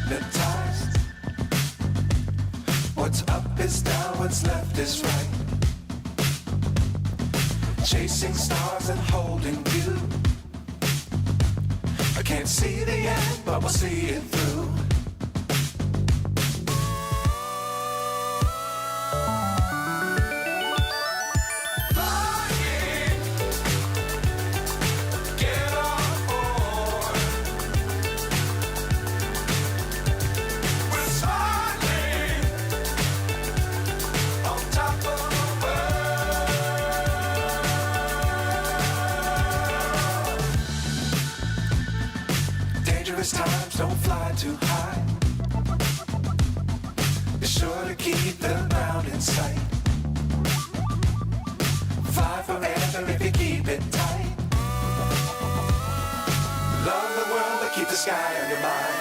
hypnotized. What's up is down, what's left is right. Chasing stars and holding you. I can't see the end, but we'll see it through. Times don't fly too high. Be sure to keep the ground in sight. Fly forever if you keep it tight. Love the world but keep the sky on your mind.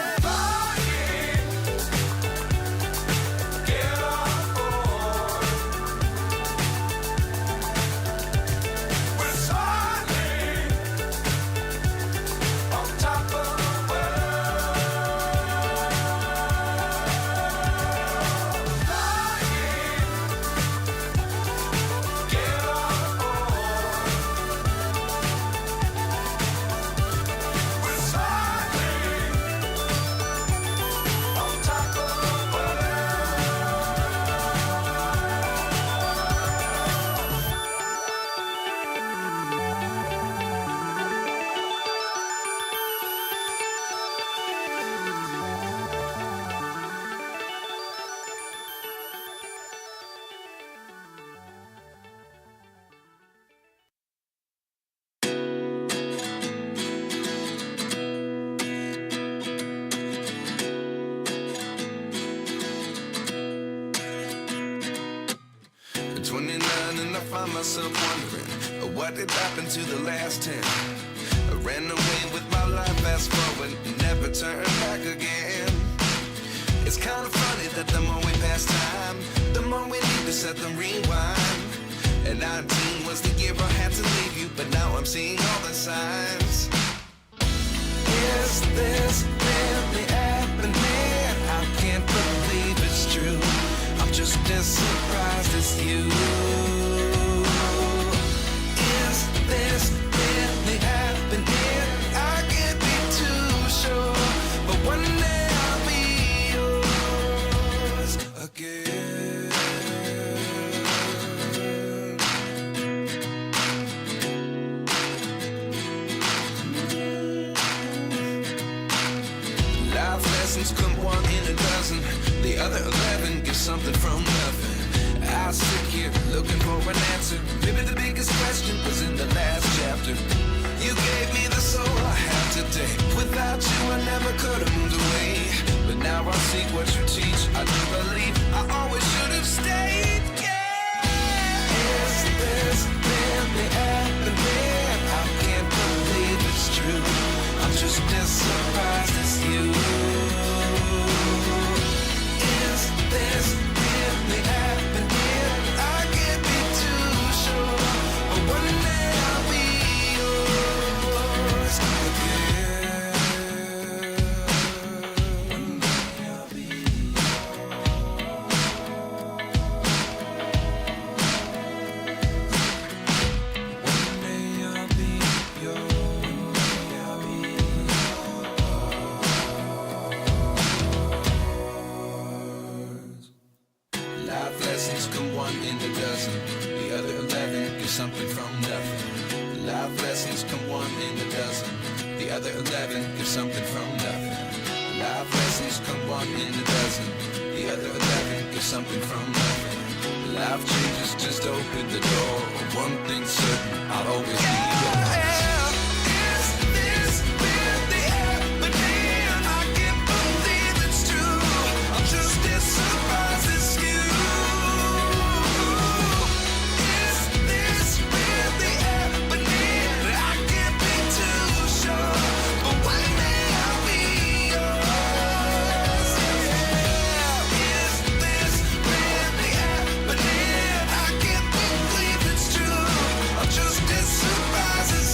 Find myself wondering what did happen to the last 10. I ran away with my life, fast forward, never turn back again. It's kind of funny that the more we pass time, the more we need to set them rewind. And 19 was the year I had to leave you, but now I'm seeing all the signs. Is this really happening? I can't believe it's true. I'm just as surprised as you. This really happening? I can't be too sure, but one day I'll be yours again. Life lessons come one in a dozen. The other 11 get something from nothing. I sit here looking for an answer. Maybe the biggest question was in the last chapter. You gave me the soul I have today. Without you I never could have moved away. But now I see what you teach. I do believe I always should have stayed. Yeah. Is this really happening? I can't believe it's true. I'm just as surprised as you. Is this really happening? I can't be too sure, but one day I'll be yours again. One day I'll be yours. One day I'll be yours. Life lessons come one in a dozen. The other 11 get something from nothing. Life lessons come one in a dozen. The other 11 get something from nothing. Life lessons come one in a dozen. The other 11 get something from nothing. Life changes just open the door. One thing's certain, I'll always be yours. Is this really happening? I can't believe it's true. I'm just as surprised as you. Just as surprises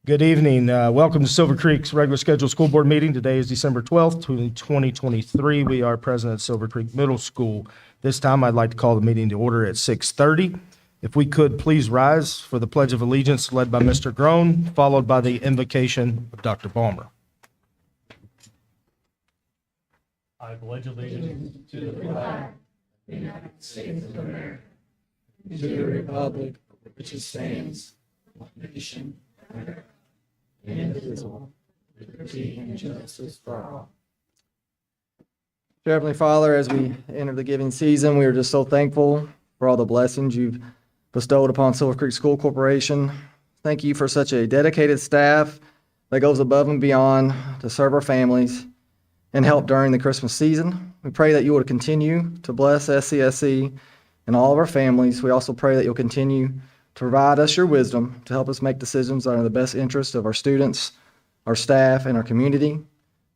Good evening. Welcome to Silver Creek's regular scheduled school board meeting. Today is December 12th, 2023. We are present at Silver Creek Middle School. This time, I'd like to call the meeting to order at 6:30. If we could please rise for the Pledge of Allegiance led by Mr. Groen, followed by the invocation of Dr. Balmer. I pledge allegiance to the flag of the United States of America, and to the republic for which it stands, one nation, indivisible, with liberty and justice for all. Dear Heavenly Father, as we enter the giving season, we are just so thankful for all the blessings you've bestowed upon Silver Creek School Corporation. Thank you for such a dedicated staff that goes above and beyond to serve our families and help during the Christmas season. We pray that you will continue to bless SCSC and all of our families. We also pray that you'll continue to provide us your wisdom to help us make decisions that are in the best interest of our students, our staff, and our community.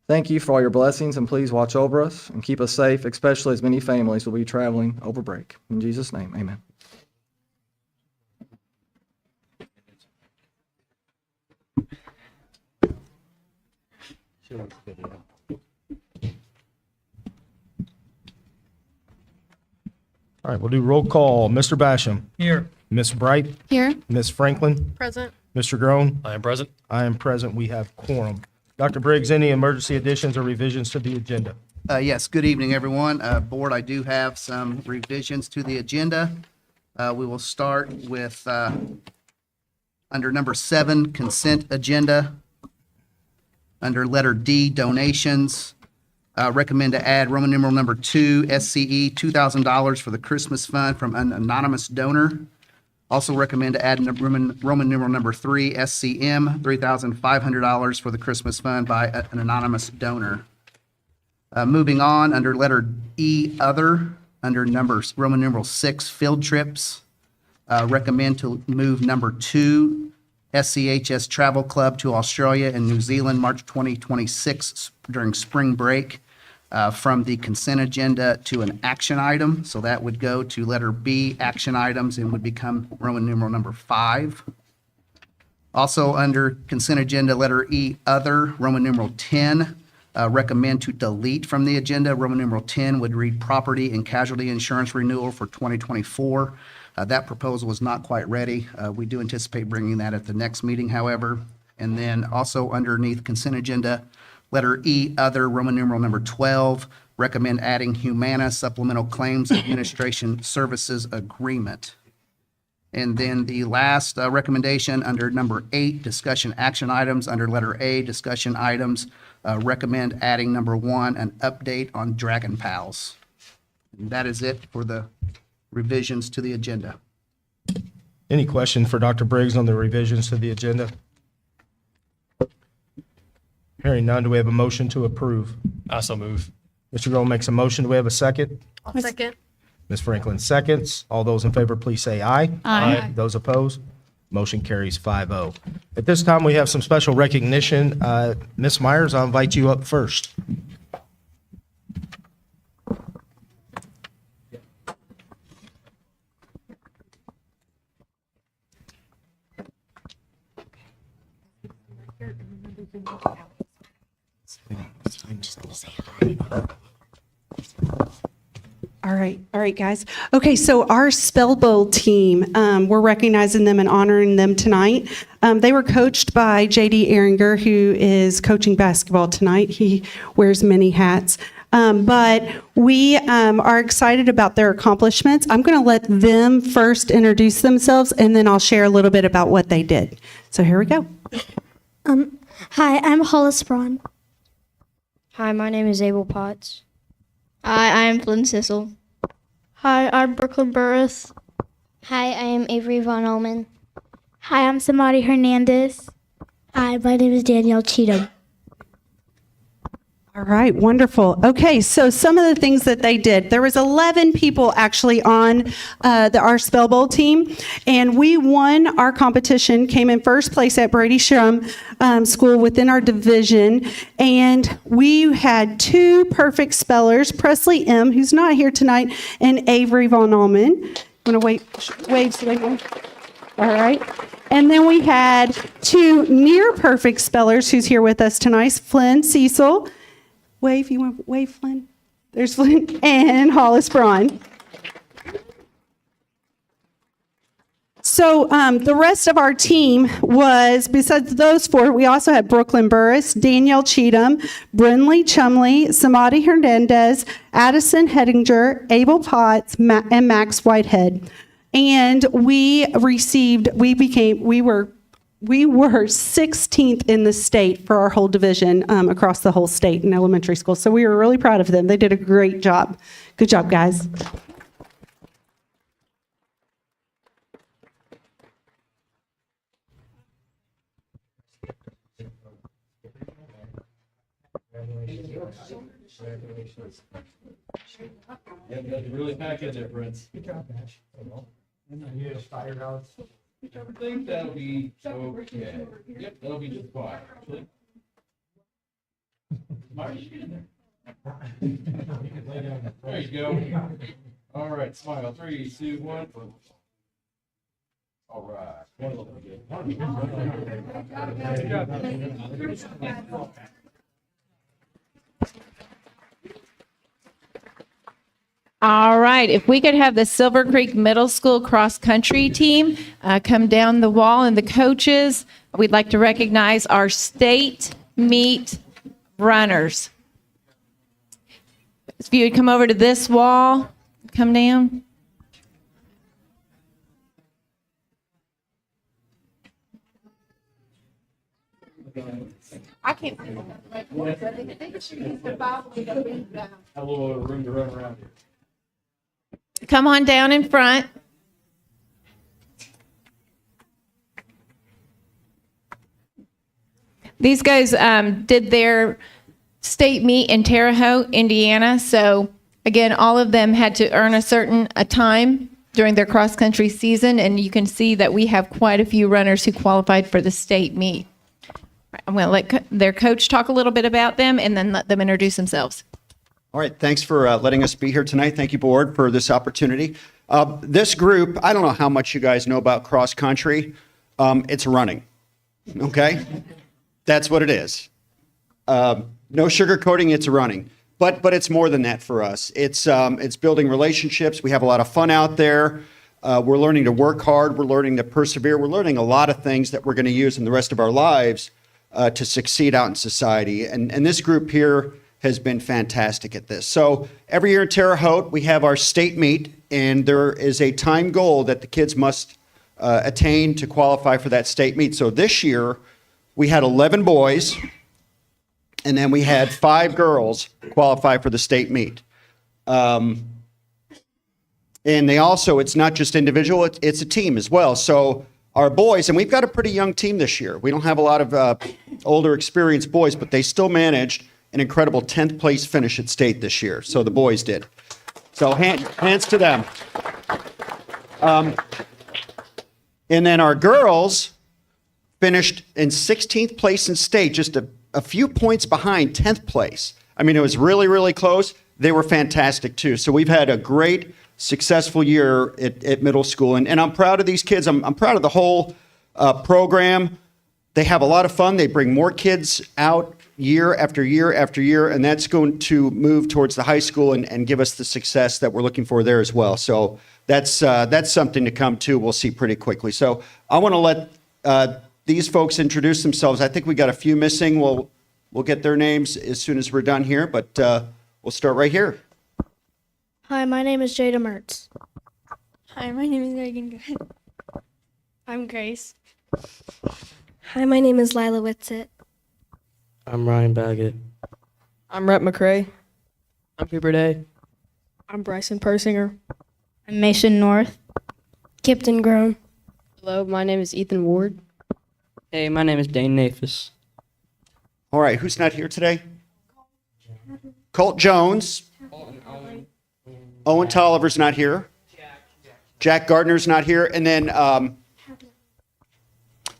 Thank you for all your blessings, and please watch over us and keep us safe, especially as many families will be traveling over break. In Jesus' name, amen. All right, we'll do roll call. Mr. Basham. Here. Ms. Bright. Here. Ms. Franklin. Present. Mr. Groen. I am present. I am present. We have quorum. Dr. Briggs, any emergency additions or revisions to the agenda? Yes, good evening, everyone. Board, I do have some revisions to the agenda. We will start with, under number 7, consent agenda. Under letter D, donations. Recommend to add Roman numeral number 2, SCE, $2,000 for the Christmas fund from an anonymous donor. Also recommend to add Roman numeral number 3, SCM, $3,500 for the Christmas fund by an anonymous donor. Moving on, under letter E, other, under Roman numeral 6, field trips. Recommend to move number 2, SCHS Travel Club to Australia and New Zealand, March 2026 during spring break, from the consent agenda to an action item. So that would go to letter B, action items, and would become Roman numeral number 5. Also under consent agenda, letter E, other, Roman numeral 10, recommend to delete from the agenda. Roman numeral 10 would read property and casualty insurance renewal for 2024. That proposal is not quite ready. We do anticipate bringing that at the next meeting, however. And then also underneath consent agenda, letter E, other, Roman numeral number 12, recommend adding Humana Supplemental Claims Administration Services Agreement. And then the last recommendation under number 8, discussion action items, under letter A, discussion items, recommend adding number 1, an update on Dragon Pals. And that is it for the revisions to the agenda. Any question for Dr. Briggs on the revisions to the agenda? Hearing none, do we have a motion to approve? I so move. Mr. Groen makes a motion. Do we have a second? I'll second. Ms. Franklin seconds. All those in favor, please say aye. Aye. Those opposed? Motion carries 5-0. At this time, we have some special recognition. Ms. Myers, I'll invite you up first. All right, guys. Okay, so our Spell Bowl team, we're recognizing them and honoring them tonight. They were coached by J.D. Ehringer, who is coaching basketball tonight. He wears many hats. But we are excited about their accomplishments. I'm going to let them first introduce themselves, and then I'll share a little bit about what they did. So here we go. Hi, I'm Hollis Braun. Hi, my name is Abel Potts. Hi, I'm Flynn Sissel. Hi, I'm Brooklyn Burris. Hi, I am Avery Von Ullman. Hi, I'm Samadi Hernandez. Hi, my name is Danielle Cheatham. All right, wonderful. Okay, so some of the things that they did. There was 11 people actually on our Spell Bowl team, and we won our competition, came in first place at Brady Shrum School within our division, and we had 2 perfect spellers, Presley M., who's not here tonight, and Avery Von Ullman. I'm going to wave so they know. All right. And then we had two near perfect spellers who's here with us tonight, Flynn Cecil. Wave, you want to wave, Flynn? There's Flynn and Hollis Braun. So the rest of our team was, besides those four, we also had Brooklyn Burris, Danielle Cheatham, Brinley Chumley, Samadhi Hernandez, Addison Hedinger, Abel Potts, and Max Whitehead. And we were 16th in the state for our whole division across the whole state in elementary school. So we were really proud of them. They did a great job. Good job, guys. Really pack in there, Prince. Good job, Ash. You just fired out. I think that'll be okay. Yep, that'll be just fine, actually. Mark, you get in there. There you go. All right, smile. 3, 2, 1. All right. One looking good. Good job. All right, if we could have the Silver Creek Middle School cross-country team come down the wall, and the coaches, we'd like to recognize our state meet runners. If you would come over to this wall, come down. I can't. Have a little room to run around here. Come on down in front. These guys did their state meet in Terre Haute, Indiana. So again, all of them had to earn a time during their cross-country season, and you can see that we have quite a few runners who qualified for the state meet. I'm going to let their coach talk a little bit about them and then let them introduce themselves. All right, thanks for letting us be here tonight. Thank you, board, for this opportunity. This group, I don't know how much you guys know about cross country. It's running, okay? That's what it is. No sugarcoating, it's running. But it's more than that for us. It's building relationships. We have a lot of fun out there. We're learning to work hard. We're learning to persevere. We're learning a lot of things that we're going to use in the rest of our lives to succeed out in society. And this group here has been fantastic at this. So every year in Terre Haute, we have our state meet, and there is a time goal that the kids must attain to qualify for that state meet. So this year, we had 11 boys, and then we had 5 girls qualify for the state meet. And they also, it's not just individual, it's a team as well. So our boys, and we've got a pretty young team this year. We don't have a lot of older experienced boys, but they still managed an incredible 10th place finish at state this year. So the boys did. So hands to them. And then our girls finished in 16th place in state, just a few points behind 10th place. I mean, it was really, really close. They were fantastic too. So we've had a great, successful year at middle school. And I'm proud of these kids. I'm proud of the whole program. They have a lot of fun. They bring more kids out year after year after year, and that's going to move towards the high school and give us the success that we're looking for there as well. So that's something to come to. We'll see pretty quickly. So I want to let these folks introduce themselves. I think we got a few missing. We'll get their names as soon as we're done here, but we'll start right here. Hi, my name is Jada Mertz. Hi, my name is Megan. I'm Grace. Hi, my name is Lila Whitsitt. I'm Ryan Baggett. I'm Rhett McCrae. I'm Cooper Day. I'm Bryson Persinger. I'm Mason North. Kipton Grown. Hello, my name is Ethan Ward. Hey, my name is Dane Nafis. All right, who's not here today? Colt Jones. Owen Tolliver's not here. Jack Gardner's not here. And then,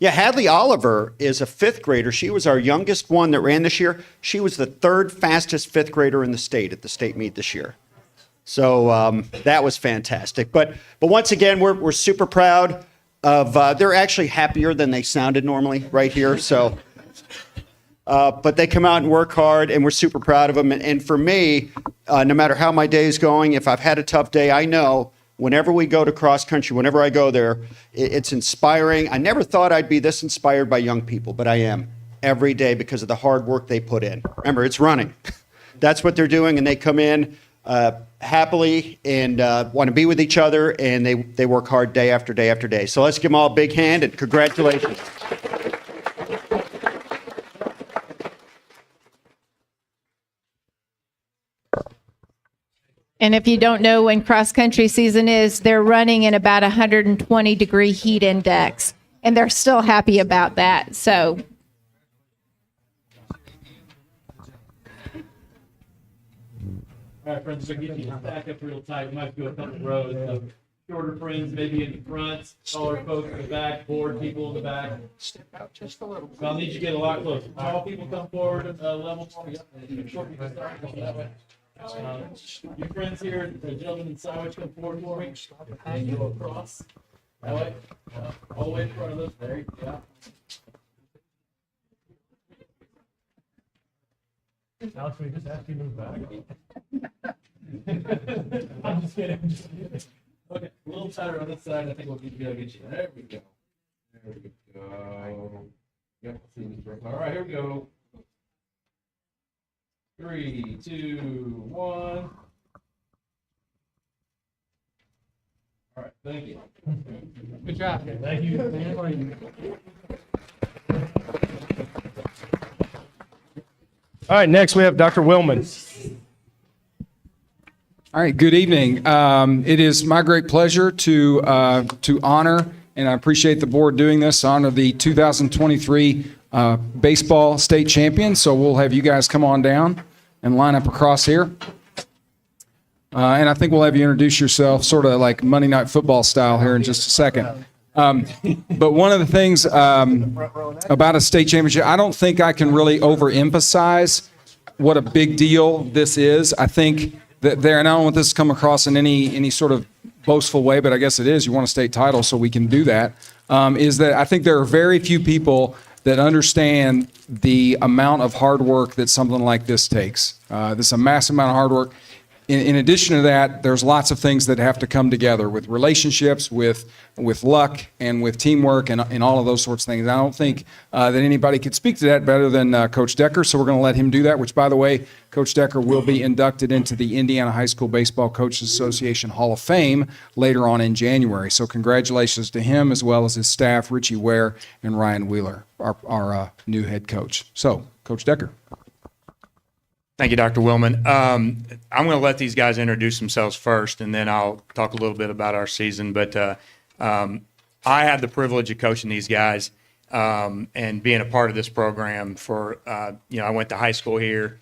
Hadley Oliver is a 5th grader. She was our youngest one that ran this year. She was the 3rd fastest 5th grader in the state at the state meet this year. So that was fantastic. But once again, we're super proud. they're actually happier than they sounded normally right here. So, but they come out and work hard, and we're super proud of them. And for me, no matter how my day is going, if I've had a tough day, I know whenever we go to cross country, whenever I go there, it's inspiring. I never thought I'd be this inspired by young people, but I am every day because of the hard work they put in. Remember, it's running. That's what they're doing, and they come in happily and want to be with each other, and they work hard day after day after day. So let's give them all a big hand and congratulations. And if you don't know when cross-country season is, they're running in about 120-degree heat index, and they're still happy about that. So All right, friends, we're getting you back up real tight. We might do a couple rows of shorter friends, maybe in the front, taller folks in the back, bored people in the back. Step out just a little. I'll need you to get a lot closer. Tall people come forward, level. Yep. Short people start coming that way. Your friends here, the gentleman in sandwich, come forward for me. And go across. That way. All the way in front of us. There you go. Alex, we just ask you to move back. I'm just kidding. Okay, a little tighter on this side. I think we'll be able to get you. There we go. There we go. Yep, see this real. All right, here we go. 3, 2, 1. All right, thank you. Good job. Thank you. All right, next we have Dr. Willman. All right, good evening. It is my great pleasure to honor, and I appreciate the board doing this, honor the 2023 baseball state champion. So we'll have you guys come on down and line up across here. And I think we'll have you introduce yourself sort of like Monday Night Football style here in just a second. But one of the things about a state championship, I don't think I can really overemphasize what a big deal this is. I think that there, and I don't want this to come across in any sort of boastful way, but I guess it is. You want a state title, so we can do that. Is that I think there are very few people that understand the amount of hard work that something like this takes. This is a massive amount of hard work. In addition to that, there's lots of things that have to come together with relationships, with luck, and with teamwork, and all of those sorts of things. I don't think that anybody could speak to that better than Coach Decker, so we're going to let him do that, which, by the way, Coach Decker will be inducted into the Indiana High School Baseball Coaches Association Hall of Fame later on in January. So congratulations to him, as well as his staff, Richie Ware and Ryan Wheeler, our new head coach. So, Coach Decker. Thank you, Dr. Willman. I'm going to let these guys introduce themselves first, and then I'll talk a little bit about our season. But I had the privilege of coaching these guys and being a part of this program for, I went to high school here,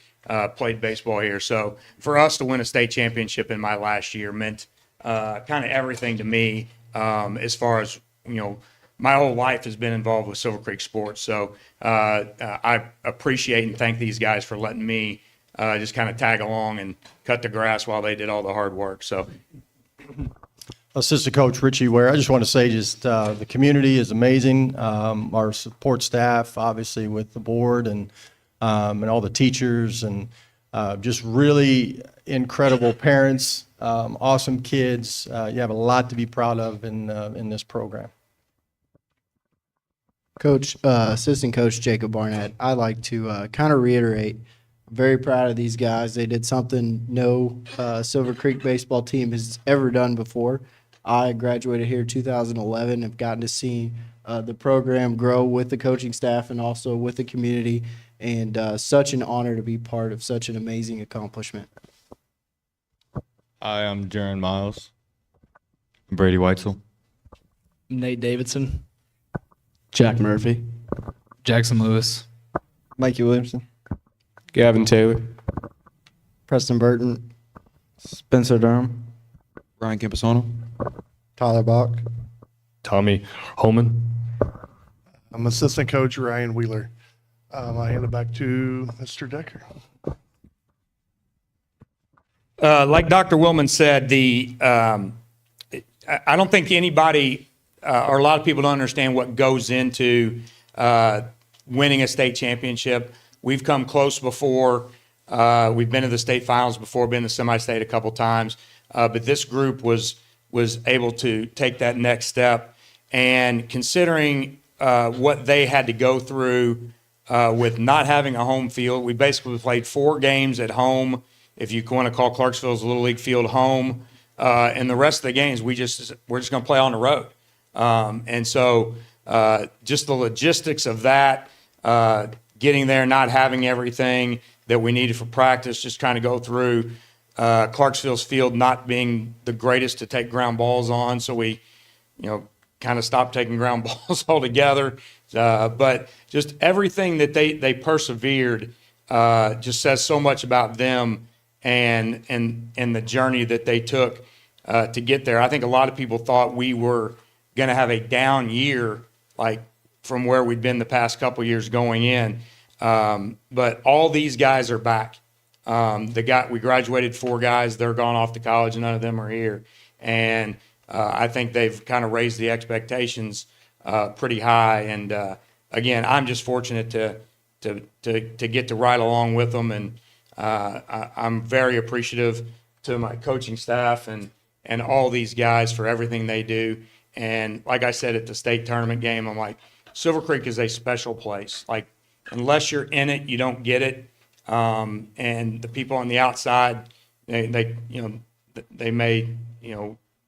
played baseball here. So for us to win a state championship in my last year meant kind of everything to me as far as, my whole life has been involved with Silver Creek sports. So I appreciate and thank these guys for letting me just kind of tag along and cut the grass while they did all the hard work. So, Assistant Coach Richie Ware, I just want to say the community is amazing. Our support staff, obviously, with the board and all the teachers, and just really incredible parents, awesome kids. You have a lot to be proud of in this program. Coach, Assistant Coach Jacob Barnett, I'd like to kind of reiterate, I'm very proud of these guys. They did something no Silver Creek baseball team has ever done before. I graduated here in 2011, have gotten to see the program grow with the coaching staff and also with the community, and such an honor to be part of such an amazing accomplishment. Hi, I'm Jaron Miles. I'm Brady Weitzel. Nate Davidson. Jack Murphy. Jackson Lewis. Mikey Williamson. Gavin Taylor. Preston Burton. Spencer Durham. Ryan Camposano. Tyler Bach. Tommy Holman. I'm Assistant Coach Ryan Wheeler. I hand it back to Mr. Decker. Like Dr. Willman said, I don't think anybody or a lot of people don't understand what goes into winning a state championship. We've come close before. We've been to the state finals before, been to semi-state a couple times. But this group was able to take that next step. And considering what they had to go through with not having a home field, we basically played 4 games at home, if you want to call Clarksville's Little League field home. And the rest of the games, we're just going to play on the road. And so just the logistics of that, getting there, not having everything that we needed for practice, just trying to go through Clarksville's field not being the greatest to take ground balls on. So we, kind of stopped taking ground balls altogether. But just everything that they persevered just says so much about them and the journey that they took to get there. I think a lot of people thought we were going to have a down year, like from where we'd been the past couple years going in. But all these guys are back. We graduated 4 guys. They're gone off to college. None of them are here. And I think they've kind of raised the expectations pretty high. And again, I'm just fortunate to get to ride along with them. And I'm very appreciative to my coaching staff and all these guys for everything they do. And like I said at the state tournament game, I'm like, Silver Creek is a special place. Like, unless you're in it, you don't get it. And the people on the outside, they may,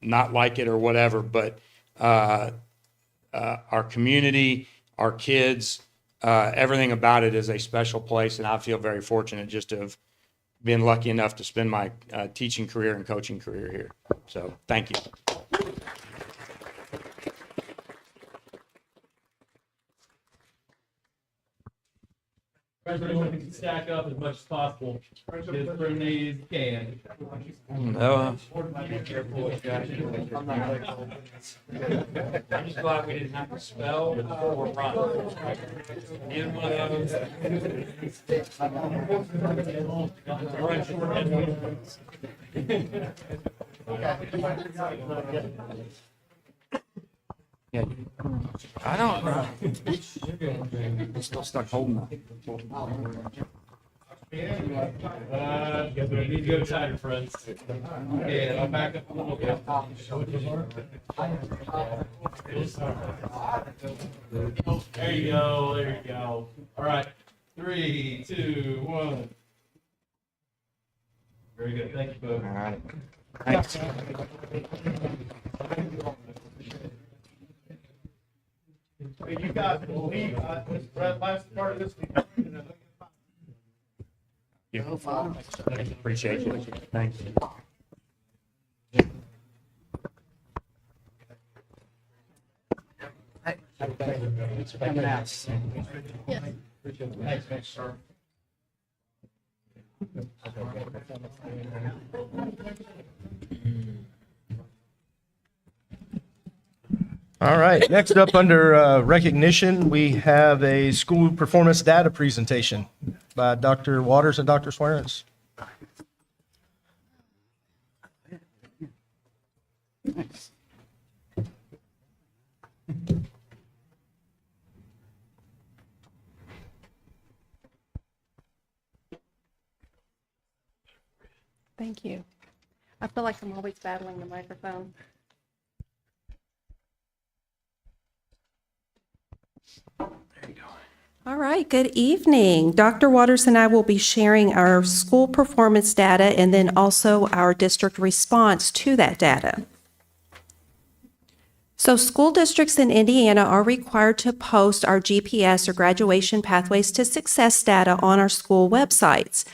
not like it or whatever, but our community, our kids, everything about it is a special place. And I feel very fortunate just to have been lucky enough to spend my teaching career and coaching career here. So thank you. Everyone can stack up as much as possible. Get as friendly as you can. No. Be careful. I'm just glad we didn't have to spell or run. Neither one of those. Run short Yeah. I don't know. I'm still stuck holding that. We need to go tighter, friends. Okay, I'll back up a little bit. There you go, there you go. All right, 3, 2, 1. Very good, thank you, folks. All right. Thanks. You guys can leave, this last part of this. Appreciate you. Thanks. Thanks for coming out. Thanks, sir. All right, next up under recognition, we have a school performance data presentation by Dr. Waters and Dr. Swearens. Thanks. Thank you. I feel like I'm always battling the microphone. All right, good evening. Dr. Waters and I will be sharing our school performance data and then also our district response to that data. So school districts in Indiana are required to post our GPS or Graduation Pathways to Success data on our school websites.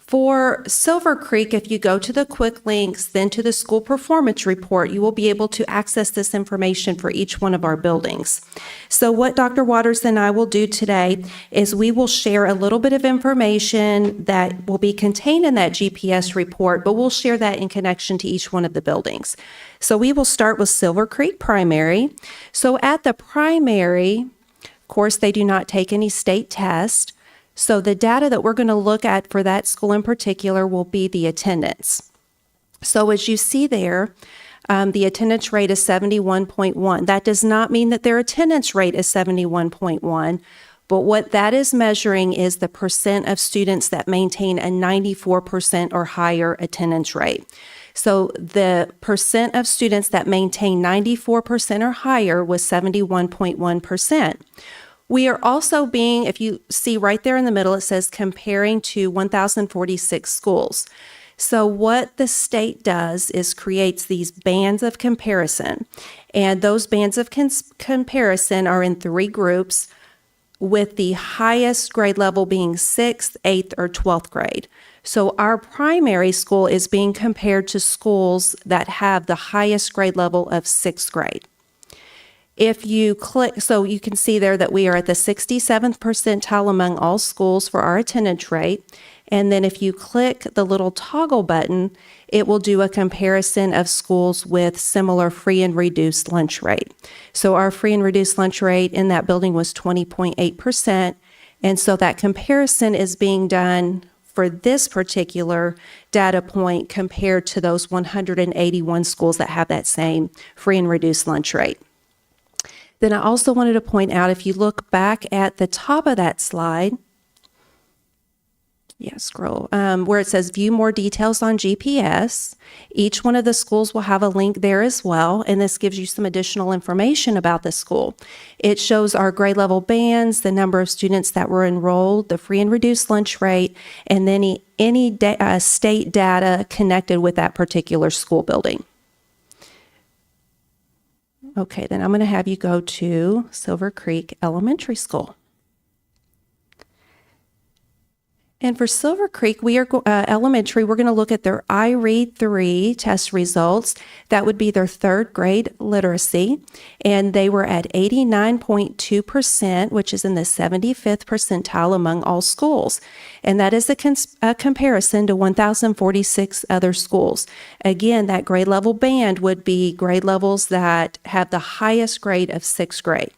For Silver Creek, if you go to the quick links, then to the school performance report, you will be able to access this information for each one of our buildings. So what Dr. Waters and I will do today is we will share a little bit of information that will be contained in that GPS report, but we'll share that in connection to each one of the buildings. So we will start with Silver Creek Primary. So at the primary, of course, they do not take any state test. So the data that we're going to look at for that school in particular will be the attendance. So as you see there, the attendance rate is 71.1. That does not mean that their attendance rate is 71.1, but what that is measuring is the percent of students that maintain a 94% or higher attendance rate. So the percent of students that maintain 94% or higher was 71.1%. We are also being, if you see right there in the middle, it says comparing to 1,046 schools. So what the state does is creates these bands of comparison, and those bands of comparison are in 3 groups, with the highest grade level being 6th, 8th, or 12th grade. So our primary school is being compared to schools that have the highest grade level of 6th grade. If you click, so you can see there that we are at the 67th percentile among all schools for our attendance rate. And then if you click the little toggle button, it will do a comparison of schools with similar free and reduced lunch rate. So our free and reduced lunch rate in that building was 20.8%. And so that comparison is being done for this particular data point compared to those 181 schools that have that same free and reduced lunch rate. Then I also wanted to point out, if you look back at the top of that slide, scroll, where it says view more details on GPS. Each one of the schools will have a link there as well, and this gives you some additional information about the school. It shows our grade level bands, the number of students that were enrolled, the free and reduced lunch rate, and then any state data connected with that particular school building. Okay, then I'm going to have you go to Silver Creek Elementary School. And for Silver Creek, we are elementary, we're going to look at their iRead 3 test results. That would be their 3rd grade literacy. And they were at 89.2%, which is in the 75th percentile among all schools. And that is a comparison to 1,046 other schools. Again, that grade level band would be grade levels that have the highest grade of 6th grade.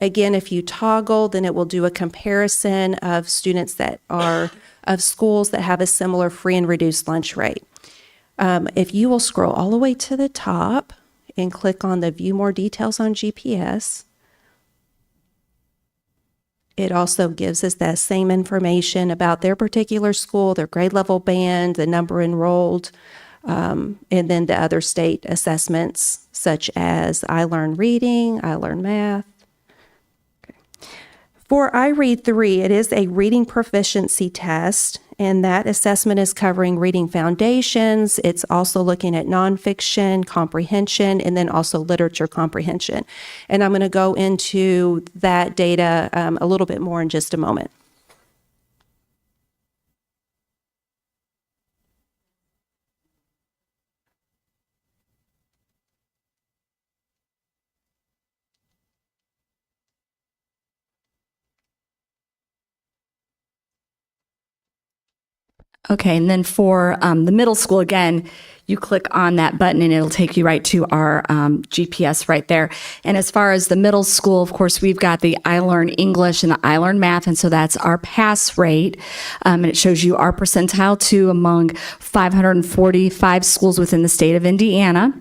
Again, if you toggle, then it will do a comparison of students that are of schools that have a similar free and reduced lunch rate. If you will scroll all the way to the top and click on the view more details on GPS, it also gives us that same information about their particular school, their grade level band, the number enrolled, and then the other state assessments such as I Learn Reading, I Learn Math. For iRead 3, it is a reading proficiency test, and that assessment is covering reading foundations. It's also looking at nonfiction comprehension and then also literature comprehension. And I'm going to go into that data a little bit more in just a moment. Okay, and then for the middle school, again, you click on that button and it'll take you right to our GPS right there. And as far as the middle school, of course, we've got the I Learn English and the I Learn Math, and so that's our pass rate. And it shows you our percentile 2 among 545 schools within the state of Indiana,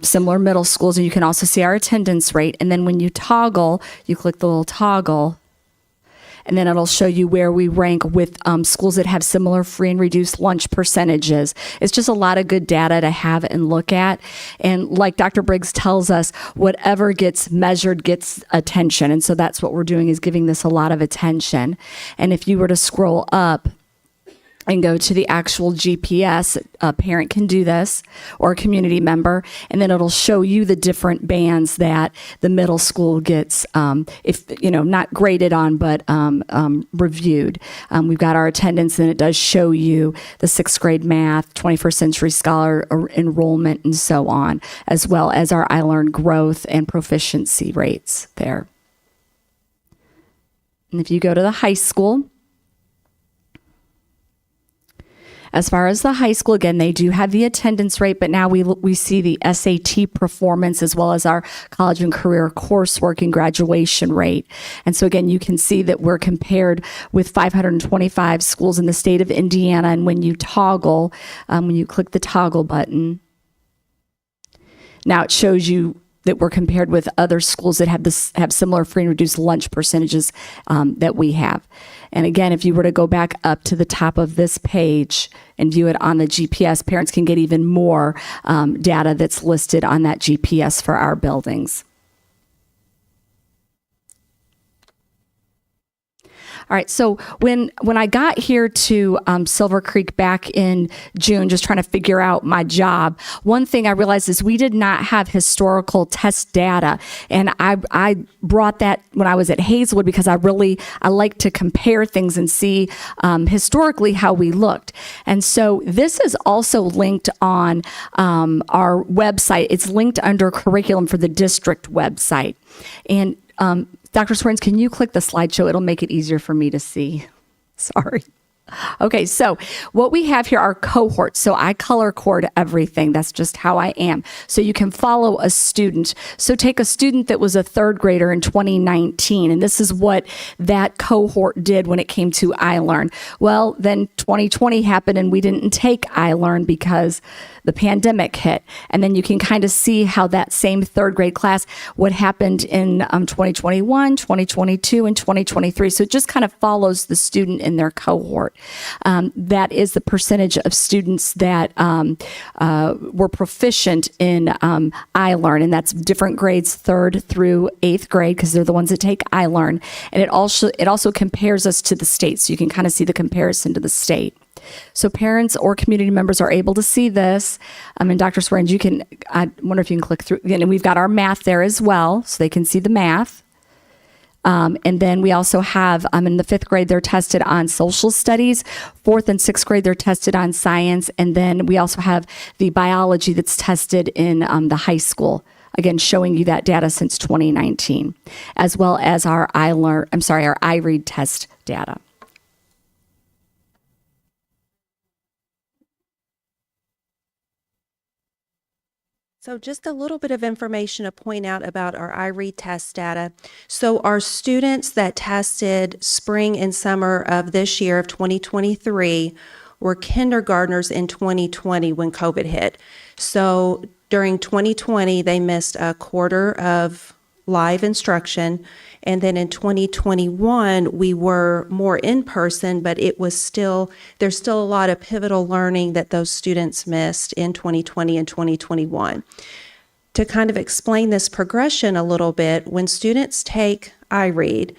similar middle schools, and you can also see our attendance rate. And then when you toggle, you click the little toggle, and then it'll show you where we rank with schools that have similar free and reduced lunch percentages. It's just a lot of good data to have and look at. And like Dr. Briggs tells us, whatever gets measured gets attention. And so that's what we're doing, is giving this a lot of attention. And if you were to scroll up and go to the actual GPS, a parent can do this, or a community member, and then it'll show you the different bands that the middle school gets, if not graded on, but reviewed. We've got our attendance, and it does show you the 6th grade math, 21st century scholar enrollment, and so on, as well as our I Learn growth and proficiency rates there. And if you go to the high school, as far as the high school, again, they do have the attendance rate, but now we see the SAT performance as well as our college and career coursework and graduation rate. And so again, you can see that we're compared with 525 schools in the state of Indiana. And when you toggle, when you click the toggle button, Now it shows you that we're compared with other schools that have similar free and reduced lunch percentages that we have. And again, if you were to go back up to the top of this page and view it on the GPS, parents can get even more data that's listed on that GPS for our buildings. All right, so when I got here to Silver Creek back in June, just trying to figure out my job, one thing I realized is we did not have historical test data. And I brought that when I was at Hazelwood because I like to compare things and see historically how we looked. And so this is also linked on our website. It's linked under curriculum for the district website. And Dr. Swearens, can you click the slideshow? It'll make it easier for me to see. Sorry. Okay, so what we have here are cohorts. So I color code everything. That's just how I am. So you can follow a student. So take a student that was a third grader in 2019, and this is what that cohort did when it came to iLearn. Well, then 2020 happened and we didn't take iLearn because the pandemic hit. And then you can kind of see how that same third grade class, what happened in 2021, 2022, and 2023. So it just kind of follows the student in their cohort. That is the percentage of students that were proficient in iLearn, and that's different grades 3rd through 8th grade because they're the ones that take iLearn. And it also compares us to the state, so you can kind of see the comparison to the state. So parents or community members are able to see this. And Dr. Swearens, I wonder if you can click through again, and we've got our math there as well, so they can see the math. And then we also have, in the 5th grade, they're tested on social studies. 4th and 6th grade, they're tested on science. And then we also have the biology that's tested in the high school. Again, showing you that data since 2019, as well as our iRead test data. So just a little bit of information to point out about our iRead test data. So our students that tested spring and summer of this year of 2023 were kindergartners in 2020 when COVID hit. So during 2020, they missed a quarter of live instruction. And then in 2021, we were more in person, but there's still a lot of pivotal learning that those students missed in 2020 and 2021. To kind of explain this progression a little bit, when students take iRead,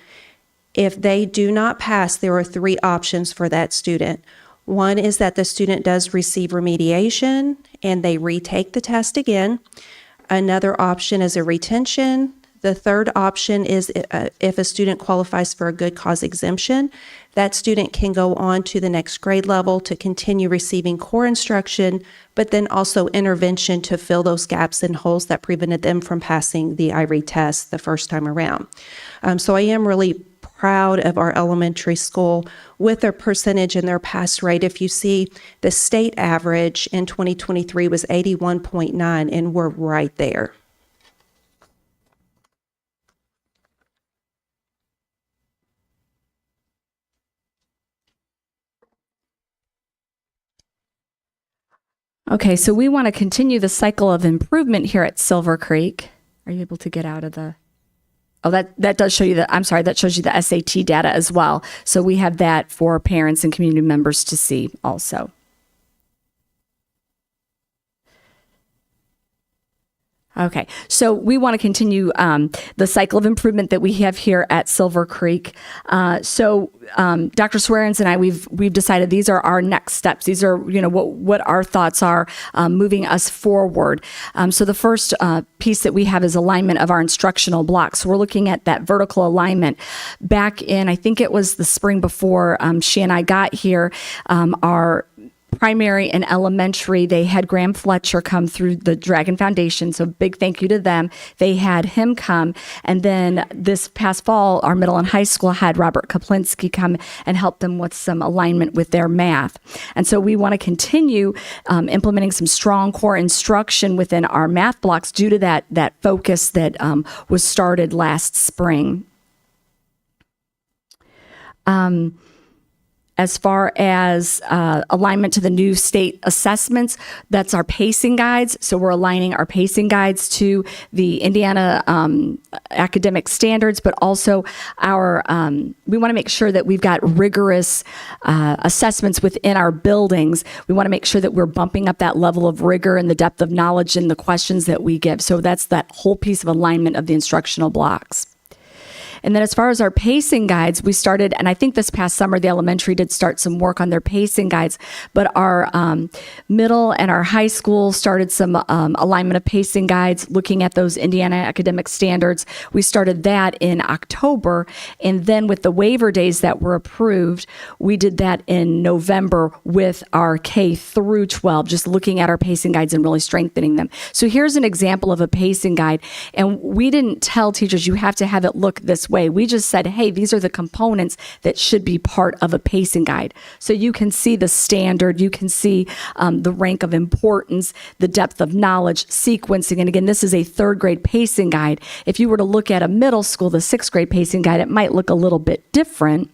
if they do not pass, there are 3 options for that student. One is that the student does receive remediation and they retake the test again. Another option is a retention. The third option is if a student qualifies for a good cause exemption, that student can go on to the next grade level to continue receiving core instruction, but then also intervention to fill those gaps and holes that prevented them from passing the iRead test the first time around. So I am really proud of our elementary school with their percentage and their pass rate. If you see, the state average in 2023 was 81.9, and we're right there. Okay, so we want to continue the cycle of improvement here at Silver Creek. Are you able to get out of the... Oh, that does show you that shows you the SAT data as well. So we have that for parents and community members to see also. Okay, so we want to continue the cycle of improvement that we have here at Silver Creek. So Dr. Swearens and I, we've decided these are our next steps. These are, what our thoughts are moving us forward. So the first piece that we have is alignment of our instructional blocks. So we're looking at that vertical alignment. Back in, I think it was the spring before she and I got here, our primary and elementary, they had Graham Fletcher come through the Dragon Foundation, so big thank you to them. They had him come, and then this past fall, our middle and high school had Robert Kaplinski come and help them with some alignment with their math. And so we want to continue implementing some strong core instruction within our math blocks due to that focus that was started last spring. as far as alignment to the new state assessments, that's our pacing guides. So we're aligning our pacing guides to the Indiana academic standards, but also our we want to make sure that we've got rigorous assessments within our buildings. We want to make sure that we're bumping up that level of rigor and the depth of knowledge in the questions that we give. So that's that whole piece of alignment of the instructional blocks. And then as far as our pacing guides, we started, and I think this past summer, the elementary did start some work on their pacing guides, but our middle and our high school started some alignment of pacing guides, looking at those Indiana academic standards. We started that in October, and then with the waiver days that were approved, we did that in November with our K through 12, just looking at our pacing guides and really strengthening them. So here's an example of a pacing guide, and we didn't tell teachers you have to have it look this way. We just said, hey, these are the components that should be part of a pacing guide. So you can see the standard, you can see the rank of importance, the depth of knowledge, sequencing. And again, this is a third grade pacing guide. If you were to look at a middle school, the sixth grade pacing guide, it might look a little bit different.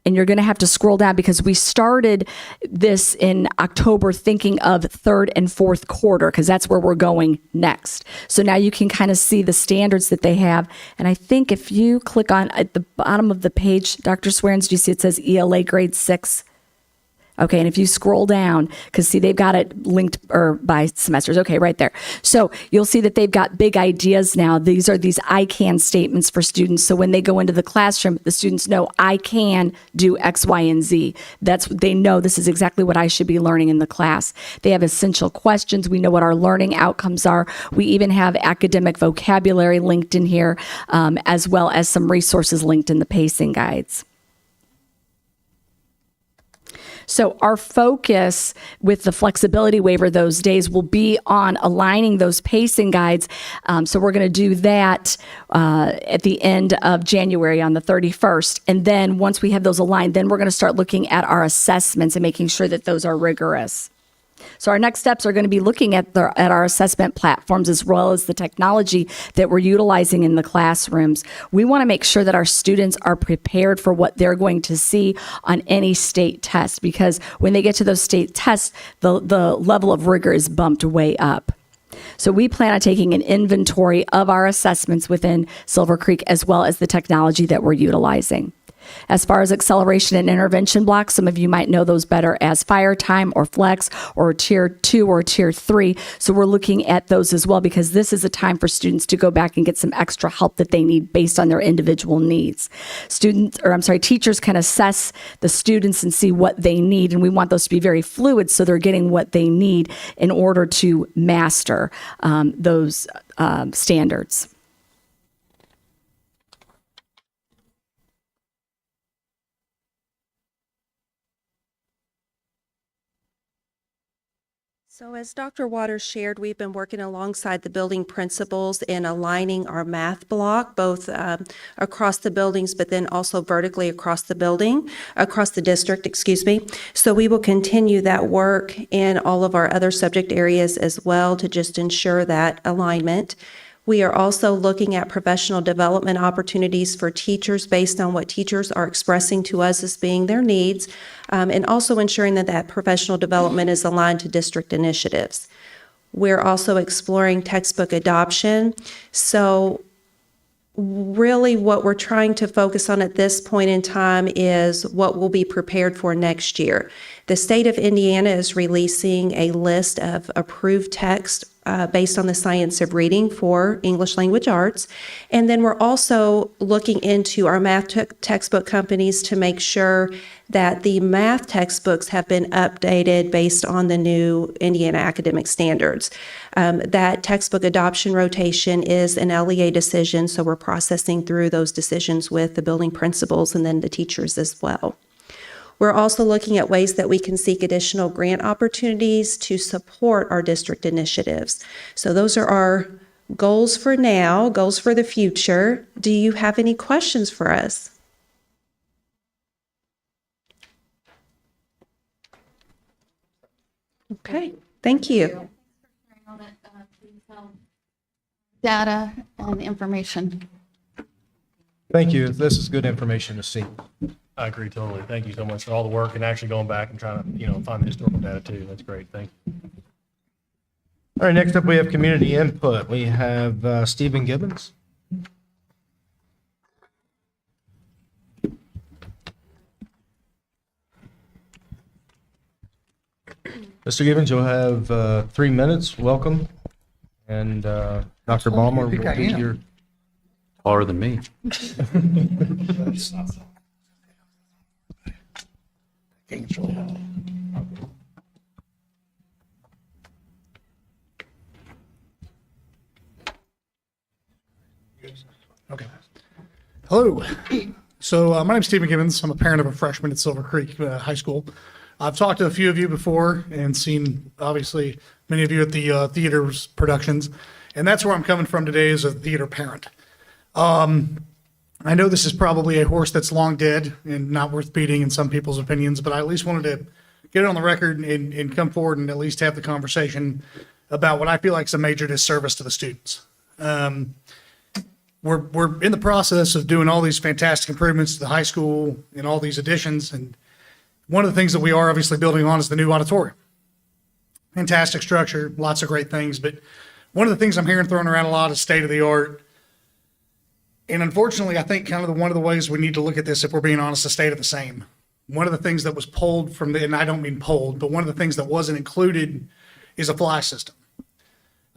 And you're going to have to scroll down because we started this in October thinking of third and fourth quarter because that's where we're going next. So now you can kind of see the standards that they have. And I think if you click on at the bottom of the page, Dr. Swearens, do you see it says ELA grade 6? Okay, and if you scroll down, because see, they've got it linked or by semesters. Okay, right there. So you'll see that they've got big ideas now. These are these I can statements for students. So when they go into the classroom, the students know I can do X, Y, and Z. They know this is exactly what I should be learning in the class. They have essential questions. We know what our learning outcomes are. We even have academic vocabulary linked in here, as well as some resources linked in the pacing guides. So our focus with the flexibility waiver those days will be on aligning those pacing guides. So we're going to do that at the end of January on the 31st. And then once we have those aligned, then we're going to start looking at our assessments and making sure that those are rigorous. So our next steps are going to be looking at our assessment platforms as well as the technology that we're utilizing in the classrooms. We want to make sure that our students are prepared for what they're going to see on any state test, because when they get to those state tests, the level of rigor is bumped way up. So we plan on taking an inventory of our assessments within Silver Creek as well as the technology that we're utilizing. As far as acceleration and intervention blocks, some of you might know those better as fire time or flex or tier 2 or tier 3. So we're looking at those as well because this is a time for students to go back and get some extra help that they need based on their individual needs. Teachers can assess the students and see what they need, and we want those to be very fluid so they're getting what they need in order to master those standards. So as Dr. Waters shared, we've been working alongside the building principals in aligning our math block, both across the buildings, but then also vertically across the district, excuse me. So we will continue that work in all of our other subject areas as well to just ensure that alignment. We are also looking at professional development opportunities for teachers based on what teachers are expressing to us as being their needs, and also ensuring that professional development is aligned to district initiatives. We're also exploring textbook adoption. So really what we're trying to focus on at this point in time is what we'll be prepared for next year. The state of Indiana is releasing a list of approved text based on the science of reading for English language arts. And then we're also looking into our math textbook companies to make sure that the math textbooks have been updated based on the new Indiana academic standards. That textbook adoption rotation is an LEA decision, so we're processing through those decisions with the building principals and then the teachers as well. We're also looking at ways that we can seek additional grant opportunities to support our district initiatives. So those are our goals for now, goals for the future. Do you have any questions for us? Okay, thank you. Data and information. Thank you. This is good information to see. I agree totally. Thank you so much for all the work and actually going back and trying to, find the historical data too. That's great. Thank you. All right, next up, we have community input. We have Stephen Gibbons. Mr. Gibbons, you'll have 3 minutes. Welcome. And Dr. Balmer will be your... Taller than me. Okay. Hello. So my name's Stephen Gibbons. I'm a parent of a freshman at Silver Creek High School. I've talked to a few of you before and seen, obviously, many of you at the theater's productions. And that's where I'm coming from today as a theater parent. I know this is probably a horse that's long dead and not worth beating in some people's opinions, but I at least wanted to get it on the record and come forward and at least have the conversation about what I feel like is a major disservice to the students. We're in the process of doing all these fantastic improvements to the high school and all these additions. And one of the things that we are obviously building on is the new auditorium. Fantastic structure, lots of great things. But one of the things I'm hearing thrown around a lot is state of the art. And unfortunately, I think kind of one of the ways we need to look at this, if we're being honest, is state of the same. One of the things that was pulled from and I don't mean pulled, but one of the things that wasn't included is a fly system.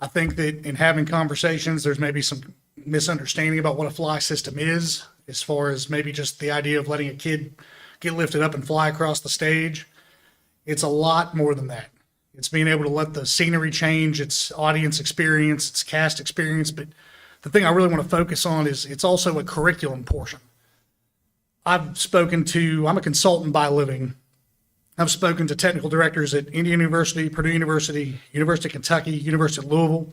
I think that in having conversations, there's maybe some misunderstanding about what a fly system is, as far as maybe just the idea of letting a kid get lifted up and fly across the stage. It's a lot more than that. It's being able to let the scenery change, its audience experience, its cast experience. But the thing I really want to focus on is it's also a curriculum portion. I'm a consultant by living. I've spoken to technical directors at Indiana University, Purdue University, University of Kentucky, University of Louisville.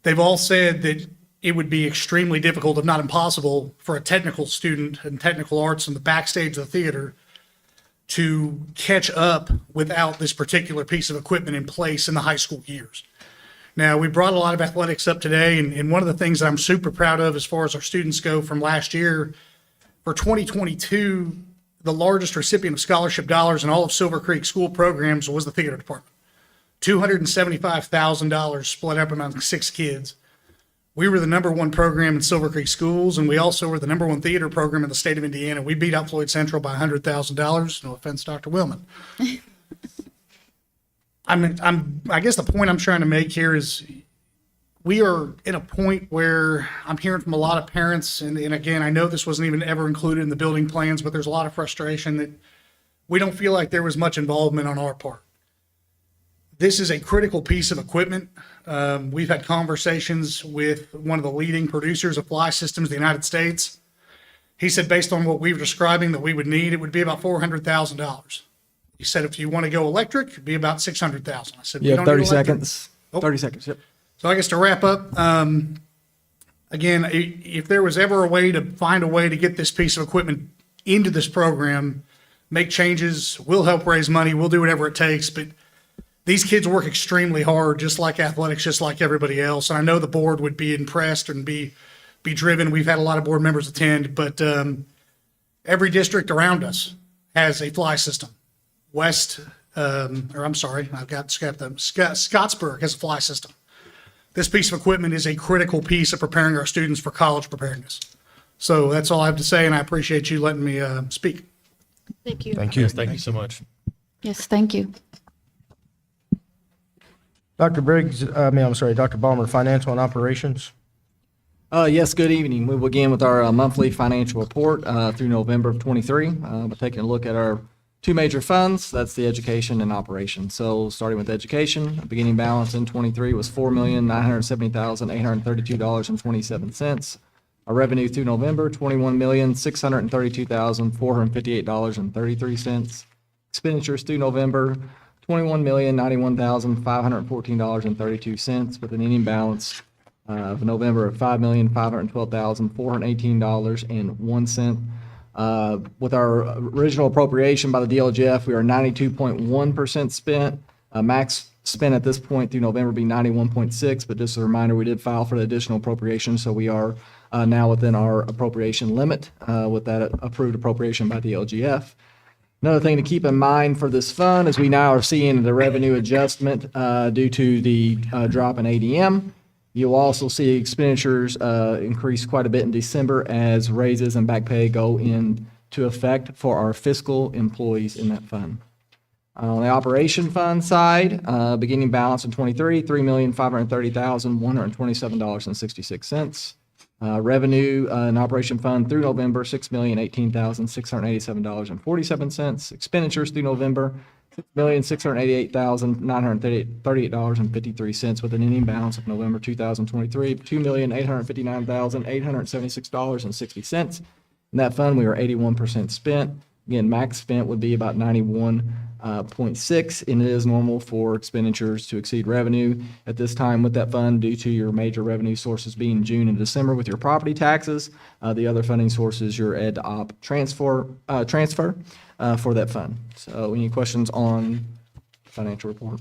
They've all said that it would be extremely difficult, if not impossible, for a technical student in technical arts in the backstage of the theater to catch up without this particular piece of equipment in place in the high school years. Now, we brought a lot of athletics up today, and one of the things that I'm super proud of as far as our students go from last year, for 2022, the largest recipient of scholarship dollars in all of Silver Creek school programs was the theater department. $275,000 split up among 6 kids. We were the #1 program in Silver Creek schools, and we also were the #1 theater program in the state of Indiana. We beat out Floyd Central by $100,000. No offense, Dr. Willman. I guess the point I'm trying to make here is we are at a point where I'm hearing from a lot of parents, and again, I know this wasn't even ever included in the building plans, but there's a lot of frustration that we don't feel like there was much involvement on our part. This is a critical piece of equipment. We've had conversations with one of the leading producers of fly systems in the United States. He said, based on what we were describing that we would need, it would be about $400,000. He said, if you want to go electric, it'd be about $600,000. I said, we don't 30 need electric. seconds. Oh. 30 seconds, yep. So I guess to wrap up, again, if there was ever a way to find a way to get this piece of equipment into this program, make changes, we'll help raise money, we'll do whatever it takes. But these kids work extremely hard, just like athletics, just like everybody else. And I know the board would be impressed and be driven. We've had a lot of board members attend, but every district around us has a fly system. Scottsburg has a fly system. This piece of equipment is a critical piece of preparing our students for college preparedness. So that's all I have to say, and I appreciate you letting me speak. Thank you. Thank you. Yes, thank you so much. Yes, thank you. Dr. Dr. Balmer, Financial and Operations. Yes, good evening. We will begin with our monthly financial report through November of '23. We're taking a look at our 2 major funds. That's the education and operations. So starting with education, beginning balance in '23 was $4,970,832.27. Our revenue through November, $21,632,458.33. Expenditures through November, $21,091,514.32, with an ending balance of November of $5,512,418.01. With our original appropriation by the DLGF, we are 92.1% spent. Max spent at this point through November be 91.6, but just a reminder, we did file for the additional appropriation, so we are now within our appropriation limit with that approved appropriation by the LGF. Another thing to keep in mind for this fund is we now are seeing the revenue adjustment due to the drop in ADM. You'll also see expenditures increase quite a bit in December as raises and back pay go into effect for our fiscal employees in that fund. On the operation fund side, beginning balance in '23, $3,530,127.66. Revenue in operation fund through November, $6,018,687.47. Expenditures through November, $6,688,938.53 with an ending balance of November 2023, $2,859,876.60. In that fund, we were 81% spent. Again, max spent would be about 91.6, and it is normal for expenditures to exceed revenue at this time with that fund due to your major revenue sources being June and December with your property taxes. The other funding sources, your ed op transfer for that fund. So any questions on financial report?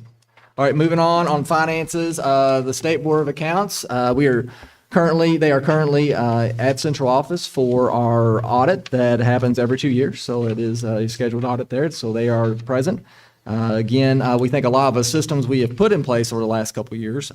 All right, moving on finances, the State Board of Accounts, they are currently at central office for our audit that happens every 2 years. So it is a scheduled audit there. So they are present. Again, we think a lot of the systems we have put in place over the last couple of years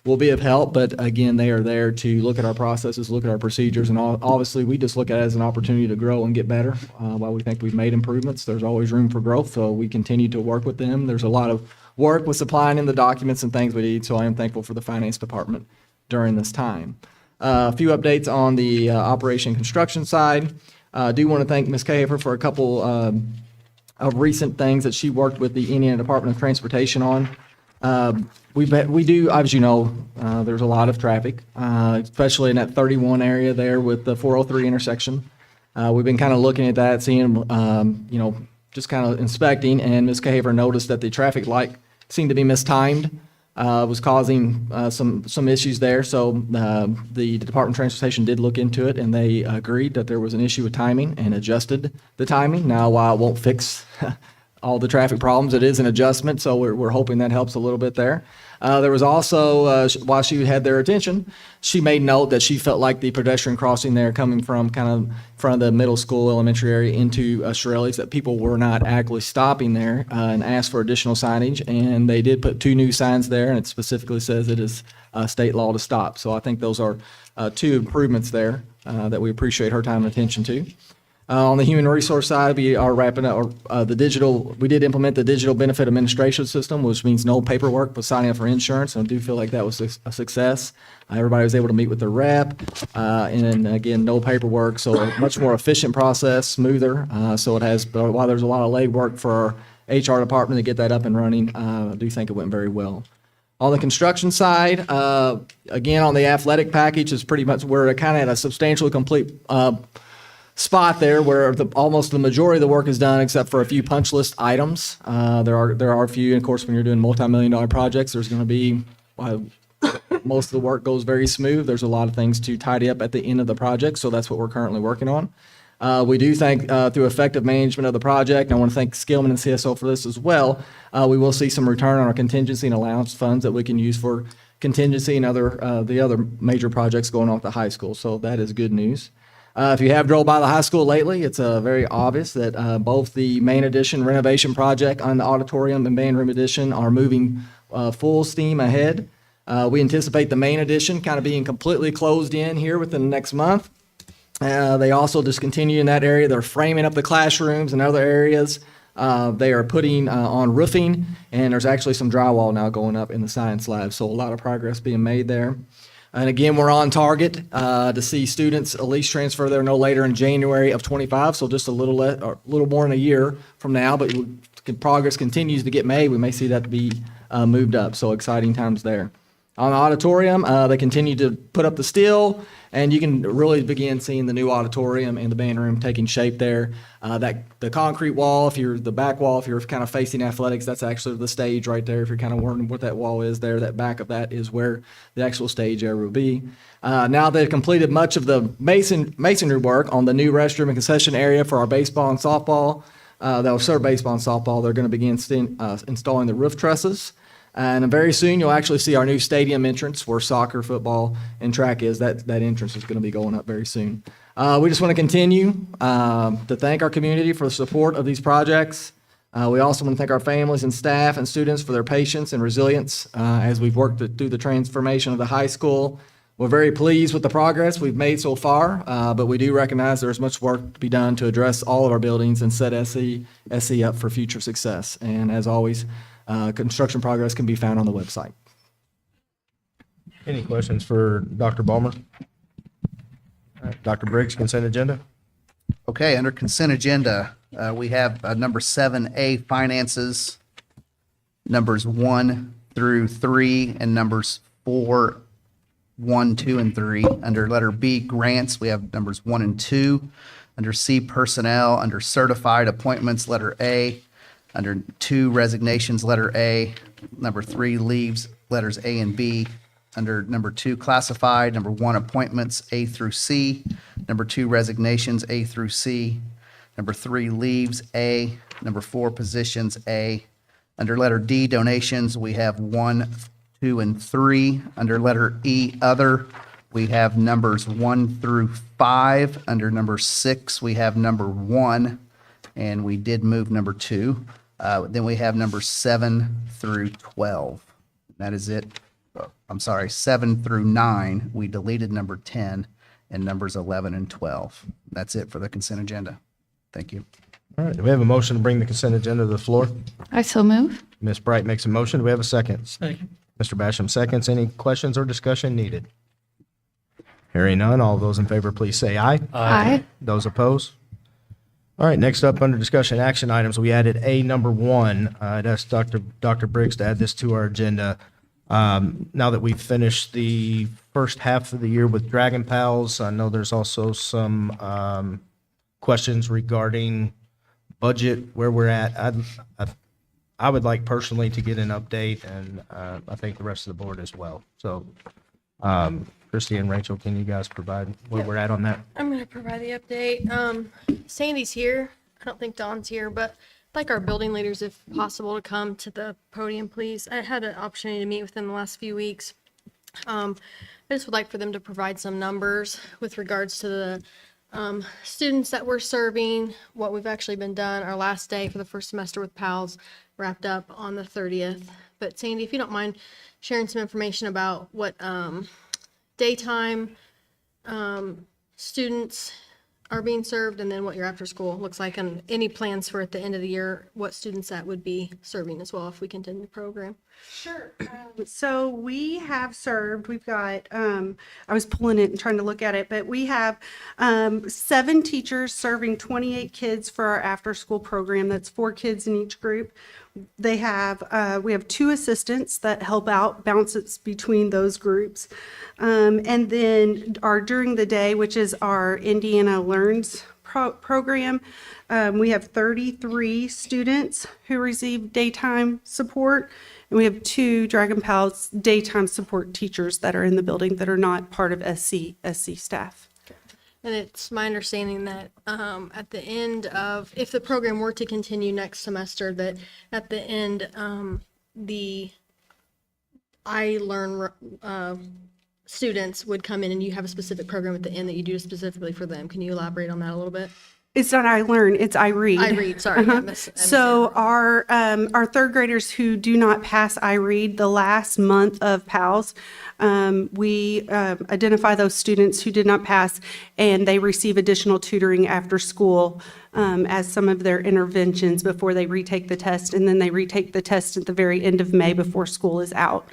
will be of help. But again, they are there to look at our processes, look at our procedures, and obviously we just look at it as an opportunity to grow and get better. While we think we've made improvements, there's always room for growth. So we continue to work with them. There's a lot of work with supplying in the documents and things we need. So I am thankful for the finance department during this time. A few updates on the operation construction side. I do want to thank Ms. Cahafer for a couple of recent things that she worked with the Indiana Department of Transportation on. We do, as you know, there's a lot of traffic, especially in that 31 area there with the 403 intersection. We've been kind of looking at that, seeing, just kind of inspecting, and Ms. Cahafer noticed that the traffic light seemed to be mistimed. Was causing some issues there. So the Department of Transportation did look into it, and they agreed that there was an issue with timing and adjusted the timing. Now, while it won't fix all the traffic problems, it is an adjustment, so we're hoping that helps a little bit there. There was also, while she had their attention, she made note that she felt like the pedestrian crossing there coming from kind of front of the middle school, elementary area into Shirley's, that people were not actually stopping there and asked for additional signage. And they did put 2 new signs there, and it specifically says it is state law to stop. So I think those are 2 improvements there that we appreciate her time and attention to. On the human resource side, we are wrapping up we did implement the digital benefit administration system, which means no paperwork but signing up for insurance. And I do feel like that was a success. Everybody was able to meet with their rep, and again, no paperwork. So a much more efficient process, smoother. So it has, while there's a lot of legwork for our HR department to get that up and running, I do think it went very well. On the construction side, again, on the athletic package is pretty much, we're kind of at a substantially complete spot there where almost the majority of the work is done except for a few punch list items. There are a few, and of course, when you're doing multi-million-dollar projects, there's going to be, most of the work goes very smooth. There's a lot of things to tidy up at the end of the project, so that's what we're currently working on. We do think through effective management of the project, and I want to thank Skillman and CSO for this as well, we will see some return on our contingency and allowance funds that we can use for contingency and the other major projects going on at the high school, so that is good news. If you have drove by the high school lately, it's very obvious that both the main addition renovation project on the auditorium and band room addition are moving full steam ahead. We anticipate the main addition kind of being completely closed in here within the next month. They also just continue in that area. They're framing up the classrooms and other areas. They are putting on roofing, and there's actually some drywall now going up in the science lab. So a lot of progress being made there. And again, we're on target to see students at least transfer there no later in January of 25, so just a little more than a year from now. But progress continues to get made. We may see that be moved up, so exciting times there. On the auditorium, they continue to put up the steel, and you can really begin seeing the new auditorium and the band room taking shape there. The concrete wall, the back wall, if you're kind of facing athletics, that's actually the stage right there. If you're kind of wondering what that wall is there, that back of that is where the actual stage area will be. Now they've completed much of the masonry work on the new restroom and concession area for our baseball and softball that will serve baseball and softball. They're going to begin installing the roof trusses. And very soon, you'll actually see our new stadium entrance where soccer, football, and track is. That entrance is going to be going up very soon. We just want to continue to thank our community for the support of these projects. We also want to thank our families and staff and students for their patience and resilience as we've worked through the transformation of the high school. We're very pleased with the progress we've made so far, but we do recognize there's much work to be done to address all of our buildings and set SC up for future success. And as always, construction progress can be found on the website. Any questions for Dr. Ballmer? All right, Dr. Briggs, consent agenda? Okay, under consent agenda, we have number 7A, finances, numbers 1 through 3, and numbers 4, 1, 2, and 3. Under letter B, grants, we have numbers 1 and 2. Under C, personnel. Under certified appointments, letter A. Under 2, resignations, letter A. Number 3, leaves, letters A and B. Under number 2, classified. Number 1, appointments, A through C. Number 2, resignations, A through C. Number 3, leaves, A. Number 4, positions, A. Under letter D, donations, we have 1, 2, and 3. Under letter E, other, we have numbers 1 through 5. Under number 6, we have number 1, and we did move number 2. Then we have numbers 7 through 12. That is it. I'm sorry, 7 through 9. We deleted number 10 and numbers 11 and 12. That's it for the consent agenda. Thank you. All right, do we have a motion to bring the consent agenda to the floor? I so move. Ms. Bright makes a motion. Do we have a second? Second. Mr. Basham seconds. Any questions or discussion needed? Hearing none, all those in favor, please say aye. Aye. Those opposed? All right, next up, under discussion action items, we added A number 1. I'd ask Dr. Briggs to add this to our agenda. Now that we've finished the first half of the year with Dragon Pals, I know there's also some questions regarding budget, where we're at. I would like personally to get an update, and I think the rest of the board as well. So, Christy and Rachel, can you guys provide where we're at on that? I'm going to provide the update. Sandy's here. I don't think Dawn's here, but I'd like our building leaders, if possible, to come to the podium, please. I had an opportunity to meet with them the last few weeks. I just would like for them to provide some numbers with regards to the students that we're serving, what we've actually been done. Our last day for the first semester with PALS wrapped up on the 30th. But Sandy, if you don't mind sharing some information about what daytime students are being served, and then what your after school looks like, and any plans for at the end of the year, what students that would be serving as well if we continue the program. Sure. So we have served, we've got, I was pulling it and trying to look at it, but we have 7 teachers serving 28 kids for our after-school program. That's 4 kids in each group. We have 2 assistants that help out, bounces between those groups. And then our during the day, which is our Indiana Learns program, we have 33 students who receive daytime support. And we have 2 Dragon Pals daytime support teachers that are in the building that are not part of SC staff. And it's my understanding that at the end of, if the program were to continue next semester, that at the end, the iLearn students would come in and you have a specific program at the end that you do specifically for them. Can you elaborate on that a little bit? It's not iLearn, it's iRead. iRead, sorry. So our 3rd graders who do not pass iRead the last month of PALS, we identify those students who did not pass, and they receive additional tutoring after school as some of their interventions before they retake the test, and then they retake the test at the very end of May before school is out,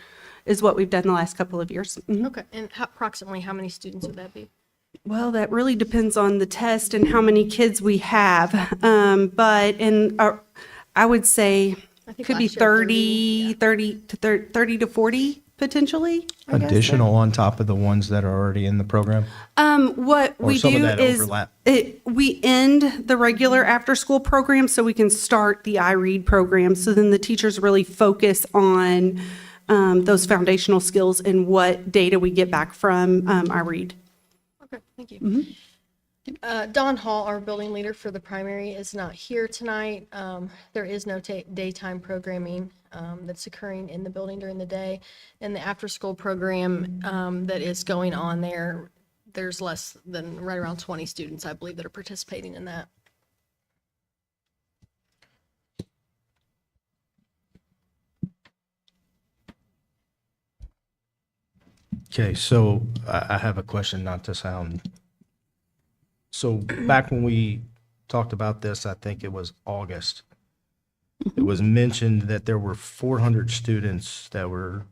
is what we've done the last couple of years. Okay, and approximately how many students would that be? Well, that really depends on the test and how many kids we have. But I would say I think could be last year 30 to 40 potentially. I guess. Additional on top of the ones that are already in the program? What Or we some of do that is overlap? we end the regular after-school program so we can start the iRead program. So then the teachers really focus on those foundational skills and what data we get back from iRead. Okay, thank you. Don Hall, our building leader for the primary, is not here tonight. There is no daytime programming that's occurring in the building during the day. And the after-school program that is going on there, there's less than right around 20 students, I believe, that are participating in that. Okay, so I have a question, not to sound. So back when we talked about this, I think it was August, it was mentioned that there were 400 students that were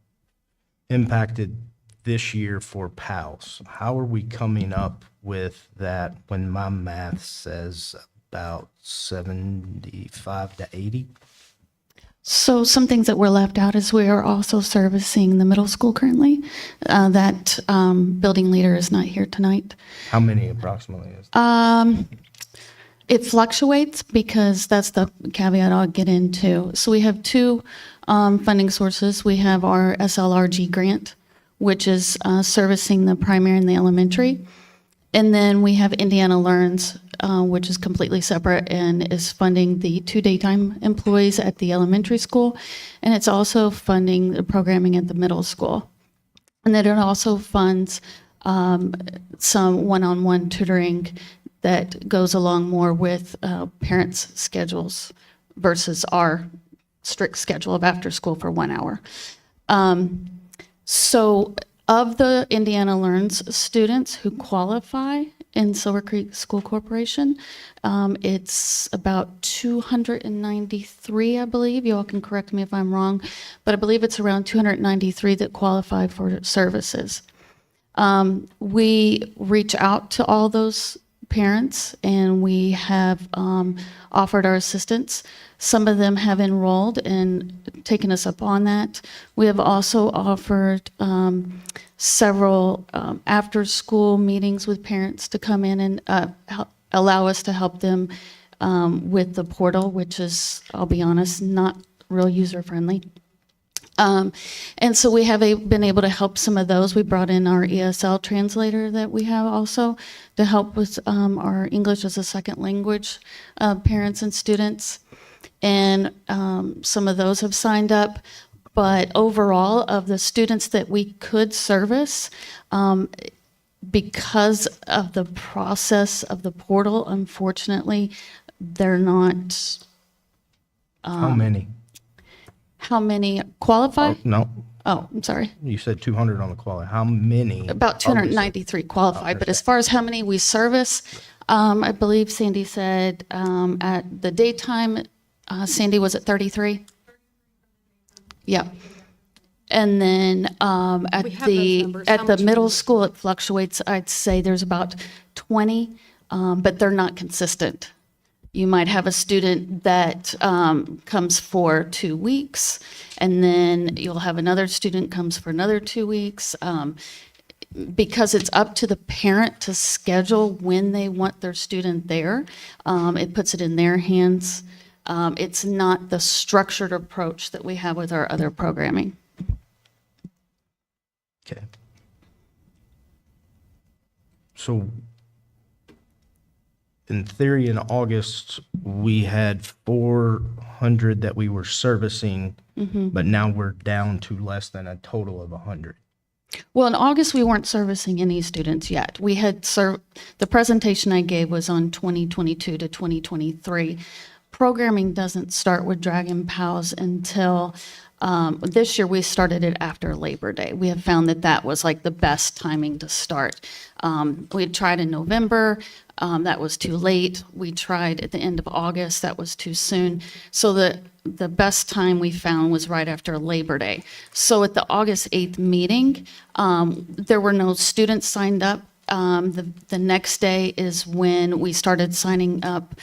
impacted this year for PALS. How are we coming up with that when my math says about 75 to 80? So some things that were left out is we are also servicing the middle school currently. That building leader is not here tonight. How many approximately is that? It fluctuates because that's the caveat I'll get into. So we have two funding sources. We have our SLRG grant, which is servicing the primary and the elementary. And then we have Indiana Learns, which is completely separate and is funding the 2 daytime employees at the elementary school. And it's also funding the programming at the middle school. And then it also funds some one-on-one tutoring that goes along more with parents' schedules versus our strict schedule of after school for 1 hour. So of the Indiana Learns students who qualify in Silver Creek School Corporation, it's about 293, I believe. You all can correct me if I'm wrong, but I believe it's around 293 that qualify for services. We reach out to all those parents and we have offered our assistance. Some of them have enrolled and taken us up on that. We have also offered several after-school meetings with parents to come in and allow us to help them with the portal, which is, I'll be honest, not real user-friendly. And so we have been able to help some of those. We brought in our ESL translator that we have also to help with our English as a second language parents and students. And some of those have signed up. But overall, of the students that we could service, because of the process of the portal, unfortunately, they're not. How many? How many qualify? Oh, no, Oh, I'm sorry. you said 200 on the quality. How many? About 293 qualify, but as far as how many we service, I believe Sandy said at the daytime, Sandy was at 33? Yeah. And then at We have those numbers. How at the much middle we- school, it fluctuates. I'd say there's about 20, but they're not consistent. You might have a student that comes for 2 weeks, and then you'll have another student comes for another 2 weeks. Because it's up to the parent to schedule when they want their student there, it puts it in their hands. It's not the structured approach that we have with our other programming. Okay. So in theory, in August, we had 400 that we were servicing, but now we're down to less than a total of 100. Well, in August, we weren't servicing any students yet. We had the presentation I gave was on 2022 to 2023. Programming doesn't start with Dragon Pals until this year we started it after Labor Day. We have found that that was like the best timing to start. We had tried in November, that was too late. We tried at the end of August, that was too soon. So the best time we found was right after Labor Day. So at the August 8th meeting, there were no students signed up. The next day is when we started signing up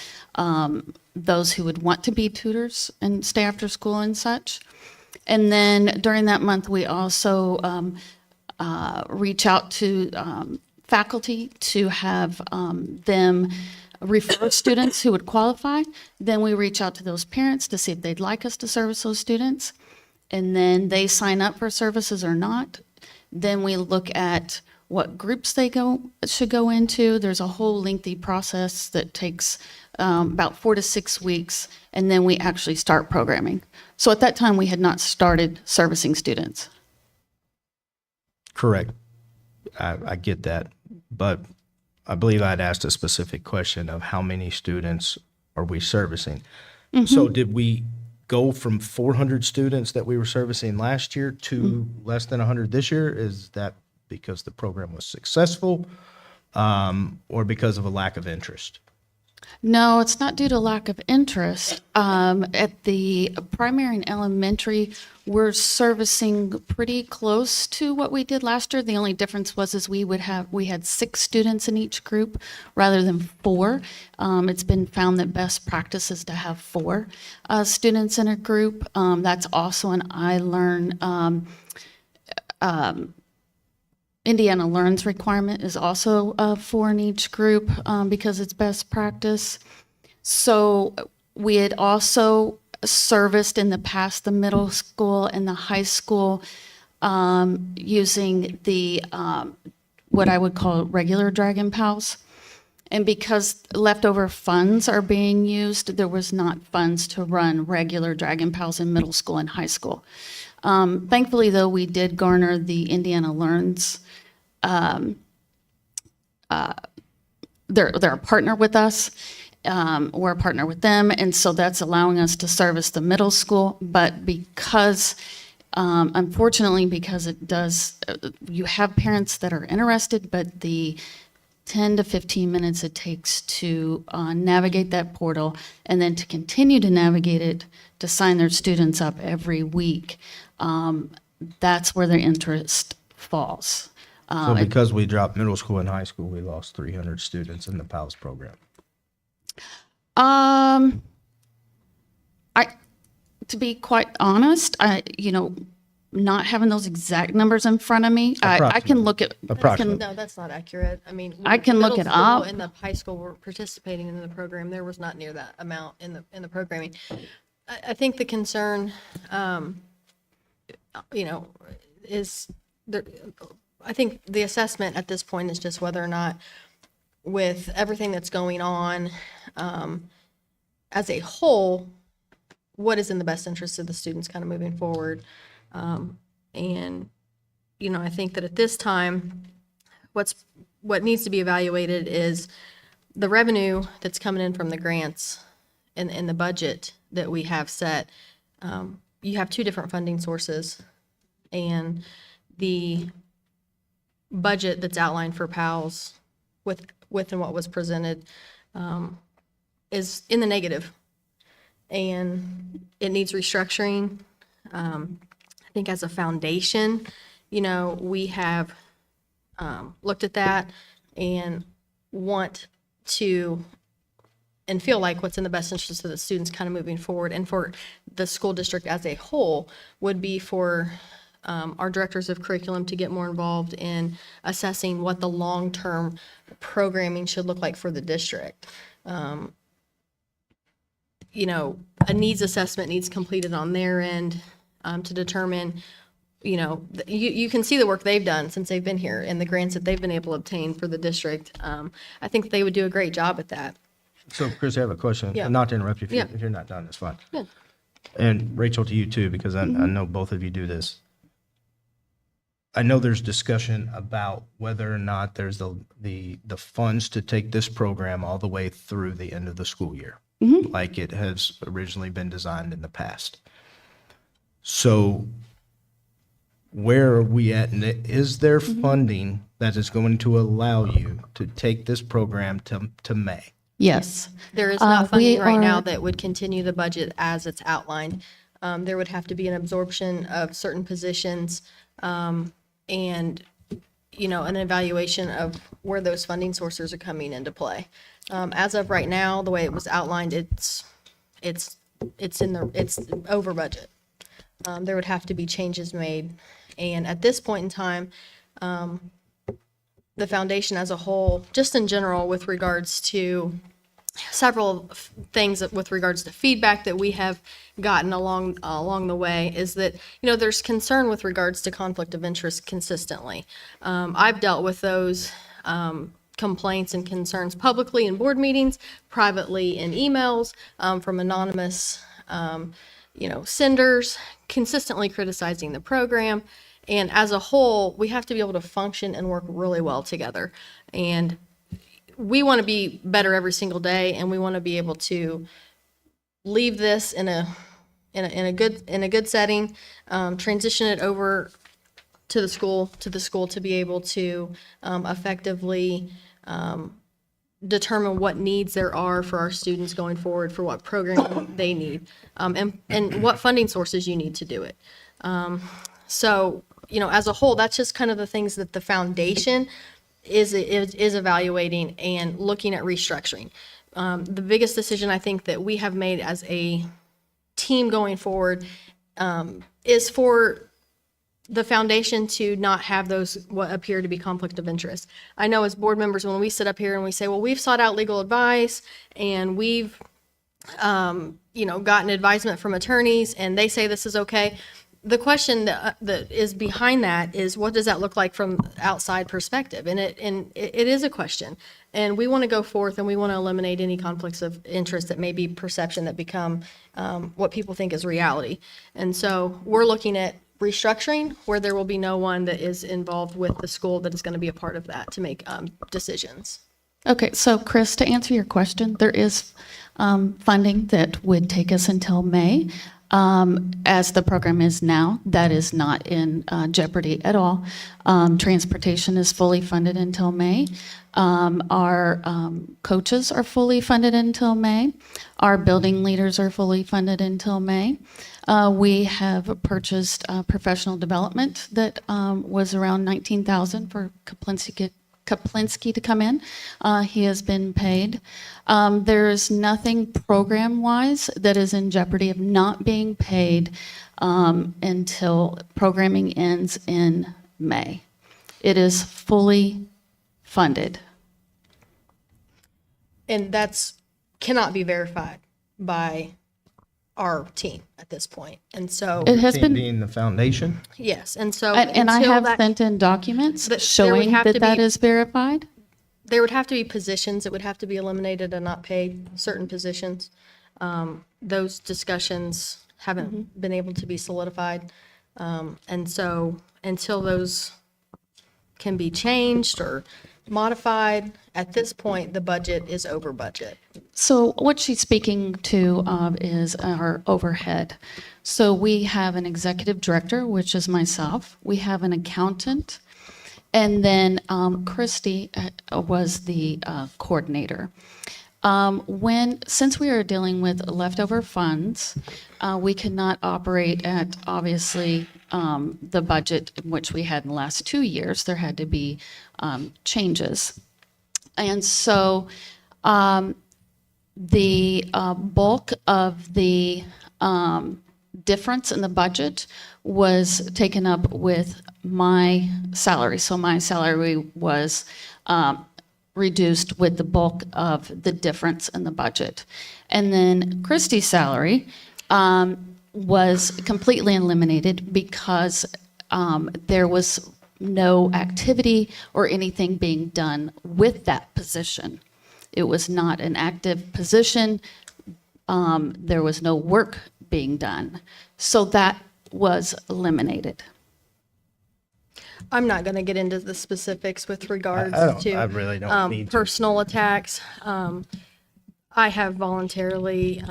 those who would want to be tutors and stay after school and such. And then during that month, we also reach out to faculty to have them refer students who would qualify. Then we reach out to those parents to see if they'd like us to service those students. And then they sign up for services or not. Then we look at what groups they should go into. There's a whole lengthy process that takes about 4 to 6 weeks, and then we actually start programming. So at that time, we had not started servicing students. Correct. I get that, but I believe I'd asked a specific question of how many students are we servicing? So did we go from 400 students that we were servicing last year to less than 100 this year? Is that because the program was successful, or because of a lack of interest? No, it's not due to lack of interest. At the primary and elementary, we're servicing pretty close to what we did last year. The only difference was we had 6 students in each group rather than 4. It's been found that best practice is to have 4 students in a group. That's also an iLearn. Indiana Learns requirement is also 4 in each group because it's best practice. So we had also serviced in the past the middle school and the high school using the what I would call regular Dragon Pals. And because leftover funds are being used, there was not funds to run regular Dragon Pals in middle school and high school. Thankfully, though, we did garner the Indiana Learns. They're a partner with us. We're a partner with them, and so that's allowing us to service the middle school. But because, unfortunately, because it does, you have parents that are interested, but the 10 to 15 minutes it takes to navigate that portal and then to continue to navigate it to sign their students up every week, that's where their interest falls. So because we dropped middle school and high school, we lost 300 students in the PALS program. To be quite honest, not having those exact numbers in front of me, I can look at. No, that's not accurate. I mean, I can look it middle school up. and the high school were participating in the program. There was not near that amount in the programming. I think the concern, is there. I think the assessment at this point is just whether or not, with everything that's going on, as a whole, what is in the best interest of the students kind of moving forward. And, I think that at this time, what needs to be evaluated is the revenue that's coming in from the grants and the budget that we have set. You have 2 different funding sources, and the budget that's outlined for PALS with and what was presented is in the negative, and it needs restructuring. I think as a foundation, we have looked at that and want to and feel like what's in the best interest of the students kind of moving forward, and for the school district as a whole would be for our directors of curriculum to get more involved in assessing what the long-term programming should look like for the district. A needs assessment needs completed on their end to determine, you can see the work they've done since they've been here and the grants that they've been able to obtain for the district. I think they would do a great job at that. So, Chris, I have a question. Yeah. Not to interrupt you. Yeah. If you're not done, it's fine. Yeah. And Rachel, to you too, because I know both of you do this. I know there's discussion about whether or not there's the funds to take this program all the way through the end of the school year, like it has originally been designed in the past. So where are we at? And is there funding that is going to allow you to take this program to May? Yes. There is not funding right now are- that would continue the budget as it's outlined. There would have to be an absorption of certain positions, and, an evaluation of where those funding sources are coming into play. As of right now, the way it was outlined, it's over budget. There would have to be changes made. And at this point in time, the foundation as a whole, just in general with regards to several things with regards to feedback that we have gotten along the way is that, there's concern with regards to conflict of interest consistently. I've dealt with those complaints and concerns publicly in board meetings, privately in emails, from anonymous senders, consistently criticizing the program. And as a whole, we have to be able to function and work really well together. And we want to be better every single day, and we want to be able to leave this in a good setting, transition it over to the school to be able to effectively determine what needs there are for our students going forward, for what programming they need, and what funding sources you need to do it. So, as a whole, that's just kind of the things that the foundation is evaluating and looking at restructuring. The biggest decision I think that we have made as a team going forward is for the foundation to not have those what appear to be conflict of interest. I know as board members, when we sit up here and we say, well, we've sought out legal advice and we've gotten advisement from attorneys and they say this is okay. The question that is behind that is, what does that look like from outside perspective? And it is a question. And we want to go forth and we want to eliminate any conflicts of interest that may be perception that become what people think is reality. And so we're looking at restructuring where there will be no one that is involved with the school that is going to be a part of that to make decisions. Okay, so Chris, to answer your question, there is funding that would take us until May. As the program is now, that is not in jeopardy at all. Transportation is fully funded until May. Our coaches are fully funded until May. Our building leaders are fully funded until May. We have purchased professional development that was around $19,000 for Kaplinski to come in. He has been paid. There's nothing program-wise that is in jeopardy of not being paid until programming ends in May. It is fully funded. And that's cannot be verified by our team at this point. And so It has been being the foundation. yes. And so and I until have that- sent in documents there would showing have that to that be- is verified. There would have to be positions that would have to be eliminated and not paid, certain positions. Those discussions haven't been able to be solidified. And so until those can be changed or modified, at this point, the budget is over budget. So what she's speaking to is our overhead. So we have an executive director, which is myself. We have an accountant. And then Christy was the coordinator. Since we are dealing with leftover funds, we cannot operate at obviously the budget in which we had in the last 2 years. There had to be changes. And so the bulk of the difference in the budget was taken up with my salary. So my salary was reduced with the bulk of the difference in the budget. And then Christie's salary was completely eliminated because there was no activity or anything being done with that position. It was not an active position. There was no work being done. So that was eliminated. I'm not going to get into the specifics with regards I really don't to need to. personal attacks. I have voluntarily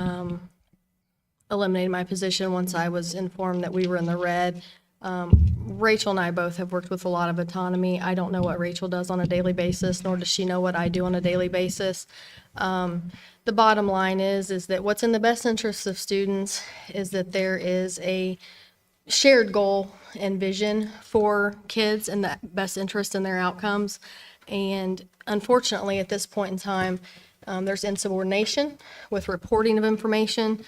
eliminated my position once I was informed that we were in the red. Rachel and I both have worked with a lot of autonomy. I don't know what Rachel does on a daily basis, nor does she know what I do on a daily basis. The bottom line is that what's in the best interest of students is that there is a shared goal and vision for kids and the best interest in their outcomes. And unfortunately, at this point in time, there's insubordination with reporting of information.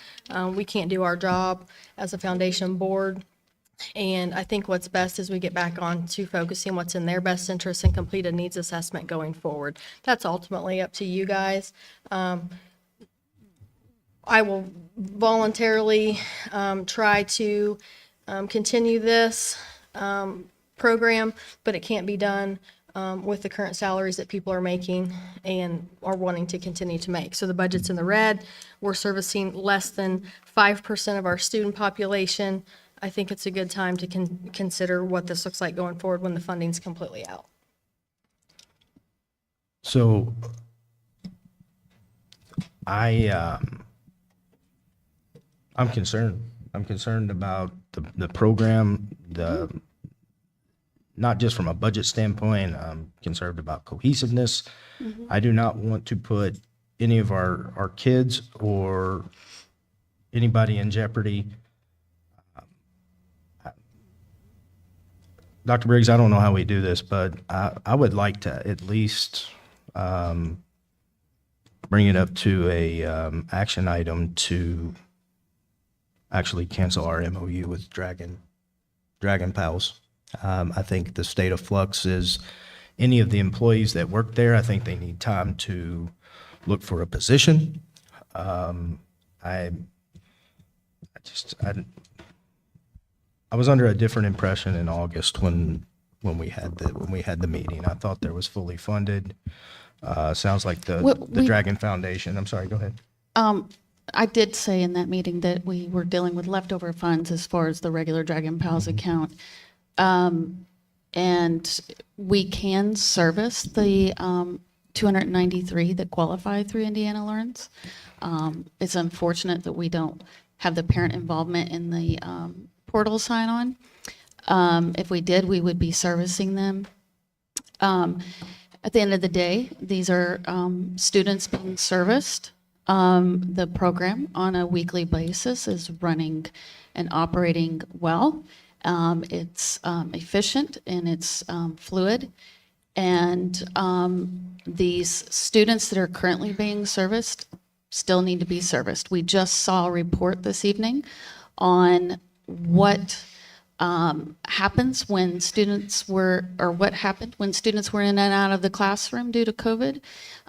We can't do our job as a foundation board And I think what's best is we get back on to focusing what's in their best interest and complete a needs assessment going forward. That's ultimately up to you guys. I will voluntarily try to continue this program, but it can't be done with the current salaries that people are making and are wanting to continue to make. So the budget's in the red. We're servicing less than 5% of our student population. I think it's a good time to consider what this looks like going forward when the funding's completely out. So I'm concerned. I'm concerned about the program, not just from a budget standpoint. I'm concerned about cohesiveness. I do not want to put any of our kids or anybody in jeopardy. Dr. Briggs, I don't know how we do this, but I would like to at least bring it up to a action item to actually cancel our MOU with Dragon Pals. I think the state of flux is any of the employees that work there. I think they need time to look for a position. I was under a different impression in August when we had the meeting. I thought there was fully funded. Sounds like the Dragon Foundation. I'm sorry. Go ahead. I did say in that meeting that we were dealing with leftover funds as far as the regular Dragon Pals account. And we can service the 293 that qualify through Indiana Learns. It's unfortunate that we don't have the parent involvement in the portal sign-on. If we did, we would be servicing them. At the end of the day, these are students being serviced. The program on a weekly basis is running and operating well. It's efficient and it's fluid. And these students that are currently being serviced still need to be serviced. We just saw a report this evening on what happens when students were, or what happened when students were in and out of the classroom due to COVID.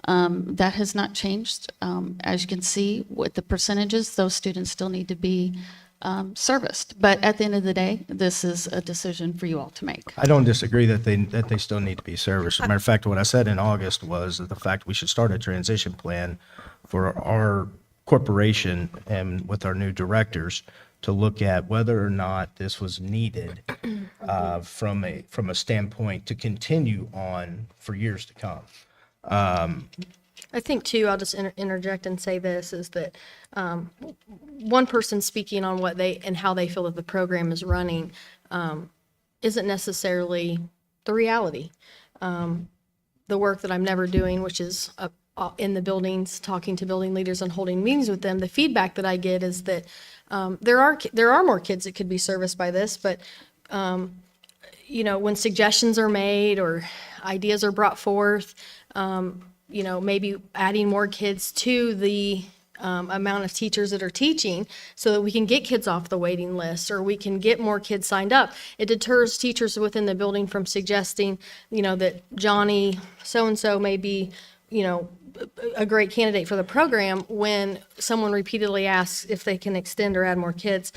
That has not changed. As you can see with the percentages, those students still need to be serviced. But at the end of the day, this is a decision for you all to make. I don't disagree that they still need to be serviced. As a matter of fact, what I said in August was that the fact we should start a transition plan for our corporation and with our new directors to look at whether or not this was needed from a standpoint to continue on for years to come. I think too, I'll just interject and say this, is that one person speaking on what they and how they feel that the program is running isn't necessarily the reality. The work that I'm never doing, which is in the buildings, talking to building leaders and holding meetings with them, the feedback that I get is that there are more kids that could be serviced by this, but when suggestions are made or ideas are brought forth, maybe adding more kids to the amount of teachers that are teaching so that we can get kids off the waiting list or we can get more kids signed up. It deters teachers within the building from suggesting, that Johnny so-and-so may be, a great candidate for the program when someone repeatedly asks if they can extend or add more kids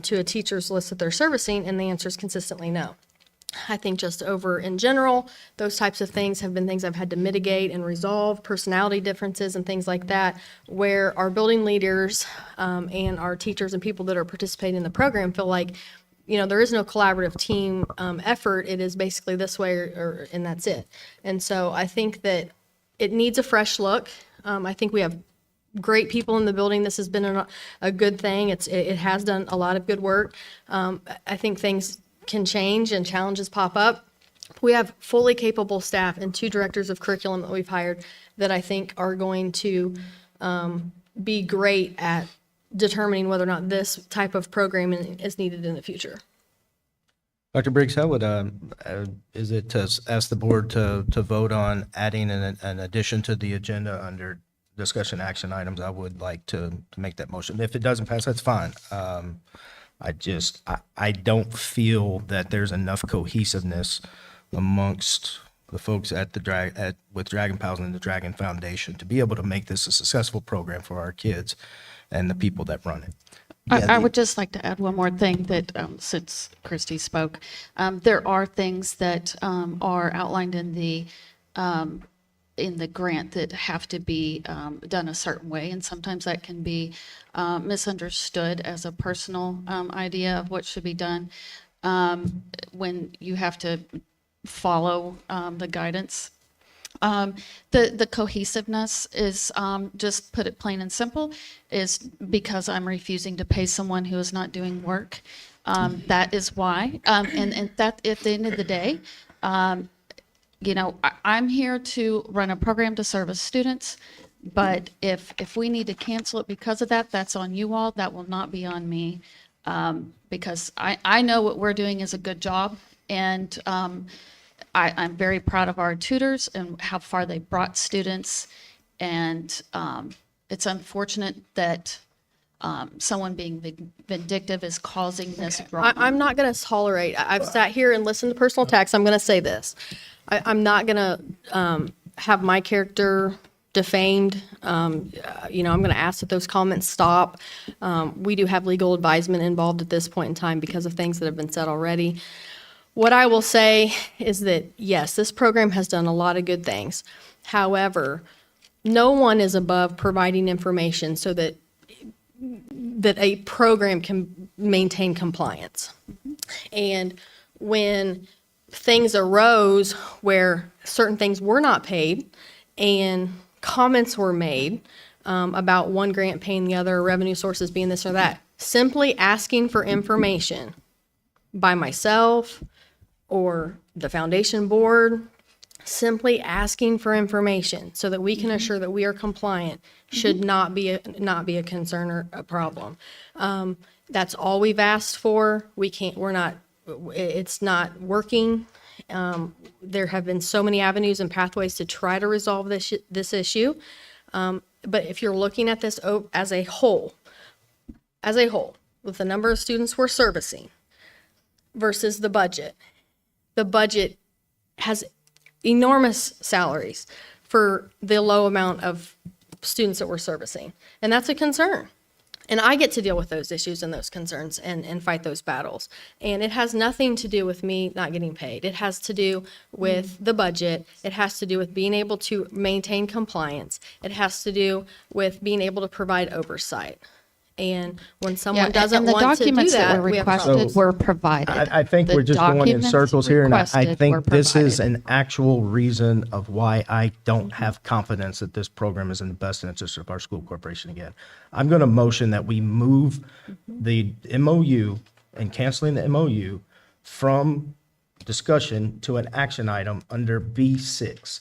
to a teacher's list that they're servicing, and the answer is consistently no. I think just over in general, those types of things have been things I've had to mitigate and resolve, personality differences and things like that, where our building leaders and our teachers and people that are participating in the program feel like, there is no collaborative team effort. It is basically this way and that's it. And so I think that it needs a fresh look. I think we have great people in the building. This has been a good thing. It has done a lot of good work. I think things can change and challenges pop up. We have fully capable staff and 2 directors of curriculum that we've hired that I think are going to be great at determining whether or not this type of programming is needed in the future. Dr. Briggs, how would, is it to ask the board to vote on adding an addition to the agenda under discussion action items? I would like to make that motion. If it doesn't pass, that's fine. I don't feel that there's enough cohesiveness amongst the folks at with Dragon Pals and the Dragon Foundation to be able to make this a successful program for our kids and the people that run it. I would just like to add one more thing that, since Christy spoke, there are things that are outlined in the grant that have to be done a certain way, and sometimes that can be misunderstood as a personal idea of what should be done when you have to follow the guidance. The cohesiveness is, just put it plain and simple, is because I'm refusing to pay someone who is not doing work. That is why. And that, at the end of the day, you know, I'm here to run a program to service students, but if we need to cancel it because of that, that's on you all. That will not be on me, because I know what we're doing is a good job, and I'm very proud of our tutors and how far they brought students, and it's unfortunate that someone being vindictive is causing this drama. I'm not going to tolerate, I've sat here and listened to personal attacks. I'm going to say this. I'm not going to have my character defamed. You know, I'm going to ask that those comments stop. We do have legal advisement involved at this point in time because of things that have been said already. What I will say is that, yes, this program has done a lot of good things. However, no one is above providing information so that a program can maintain compliance. And when things arose where certain things were not paid and comments were made about one grant paying the other, revenue sources being this or that, simply asking for information by myself or the foundation board, simply asking for information so that we can assure that we are compliant should not be a concern or a problem. That's all we've asked for. It's not working. There have been so many avenues and pathways to try to resolve this issue. But if you're looking at this as a whole, with the number of students we're servicing versus the budget has enormous salaries for the low amount of students that we're servicing. And that's a concern. And I get to deal with those issues and those concerns and fight those battles. And it has nothing to do with me not getting paid. It has to do with the budget. It has to do with being able to maintain compliance. It has to do with being able to provide oversight. And when someone doesn't want to do that, the documents that were we have problems. requested were provided. I think we're just going in documents circles here, and I requested think were this is provided. an actual reason of why I don't have confidence that this program is in the best interest of our school corporation again. I'm going to motion that we move the MOU and canceling the MOU from discussion to an action item under B6.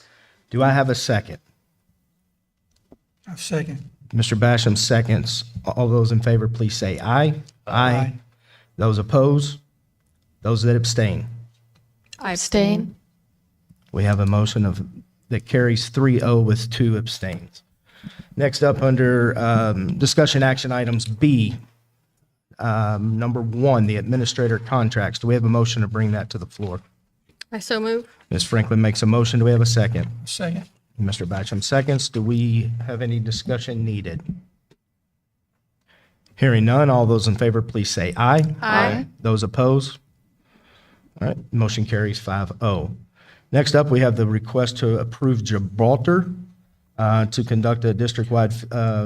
Do I have a second? A second. Mr. Basham seconds. All those in favor, please say aye. Aye. Those opposed? Those that abstain? I Abstain. We have a motion that carries 3-0 with 2 abstains. Next up, under discussion action items B, number 1, the administrator contracts. Do we have a motion to bring that to the floor? I so move. Ms. Franklin makes a motion. Do we have a second? Second. Mr. Basham seconds. Do we have any discussion needed? Hearing none, all those in favor, please say aye. Aye. Those opposed? All right, motion carries 5-0. Next up, we have the request to approve Gibraltar to conduct a district-wide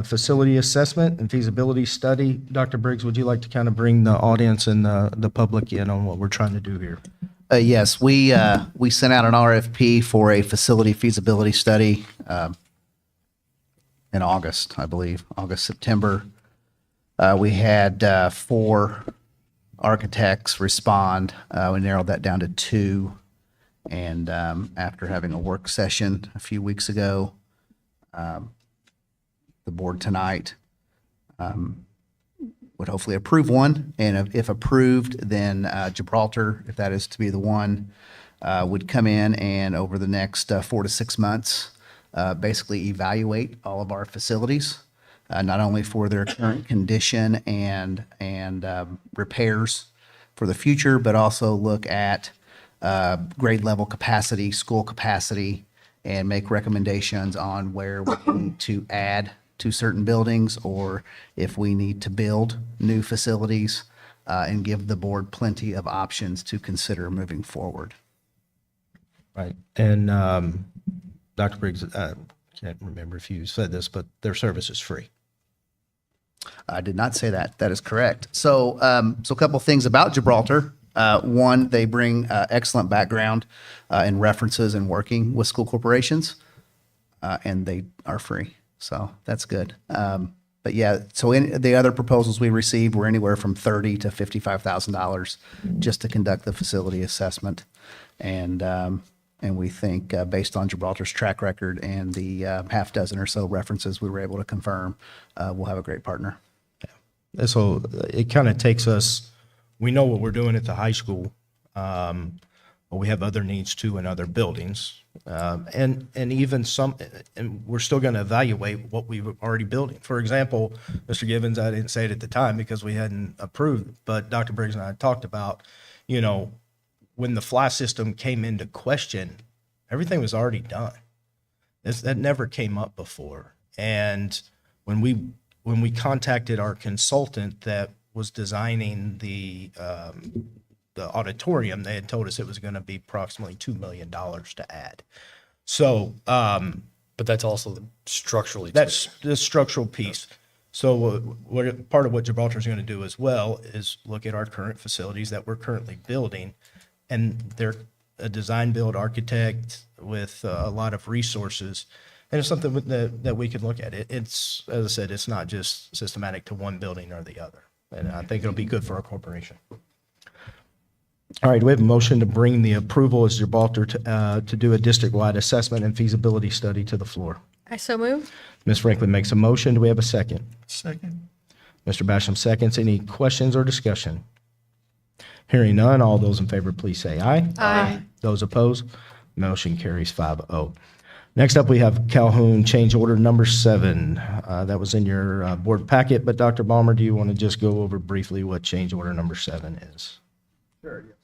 facility assessment and feasibility study. Dr. Briggs, would you like to kind of bring the audience and the public in on what we're trying to do here? Yes, we sent out an RFP for a facility feasibility study in August, I believe, September. We had 4 architects respond. We narrowed that down to 2. And after having a work session a few weeks ago, the board tonight would hopefully approve one. And if approved, then Gibraltar, if that is to be the one, would come in and over the next 4 to 6 months, basically evaluate all of our facilities not only for their current condition and repairs for the future, but also look at grade level capacity, school capacity, and make recommendations on where we need to add to certain buildings or if we need to build new facilities, and give the board plenty of options to consider moving forward. Right. And Dr. Briggs, I can't remember if you said this, but their service is free. I did not say that. That is correct. So, so a couple things about Gibraltar. One, they bring excellent background and references in working with school corporations, and they are free. So that's good. But yeah, so in the other proposals we received were anywhere from $30,000 to $55,000 just to conduct the facility assessment. And we think based on Gibraltar's track record and the half dozen or so references we were able to confirm, we'll have a great partner. And so it kind of takes us, we know what we're doing at the high school, but we have other needs too in other buildings. And even some, and we're still going to evaluate what we were already building. For example, Mr. Givens, I didn't say it at the time because we hadn't approved, but Dr. Briggs and I talked about, you know, when the fly system came into question, everything was already done. That never came up before. And when we contacted our consultant that was designing the auditorium, they had told us it was going to be approximately $2 million to add. So, But that's also structurally. that's the structural piece. So part of what Gibraltar is going to do as well is look at our current facilities that we're currently building, and they're a design build architect with a lot of resources. And it's something that we can look at. It's, as I said, it's not just systematic to one building or the other. And I think it'll be good for our corporation. All right, we have a motion to bring the approval as Gibraltar to do a district-wide assessment and feasibility study to the floor. I so move. Ms. Franklin makes a motion. Do we have a second? Second. Mr. Basham seconds. Any questions or discussion? Hearing none, all those in favor, please say aye. Aye. Those opposed, motion carries 5-0. Next up, we have Calhoun change order number 7. That was in your board packet, but Dr. Balmer, do you want to just go over briefly what change order number 7 is? Sure, yes.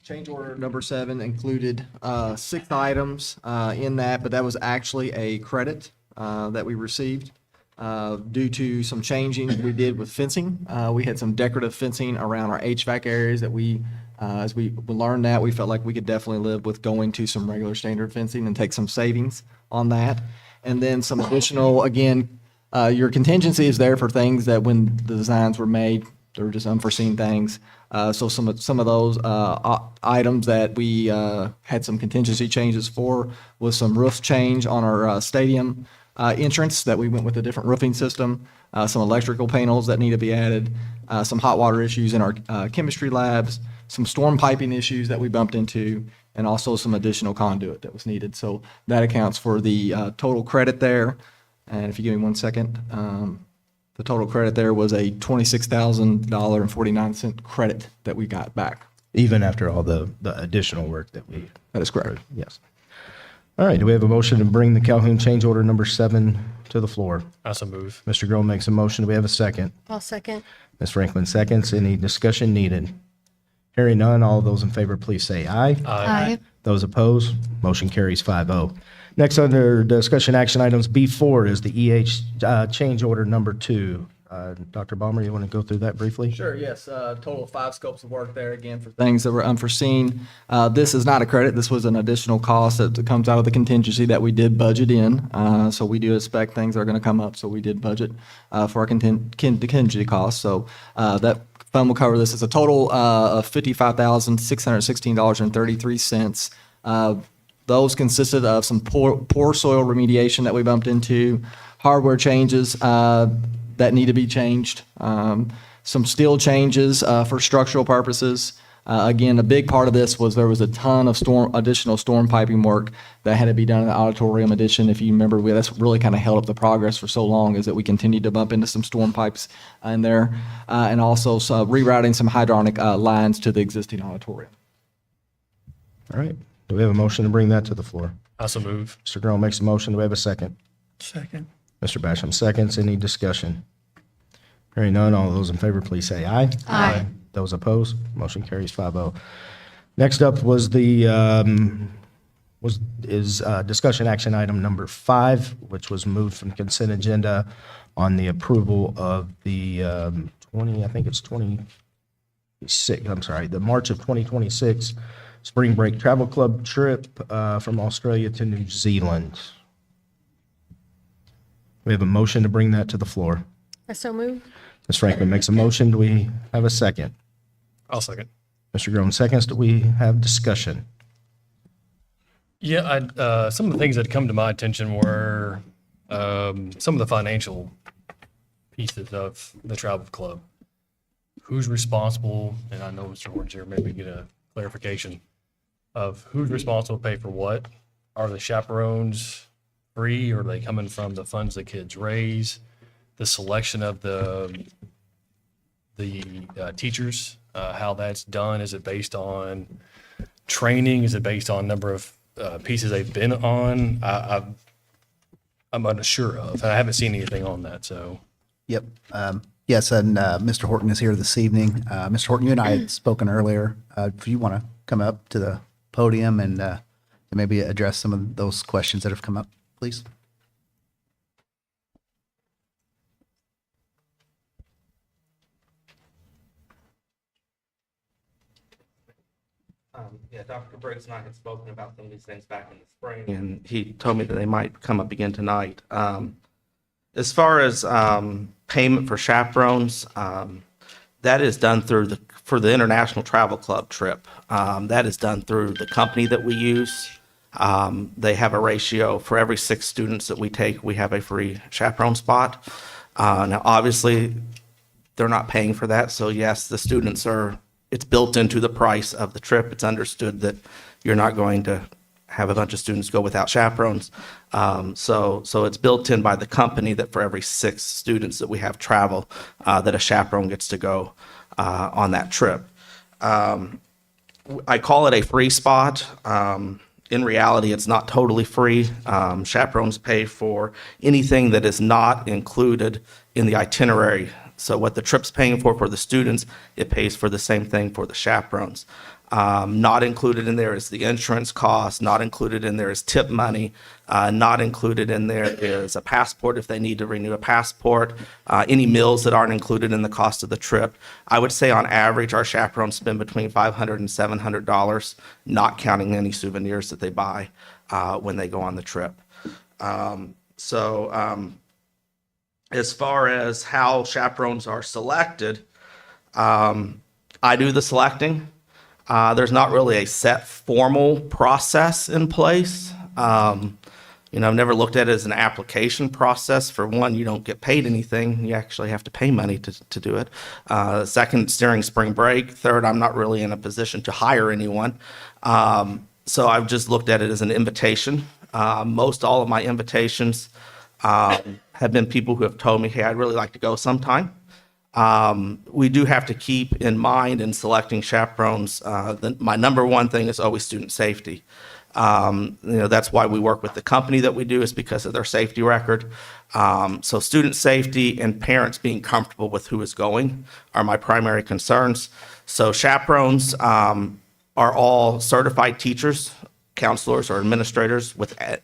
Change order number 7 included 6 items in that, but that was actually a credit that we received due to some changing we did with fencing. We had some decorative fencing around our HVAC areas that we, as we learned that, we felt like we could definitely live with going to some regular standard fencing and take some savings on that. And then some additional, again, your contingency is there for things that when the designs were made, there were just unforeseen things. So some of those items that we had some contingency changes for was some roof change on our stadium entrance that we went with a different roofing system, some electrical panels that need to be added, some hot water issues in our chemistry labs, some storm piping issues that we bumped into, and also some additional conduit that was needed. So that accounts for the total credit there. And if you give me 1 second, the total credit there was a $26,000.49 credit that we got back. Even after all the additional work that we... That is correct. Yes. All right, do we have a motion to bring the Calhoun change order number 7 to the floor? I so move. Mr. Grohl makes a motion. Do we have a second? I'll second. Ms. Franklin seconds. Any discussion needed? Hearing none, all those in favor, please say aye. Aye. Those opposed, motion carries 5-0. Next, under discussion action items, B4 is the change order number 2. Dr. Balmer, you want to go through that briefly? Sure, yes. Total of 5 scopes of work there, again, for things that were unforeseen. This is not a credit. This was an additional cost that comes out of the contingency that we did budget in. So we do expect things are going to come up, so we did budget for our contingency costs. So that fund will cover this. It's a total of $55,616.33. Those consisted of some poor soil remediation that we bumped into, hardware changes that need to be changed, some steel changes for structural purposes. Again, a big part of this was there was a ton of additional storm piping work that had to be done in the auditorium addition. If you remember, that's really kind of held up the progress for so long, is that we continued to bump into some storm pipes in there, and also rerouting some hydronic lines to the existing auditorium. All right. Do we have a motion to bring that to the floor? I so move. Mr. Grohl makes a motion. Do we have a second? Second. Mr. Basham seconds. Any discussion? Hearing none, all those in favor, please say aye. Aye. Those opposed, motion carries 5-0. Next up was discussion action item number 5, which was moved from consent agenda on the approval of the the March of 2026 Spring Break Travel Club trip from Australia to New Zealand. We have a motion to bring that to the floor. I so move. Ms. Franklin makes a motion. Do we have a second? I'll second. Mr. Groen seconds. Do we have discussion? Yeah, some of the things that come to my attention were some of the financial pieces of the travel club. Who's responsible? And I know Mr. Horton's here, maybe get a clarification of who's responsible to pay for what. Are the chaperones free, or are they coming from the funds the kids raise? The selection of the teachers, how that's done. Is it based on training? Is it based on number of pieces they've been on? I'm unsure of. I haven't seen anything on that, so. Yep. Yes, and Mr. Horton is here this evening. Mr. Horton, you and I had spoken earlier. If you want to come up to the podium and maybe address some of those questions that have come up, please. Yeah, Dr. Briggs and I had spoken about some of these things back in the spring, and he told me that they might come up again tonight. As far as payment for chaperones, that is done for the International Travel Club trip. That is done through the company that we use. They have a ratio for every 6 students that we take, we have a free chaperone spot. Now, obviously, they're not paying for that, so yes, the students it's built into the price of the trip. It's understood that you're not going to have a bunch of students go without chaperones. So it's built in by the company that for every 6 students that we have travel, that a chaperone gets to go on that trip. I call it a free spot. In reality, it's not totally free. Chaperones pay for anything that is not included in the itinerary. So what the trip's paying for the students, it pays for the same thing for the chaperones. Not included in there is the insurance cost. Not included in there is tip money. Not included in there is a passport if they need to renew a passport. Any meals that aren't included in the cost of the trip. I would say on average, our chaperones spend between $500 and $700, not counting any souvenirs that they buy when they go on the trip. As far as how chaperones are selected, I do the selecting. There's not really a set formal process in place. I've never looked at it as an application process. For one, you don't get paid anything. You actually have to pay money to do it. Second, it's during spring break. Third, I'm not really in a position to hire anyone. So I've just looked at it as an invitation. Most all of my invitations have been people who have told me, hey, I'd really like to go sometime. We do have to keep in mind in selecting chaperones, my number one thing is always student safety. That's why we work with the company that we do, is because of their safety record. So student safety and parents being comfortable with who is going are my primary concerns. So chaperones are all certified teachers, counselors, or administrators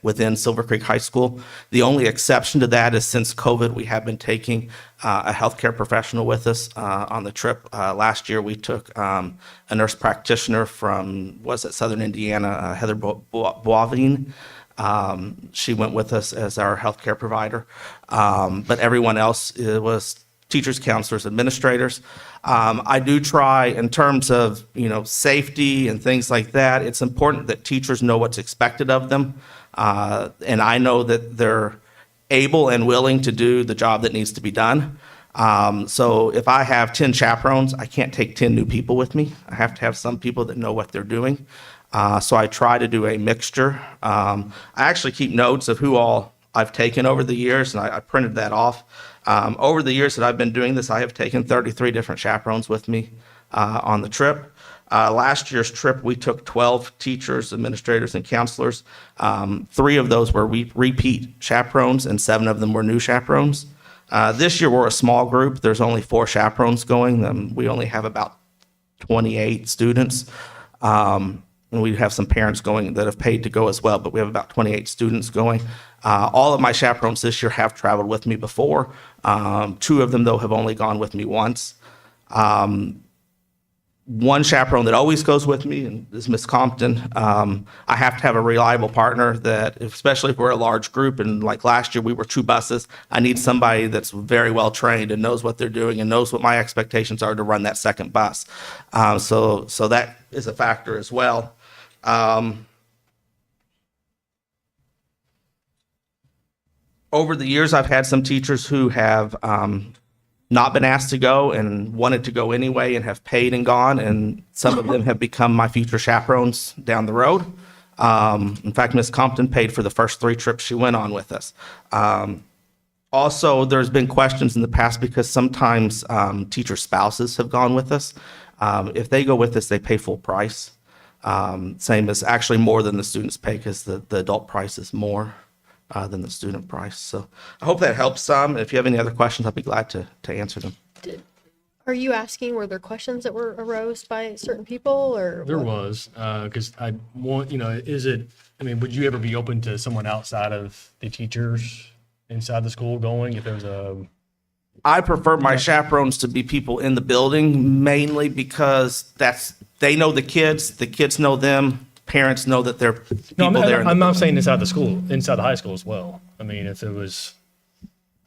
within Silver Creek High School. The only exception to that is since COVID, we have been taking a healthcare professional with us on the trip. Last year, we took a nurse practitioner from, Southern Indiana, Heather Boivin. She went with us as our healthcare provider. But everyone else was teachers, counselors, administrators. I do try in terms of, safety and things like that. It's important that teachers know what's expected of them. And I know that they're able and willing to do the job that needs to be done. So if I have 10 chaperones, I can't take 10 new people with me. I have to have some people that know what they're doing. So I try to do a mixture. I actually keep notes of who all I've taken over the years, and I printed that off. Over the years that I've been doing this, I have taken 33 different chaperones with me on the trip. Last year's trip, we took 12 teachers, administrators, and counselors. 3 of those were repeat chaperones, and 7 of them were new chaperones. This year, we're a small group. There's only 4 chaperones going. We only have about 28 students. And we have some parents going that have paid to go as well, but we have about 28 students going. All of my chaperones this year have traveled with me before. 2 of them, though, have only gone with me once. One chaperone that always goes with me is Miss Compton. I have to have a reliable partner that, especially if we're a large group, and like last year we were 2 buses, I need somebody that's very well trained and knows what they're doing and knows what my expectations are to run that second bus. So that is a factor as well. Over the years, I've had some teachers who have not been asked to go and wanted to go anyway and have paid and gone, and some of them have become my future chaperones down the road. In fact, Ms. Compton paid for the first 3 trips she went on with us. Also, there's been questions in the past because sometimes teacher spouses have gone with us. If they go with us, they pay full price. Same as actually more than the students pay because the adult price is more than the student price. So I hope that helps some. If you have any other questions, I'll be glad to answer them. Are you asking, were there questions that were arose by certain people or? There what? was, because I want, would you ever be open to someone outside of the teachers inside the school going if there's a? I prefer my chaperones to be people in the building, mainly because they know the kids know them, parents know that they're people there. I'm not saying inside the school, inside the high school as well. I mean, if it was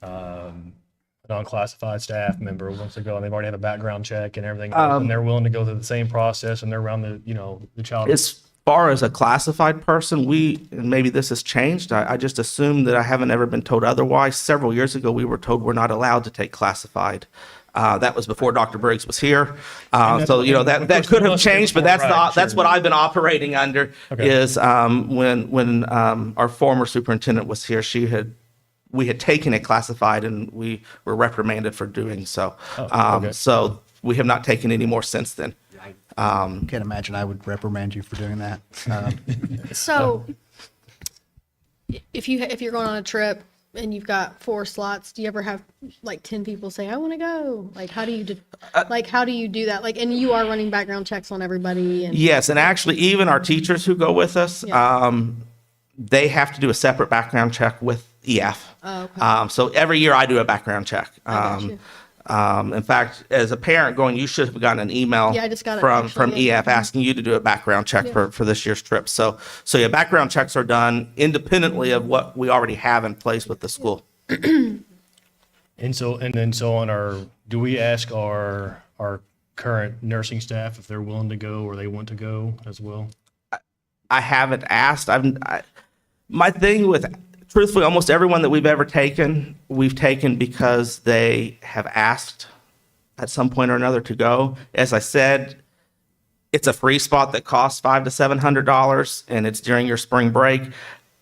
a non-classified staff member who wants to go and they've already had a background check and everything, else, and they're willing to go through the same process and they're around the child. As far as a classified person, and maybe this has changed, I just assume that I haven't ever been told otherwise. Several years ago, we were told we're not allowed to take classified. That was before Dr. Briggs was here. So, that could have changed, but that's what I've been operating under is when our former superintendent was here, we had taken it classified and we were reprimanded for doing so. So we have not taken any more since then. Can't imagine I would reprimand you for doing that. So if you're going on a trip and you've got 4 slots, do you ever have like 10 people say, I want to go? Like, how do you do that? Like, and you are running background checks on everybody. Yes. And actually even our teachers who go with us, they have to do a separate background check with EF. Oh, okay. So every year I do a background check. In fact, as a parent going, you should have gotten an email I just got it, from actually, EF asking you to do a background check for this year's trip. So background checks are done independently of what we already have in place with the school. Do we ask our current nursing staff if they're willing to go or they want to go as well? I haven't asked. My thing with, truthfully, almost everyone that we've ever taken, we've taken because they have asked at some point or another to go. As I said, it's a free spot that costs $500 to $700, and it's during your spring break.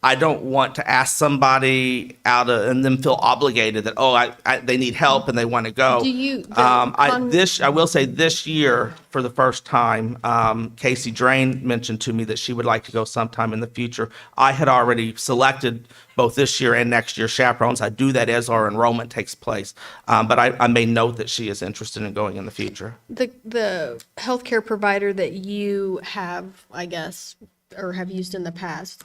I don't want to ask somebody and them feel obligated that they need help and they want to go. I will say this year, for the first time, Casey Drain mentioned to me that she would like to go sometime in the future. I had already selected both this year and next year chaperones. I do that as our enrollment takes place, but I made note that she is interested in going in the future. The healthcare provider that you have, I guess, or have used in the past,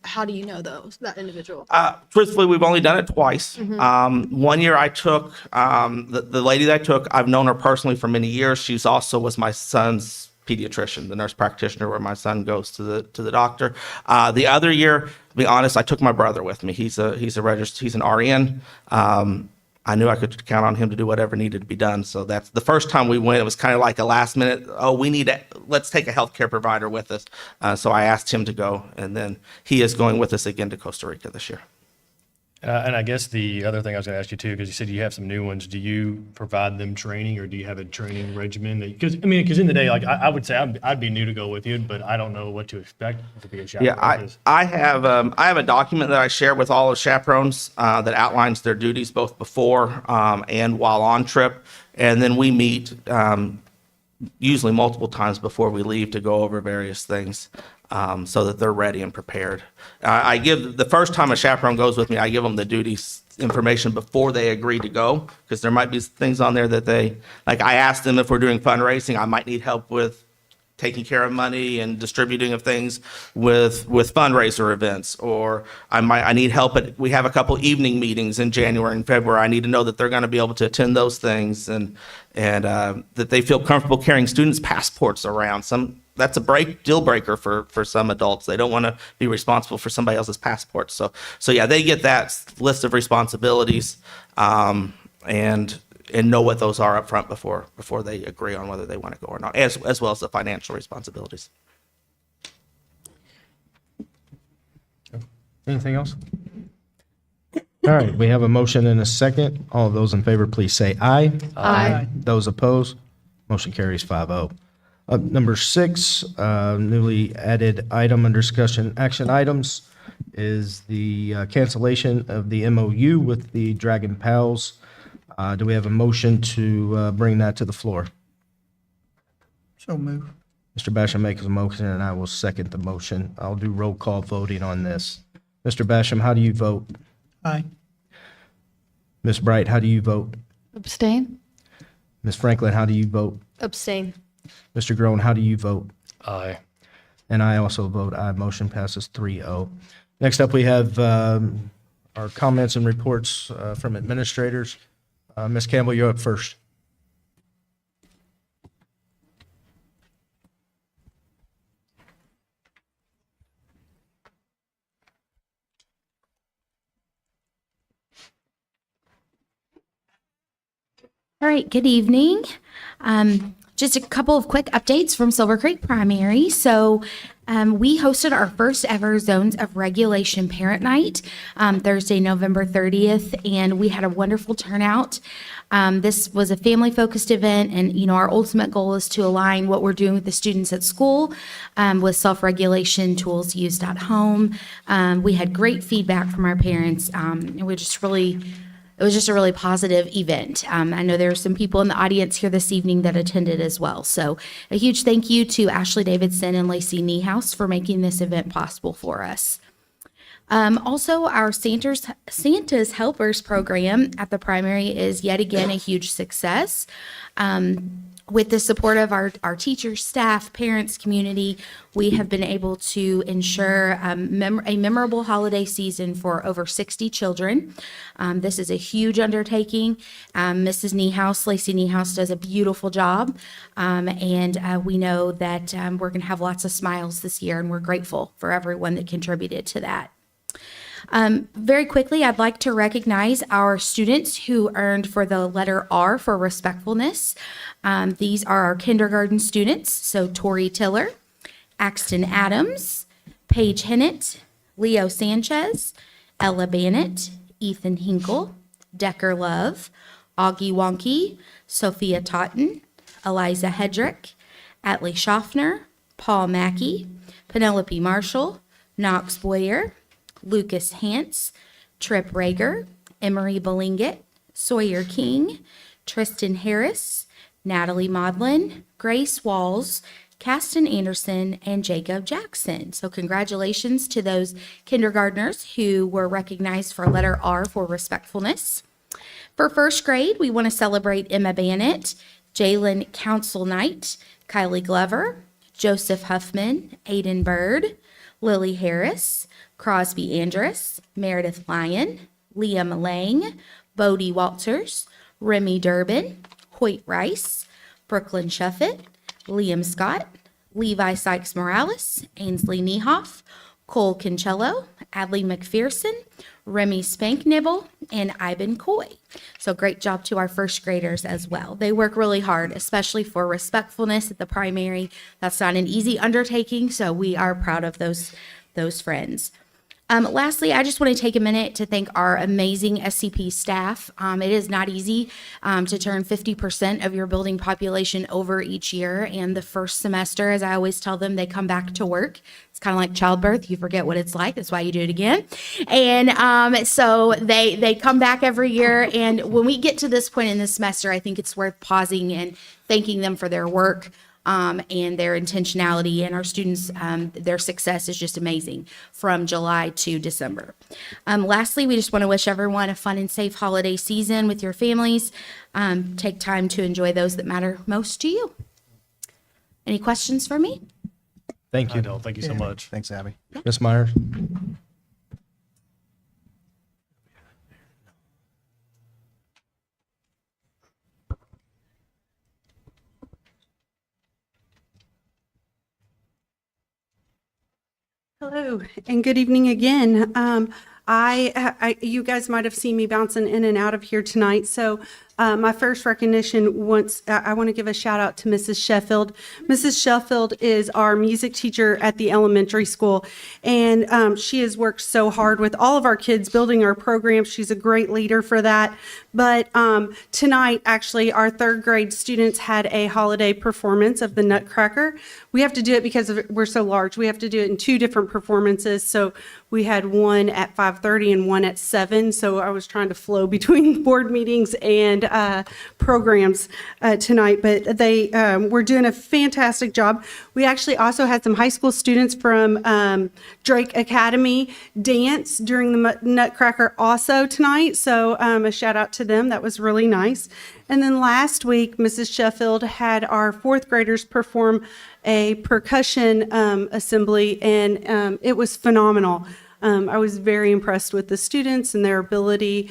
how do you know that individual? Truthfully, we've only done it twice. Mm-hmm. One year I took, the lady that I took, I've known her personally for many years. She's also was my son's pediatrician, the nurse practitioner where my son goes to the doctor. The other year, to be honest, I took my brother with me. He's an RN. I knew I could count on him to do whatever needed to be done. So that's the first time we went. It was kind of like a last minute, let's take a healthcare provider with us. So I asked him to go, and then he is going with us again to Costa Rica this year. And I guess the other thing I was going to ask you too, because you said you have some new ones, do you provide them training or do you have a training regimen? Because in the day, like I would say I'd be new to go with you, but I don't know what to expect to be a chaperone. Yeah, I have a document that I share with all of chaperones that outlines their duties both before and while on trip. And then we meet usually multiple times before we leave to go over various things, so that they're ready and prepared. I give, the first time a chaperone goes with me, I give them the duties information before they agree to go, because there might be things on there that they, like I asked them if we're doing fundraising, I might need help with taking care of money and distributing of things with fundraiser events, or I need help we have a couple evening meetings in January and February. I need to know that they're going to be able to attend those things, and that they feel comfortable carrying students' passports around. That's a deal breaker for some adults. They don't want to be responsible for somebody else's passport. So yeah, they get that list of responsibilities, and know what those are up front before they agree on whether they want to go or not, as well as the financial responsibilities. Anything else? All right, we have a motion and a second. All of those in favor, please say aye. Aye. Those opposed, motion carries 5-0. Number 6, newly added item under discussion action items is the cancellation of the MOU with the Dragon Pals. Do we have a motion to bring that to the floor? So move. Mr. Basham makes a motion, and I will second the motion. I'll do roll call voting on this. Mr. Basham, how do you vote? Aye. Ms. Bright, how do you vote? Abstain? Ms. Franklin, how do you vote? Abstain. Mr. Groen, how do you vote? Aye. And I also vote aye. Motion passes 3-0. Next up, we have our comments and reports from administrators. Ms. Campbell, you're up first. All right, good evening. Just a couple of quick updates from Silver Creek Primary. So we hosted our first ever Zones of Regulation Parent Night Thursday, November 30th, and we had a wonderful turnout. This was a family-focused event, and our ultimate goal is to align what we're doing with the students at school with self-regulation tools used at home. We had great feedback from our parents, and it was just a really positive event. I know there are some people in the audience here this evening that attended as well. So a huge thank you to Ashley Davidson and Lacey Niehaus for making this event possible for us. Also, our Santa's Helpers program at the primary is yet again a huge success. With the support of our teachers, staff, parents, community, we have been able to ensure a memorable holiday season for over 60 children. This is a huge undertaking. Mrs. Niehaus, Lacey Niehaus, does a beautiful job. And we know that we're going to have lots of smiles this year, and we're grateful for everyone that contributed to that. Very quickly, I'd like to recognize our students who earned for the letter R for respectfulness. These are our kindergarten students, so Tori Tiller, Axton Adams, Paige Hennett, Leo Sanchez, Ella Bannett, Ethan Hinkle, Decker Love, Augie Wonky, Sophia Totten, Eliza Hedrick, Atlee Schaffner, Paul Mackey, Penelope Marshall, Knox Boyer, Lucas Hance, Tripp Rager, Emery Belingett, Sawyer King, Tristan Harris, Natalie Maudlin, Grace Walls, Caston Anderson, and Jacob Jackson. So congratulations to those kindergartners who were recognized for letter R for respectfulness. For first grade, we want to celebrate Emma Bannett, Jalen Council Knight, Kylie Glover, Joseph Huffman, Aiden Bird, Lily Harris, Crosby Andrus, Meredith Lyon, Liam Lang, Bodie Walters, Remy Durbin, Hoyt Rice, Brooklyn Shuffett, Liam Scott, Levi Sykes Morales, Ainsley Niehoff, Cole Concello, Adley McPherson, Remy Spanknibble, and Ivan Coy. So great job to our first graders as well. They work really hard, especially for respectfulness at the primary. That's not an easy undertaking, so we are proud of those friends. Lastly, I just want to take a minute to thank our amazing SCP staff. It is not easy to turn 50% of your building population over each year. And the first semester, as I always tell them, they come back to work. It's kind of like childbirth. You forget what it's like. That's why you do it again. And so they come back every year. And when we get to this point in the semester, I think it's worth pausing and thanking them for their work. And their intentionality, and our students, their success is just amazing from July to December. Lastly, we just want to wish everyone a fun and safe holiday season with your families. Take time to enjoy those that matter most to you. Any questions for me? Thank you. No, thank you so much. Thanks, Abby. Ms. Myers? Hello, and good evening again. You guys might have seen me bouncing in and out of here tonight. So my first recognition, I want to give a shout out to Mrs. Sheffield. Mrs. Sheffield is our music teacher at the elementary school, and she has worked so hard with all of our kids building our program. She's a great leader for that. But tonight, actually, our third grade students had a holiday performance of the Nutcracker. We have to do it because we're so large. We have to do it in 2 different performances. So we had one at 5:30 and one at 7. So I was trying to flow between board meetings and programs tonight. But they were doing a fantastic job. We actually also had some high school students from Drake Academy dance during the Nutcracker also tonight. So a shout out to them. That was really nice. And then last week, Mrs. Sheffield had our 4th graders perform a percussion assembly, and it was phenomenal. I was very impressed with the students and their ability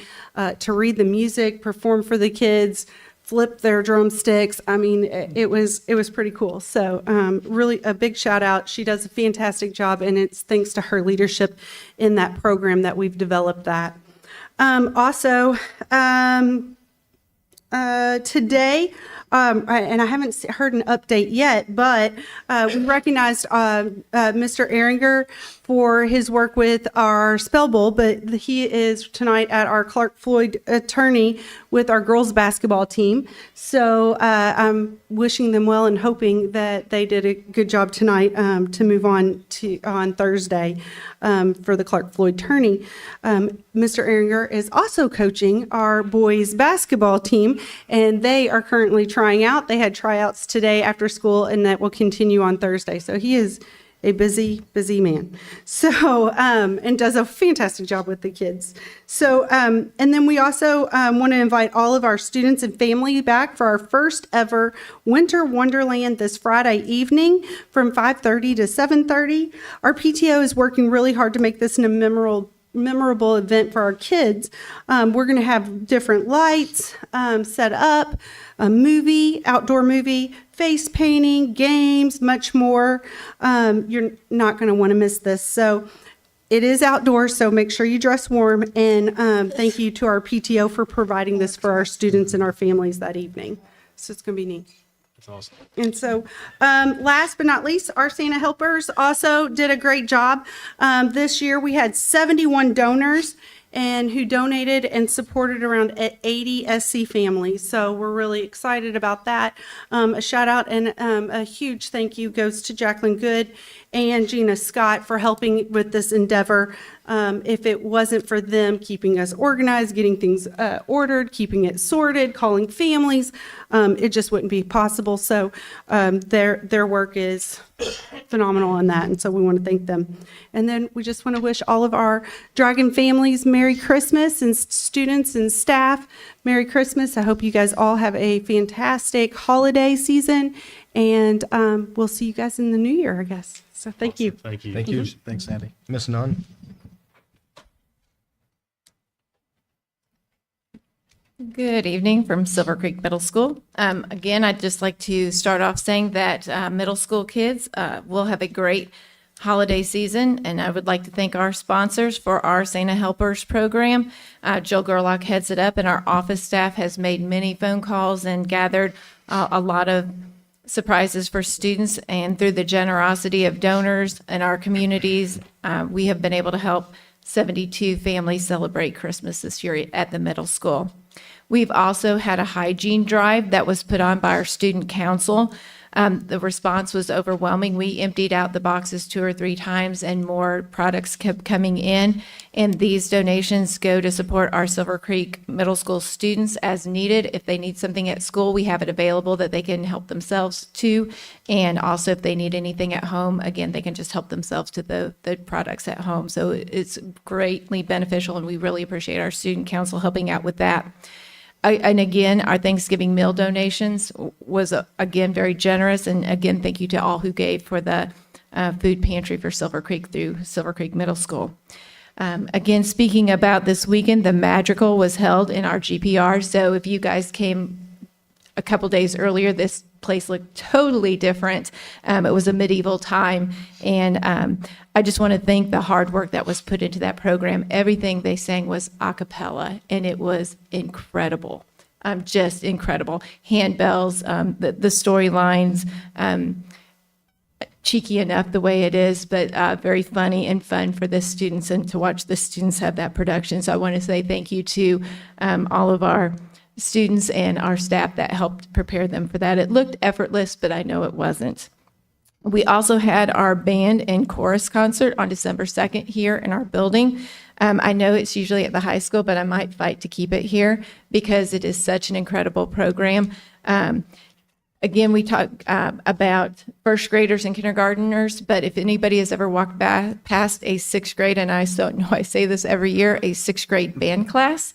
to read the music, perform for the kids, flip their drumsticks. I mean, it was pretty cool. So really a big shout out. She does a fantastic job, and it's thanks to her leadership in that program that we've developed that. Also, today, and I haven't heard an update yet, but we recognized Mr. Ehringer for his work with our Spell Bowl, but he is tonight at our Clark Floyd attorney with our girls basketball team. So I'm wishing them well and hoping that they did a good job tonight to move on Thursday for the Clark Floyd tourney. Mr. Ehringer is also coaching our boys basketball team, and they are currently trying out. They had tryouts today after school, and that will continue on Thursday. So he is a busy man. So, and does a fantastic job with the kids. So, and then we also want to invite all of our students and family back for our first ever Winter Wonderland this Friday evening from 5:30 to 7:30. Our PTO is working really hard to make this a memorable event for our kids. We're going to have different lights set up, a outdoor movie, face painting, games, much more. You're not going to want to miss this. So it is outdoors, so make sure you dress warm. And thank you to our PTO for providing this for our students and our families that evening. So it's going to be neat. That's awesome. And so, last but not least, our Santa helpers also did a great job. This year, we had 71 donors and who donated and supported around 80 SC families. So we're really excited about that. A shout out and a huge thank you goes to Jacqueline Good and Gina Scott for helping with this endeavor. If it wasn't for them keeping us organized, getting things ordered, keeping it sorted, calling families, it just wouldn't be possible. So their work is phenomenal on that, and so we want to thank them. And then we just want to wish all of our Dragon families Merry Christmas, and students and staff Merry Christmas. I hope you guys all have a fantastic holiday season, and we'll see you guys in the new year, I guess. So thank you. Thank you. Thank you. Thanks, Sandy. Ms. Nunn? Good evening from Silver Creek Middle School. Again, I'd just like to start off saying that middle school kids will have a great holiday season, and I would like to thank our sponsors for our Santa Helpers program. Jill Gerlach heads it up, and our office staff has made many phone calls and gathered a lot of surprises for students, and through the generosity of donors in our communities, we have been able to help 72 families celebrate Christmas this year at the middle school. We've also had a hygiene drive that was put on by our student council. The response was overwhelming. We emptied out the boxes 2 or 3 times and more products kept coming in. And these donations go to support our Silver Creek Middle School students as needed. If they need something at school, we have it available that they can help themselves to. And also if they need anything at home, again, they can just help themselves to the products at home. So it's greatly beneficial and we really appreciate our student council helping out with that. And again, our Thanksgiving meal donations was, again, very generous. And again, thank you to all who gave for the food pantry for Silver Creek through Silver Creek Middle School. Again, speaking about this weekend, the Magical was held in our GPR. So if you guys came a couple days earlier, this place looked totally different. It was a medieval time. And I just want to thank the hard work that was put into that program. Everything they sang was a cappella, and it was incredible. Just incredible. Handbells, the storylines, cheeky enough the way it is, but very funny and fun for the students and to watch the students have that production. So I want to say thank you to all of our students and our staff that helped prepare them for that. It looked effortless, but I know it wasn't. We also had our band and chorus concert on December 2nd here in our building. I know it's usually at the high school, but I might fight to keep it here because it is such an incredible program. Again, we talk about first graders and kindergartners, but if anybody has ever walked past a 6th grade, and I still know I say this every year, a 6th grade band class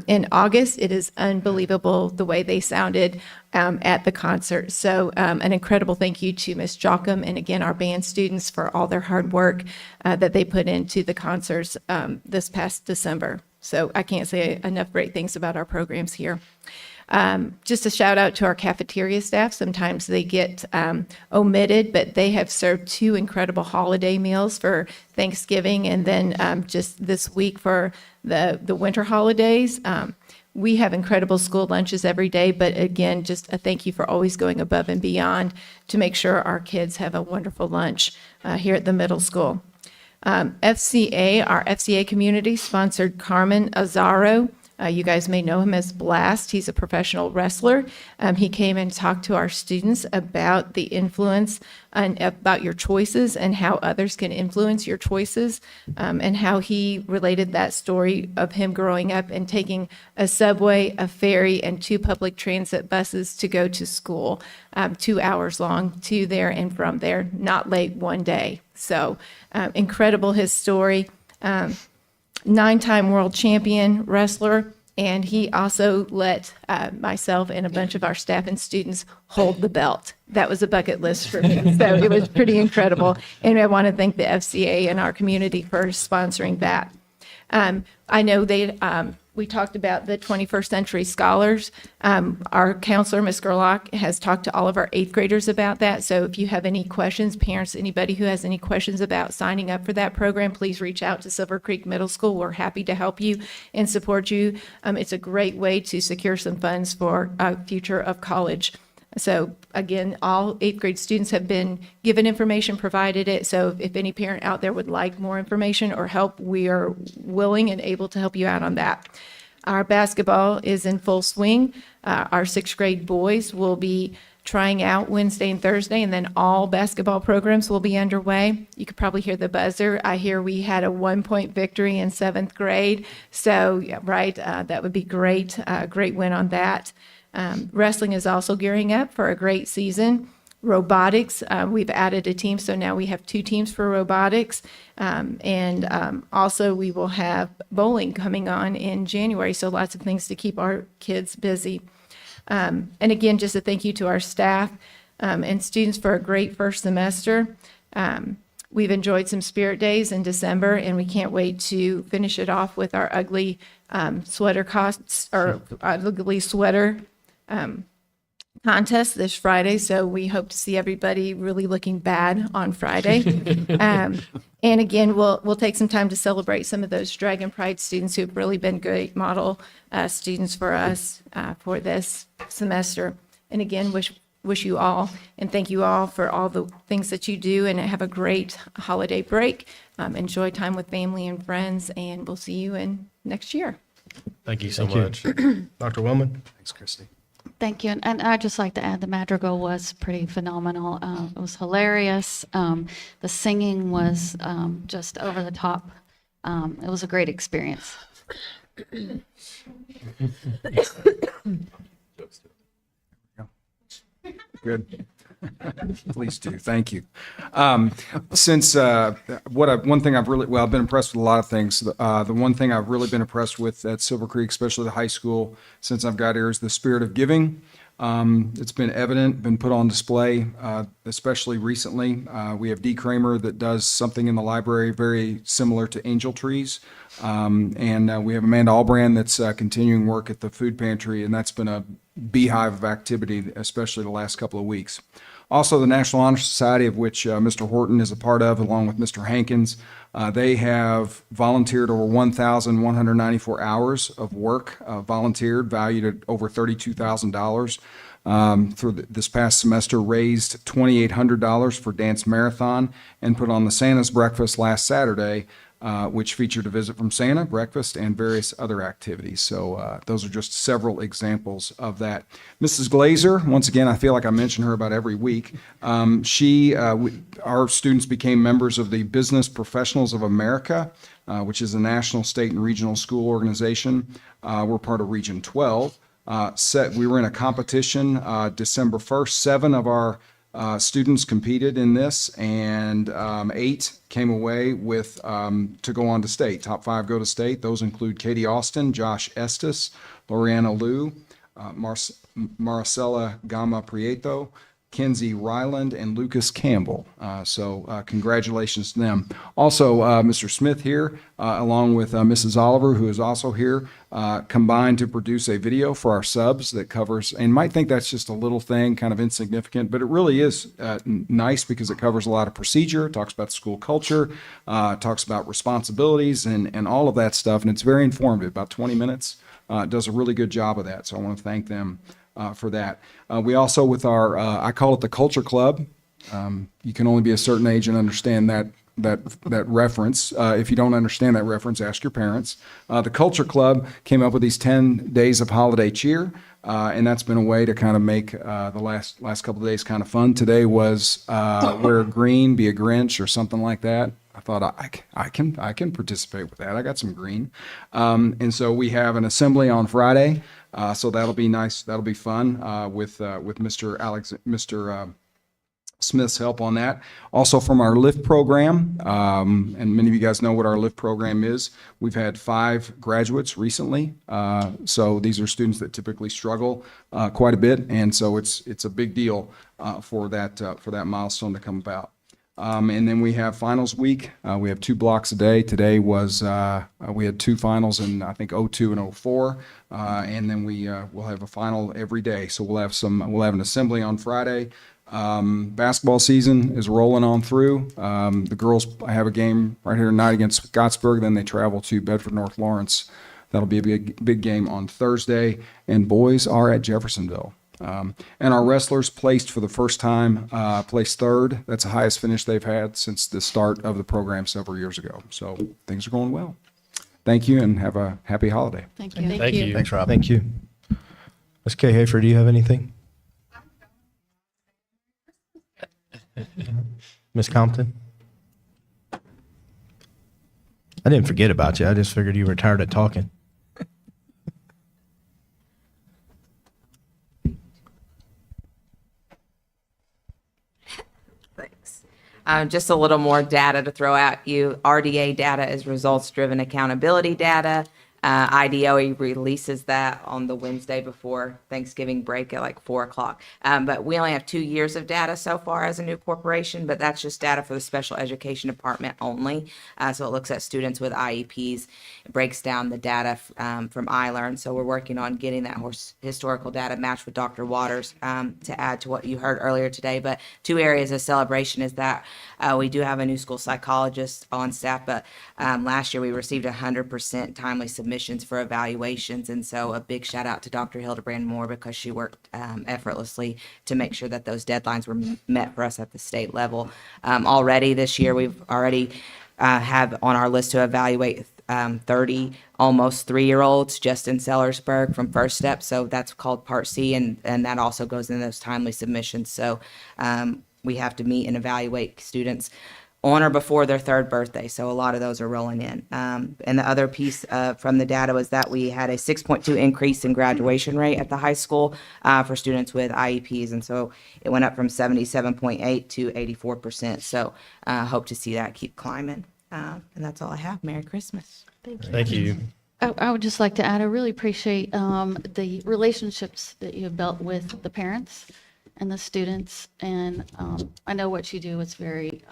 in August, it is unbelievable the way they sounded at the concert. So an incredible thank you to Ms. Jockum and again, our band students for all their hard work that they put into the concerts this past December. So I can't say enough great things about our programs here. Just a shout out to our cafeteria staff. Sometimes they get omitted, but they have served 2 incredible holiday meals for Thanksgiving and then just this week for the winter holidays. We have incredible school lunches every day, but again, just a thank you for always going above and beyond to make sure our kids have a wonderful lunch here at the middle school. FCA, our FCA community sponsored Carmen Azaro. You guys may know him as Blast. He's a professional wrestler. He came and talked to our students about the influence and about your choices and how others can influence your choices, and how he related that story of him growing up and taking a subway, a ferry, and 2 public transit buses to go to school, 2 hours long to there and from there, not late one day. So incredible, his story. 9-time world champion wrestler, and he also let myself and a bunch of our staff and students hold the belt. That was a bucket list for me, so it was pretty incredible. And I want to thank the FCA and our community for sponsoring that. I know we talked about the 21st Century Scholars. Our counselor, Ms. Gerlach, has talked to all of our 8th graders about that. So if you have any questions, parents, anybody who has any questions about signing up for that program, please reach out to Silver Creek Middle School. We're happy to help you and support you. It's a great way to secure some funds for a future of college. So again, all 8th grade students have been given information, provided it. So if any parent out there would like more information or help, we are willing and able to help you out on that. Our basketball is in full swing. Our 6th grade boys will be trying out Wednesday and Thursday, and then all basketball programs will be underway. You could probably hear the buzzer. I hear we had a 1-point victory in 7th grade. So, yeah, right, that would be great. Great win on that. Wrestling is also gearing up for a great season. Robotics, we've added a team, so now we have 2 teams for robotics. And also we will have bowling coming on in January, so lots of things to keep our kids busy. And again, just a thank you to our staff and students for a great first semester. We've enjoyed some spirit days in December, and we can't wait to finish it off with our ugly sweater contest this Friday. So we hope to see everybody really looking bad on Friday. And again, we'll take some time to celebrate some of those Dragon Pride students who've really been great model students for us for this semester. And again, wish wish you all and thank you all for all the things that you do, and have a great holiday break. Enjoy time with family and friends, and we'll see you in next year. Thank you so Thank much. you. Dr. Wellman? Thanks, Christy. Thank you. And I'd just like to add the madrigal was pretty phenomenal. It was hilarious. The singing was just over the top. It was a great experience. Good. Please do. Thank you. Since one thing I've really, well, I've been impressed with a lot of things. The one thing I've really been impressed with at Silver Creek, especially the high school, since I've got here, is the spirit of giving. It's been evident, been put on display, especially recently. We have Dee Kramer that does something in the library very similar to Angel Trees. And we have Amanda Albrand that's continuing work at the food pantry, and that's been a beehive of activity, especially the last couple of weeks. Also, the National Honor Society, of which Mr. Horton is a part of, along with Mr. Hankins, they have volunteered over 1,194 hours of work, volunteered, valued at over $32,000. Through this past semester, raised $2,800 for Dance Marathon, and put on the Santa's Breakfast last Saturday, which featured a visit from Santa, breakfast, and various other activities. So those are just several examples of that. Mrs. Glazer, once again, I feel like I mention her about every week. Our students became members of the Business Professionals of America, which is a national, state, and regional school organization. We're part of Region 12. We were in a competition December 1st. 7 of our students competed in this, and 8 came away with to go on to state. Top 5 go to state. Those include Katie Austin, Josh Estes, Loriana Liu, Maricela Gama Prieto, Kenzie Ryland, and Lucas Campbell. So congratulations to them. Also, Mr. Smith here, along with Mrs. Oliver, who is also here, combined to produce a video for our subs that covers, and might think that's just a little thing, kind of insignificant, but it really is nice because it covers a lot of procedure, talks about the school culture, talks about responsibilities and all of that stuff, and it's very informative, about 20 minutes. Does a really good job of that, so I want to thank them for that. We also, with our, I call it the Culture Club. You can only be a certain age and understand that reference. If you don't understand that reference, ask your parents. The Culture Club came up with these 10 days of holiday cheer, and that's been a way to kind of make the last couple of days kind of fun. Today was wear green, be a Grinch, or something like that. I thought I can participate with that. I got some green, and so we have an assembly on Friday. So that'll be nice. That'll be fun with Mr. Smith's help on that. Also from our LIFT program, and many of you guys know what our LIFT program is. We've had 5 graduates recently. So these are students that typically struggle quite a bit, and so it's a big deal for that milestone to come about. And then we have finals week. We have 2 blocks a day. Today was, we had 2 finals in, I think, 02 and 04. And then we'll have a final every day. So we'll have an assembly on Friday. Basketball season is rolling on through. The girls have a game right here tonight against Scottsburg. Then they travel to Bedford North Lawrence. That'll be a big game on Thursday. And boys are at Jeffersonville. And our wrestlers placed for the first time, placed 3rd. That's the highest finish they've had since the start of the program several years ago. So things are going well. Thank you, and have a happy holiday. Thank you. Thank you. Thanks, Rob. Thank you. Ms. Kay Hafer, do you have anything? Ms. Compton? I didn't forget about you. I just figured you were tired of talking. Just a little more data to throw at you. RDA data is results-driven accountability data. IDOE releases that on the Wednesday before Thanksgiving break at like 4 o'clock. But we only have 2 years of data so far as a new corporation, but that's just data for the special education department only. So it looks at students with IEPs. It breaks down the data from iLearn. So we're working on getting that historical data matched with Dr. Waters to add to what you heard earlier today. But 2 areas of celebration is that we do have a new school psychologist on staff, but last year we received 100% timely submission submissions for evaluations. And so a big shout out to Dr. Hildebrand Moore because she worked effortlessly to make sure that those deadlines were met for us at the state level. Already this year, we've already have on our list to evaluate 30 almost 3-year-olds just in Sellersburg from First Step. So that's called Part C, and that also goes in those timely submissions. So we have to meet and evaluate students on or before their 3rd birthday. So a lot of those are rolling in. And the other piece from the data was that we had a 6.2 increase in graduation rate at the high school for students with IEPs. And so it went up from 77.8 to 84%. So hope to see that keep climbing. And that's all I have. Merry Christmas. Thank you. Thank you. I would just like to add, I really appreciate the relationships that you have built with the parents and the students. And I know what you do is very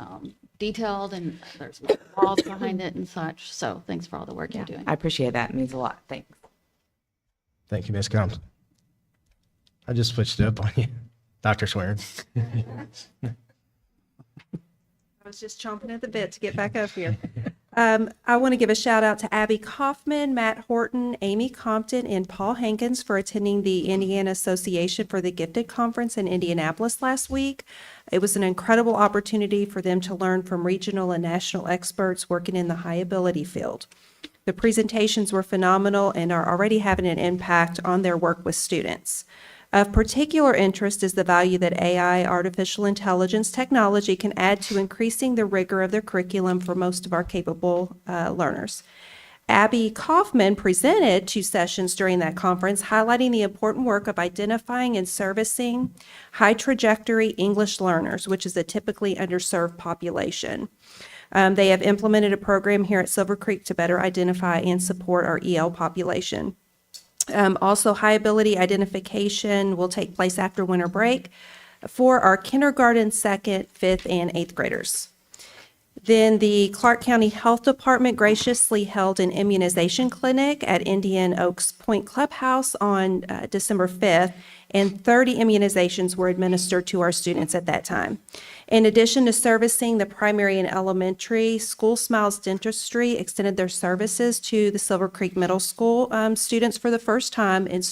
detailed and there's laws behind it and such. So thanks for all the work you're doing. I appreciate that. It means a lot. Thanks. Thank you, Ms. Combs. I just switched it up on you. Dr. Swearing. I was just chomping at the bit to get back up here. I want to give a shout out to Abby Kaufman, Matt Horton, Amy Compton, and Paul Hankins for attending the Indiana Association for the Gifted Conference in Indianapolis last week. It was an incredible opportunity for them to learn from regional and national experts working in the high ability field. The presentations were phenomenal and are already having an impact on their work with students. Of particular interest is the value that AI, artificial intelligence technology, can add to increasing the rigor of their curriculum for most of our capable learners. Abby Kaufman presented 2 sessions during that conference, highlighting the important work of identifying and servicing high trajectory English learners, which is a typically underserved population. They have implemented a program here at Silver Creek to better identify and support our EL population. Also, high ability identification will take place after winter break for our kindergarten, 2nd, 5th, and 8th graders. Then the Clark County Health Department graciously held an immunization clinic at Indian Oaks Point Clubhouse on December 5th, and 30 immunizations were administered to our students at that time. In addition to servicing the primary and elementary, School Smiles Dentistry extended their services to the Silver Creek Middle School students for the first time, and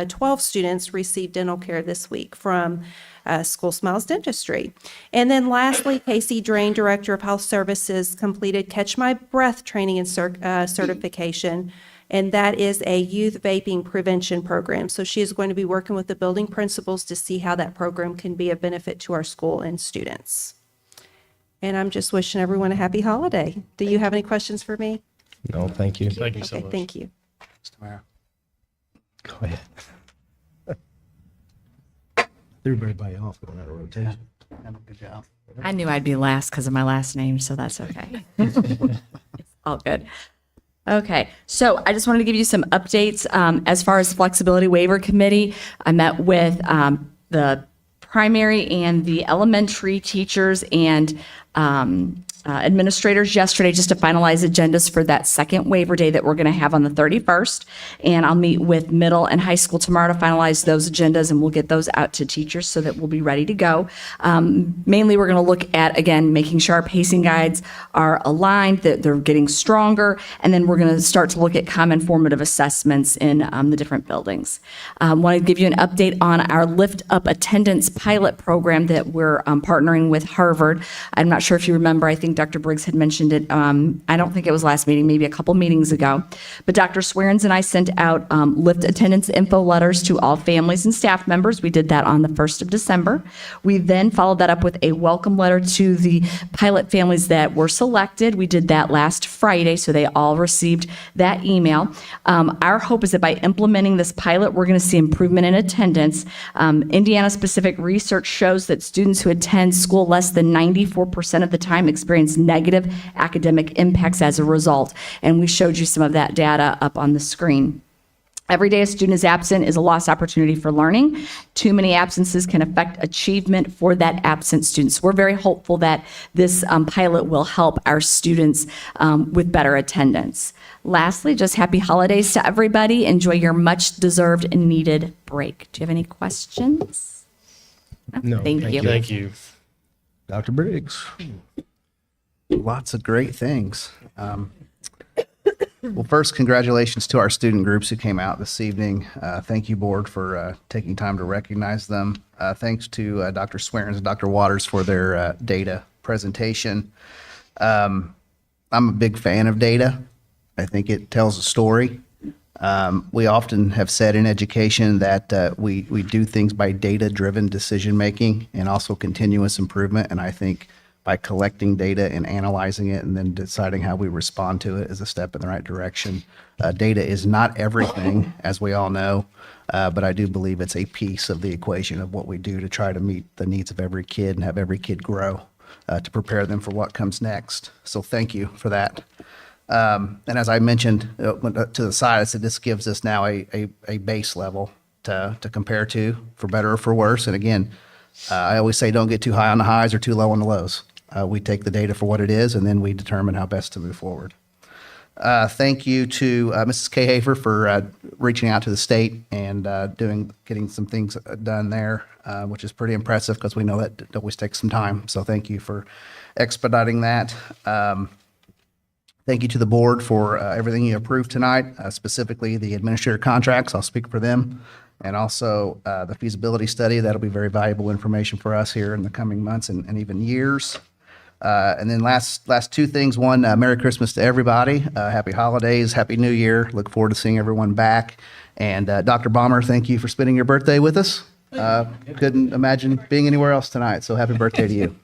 12 students received dental care this week from School Smiles Dentistry. And then lastly, Casey Drain, Director of Health Services, completed Catch My Breath training and certification, and that is a youth vaping prevention program. So she is going to be working with the building principals to see how that program can be of benefit to our school and students. And I'm just wishing everyone a happy holiday. Do you have any questions for me? No, thank you. Thank you so Okay, much. thank you. Go ahead. Threw everybody off going out of rotation. Good job. I knew I'd be last because of my last name, so that's okay. It's all good. Okay, so I just wanted to give you some updates. As far as Flexibility Waiver Committee, I met with the primary and the elementary teachers and administrators yesterday just to finalize agendas for that second waiver day that we're going to have on the 31st. And I'll meet with middle and high school tomorrow to finalize those agendas, and we'll get those out to teachers so that we'll be ready to go. Mainly, we're going to look at, again, making sure our pacing guides are aligned, that they're getting stronger, and then we're going to start to look at common formative assessments in the different buildings. Want to give you an update on our Lift Up Attendance pilot program that we're partnering with Harvard. I'm not sure if you remember, I think Dr. Briggs had mentioned it. I don't think it was last meeting, maybe a couple meetings ago. But Dr. Swearens and I sent out Lift attendance info letters to all families and staff members. We did that on the 1st of December. We then followed that up with a welcome letter to the pilot families that were selected. We did that last Friday, so they all received that email. Our hope is that by implementing this pilot, we're going to see improvement in attendance. Indiana-specific research shows that students who attend school less than 94% of the time experience negative academic impacts as a result. And we showed you some of that data up on the screen. Every day a student is absent is a lost opportunity for learning. Too many absences can affect achievement for that absent student. So we're very hopeful that this pilot will help our students with better attendance. Lastly, just happy holidays to everybody. Enjoy your much deserved and needed break. Do you have any questions? No, Thank you. Thank you. Dr. Briggs. Lots of great things. Well, first, congratulations to our student groups who came out this evening. Thank you, board, for taking time to recognize them. Thanks to Dr. Swearens and Dr. Waters for their data presentation. I'm a big fan of data. I think it tells a story. We often have said in education that we do things by data-driven decision-making and also continuous improvement. And I think by collecting data and analyzing it and then deciding how we respond to it is a step in the right direction. Data is not everything, as we all know, but I do believe it's a piece of the equation of what we do to try to meet the needs of every kid and have every kid grow to prepare them for what comes next. So thank you for that. And as I mentioned to the side, I said this gives us now a base level to compare to, for better or for worse. And again, I always say don't get too high on the highs or too low on the lows. We take the data for what it is, and then we determine how best to move forward. Thank you to Mrs. Hafer for reaching out to the state and getting some things done there, which is pretty impressive because we know that always takes some time. So thank you for expediting that. Thank you to the board for everything you approved tonight, specifically the administrator contracts. I'll speak for them. And also the feasibility study. That'll be very valuable information for us here in the coming months and even years. And then last two things. One, Merry Christmas to everybody. Happy holidays. Happy New Year. Look forward to seeing everyone back. And Dr. Balmer, thank you for spending your birthday with us. Couldn't imagine being anywhere else tonight. So happy birthday to you.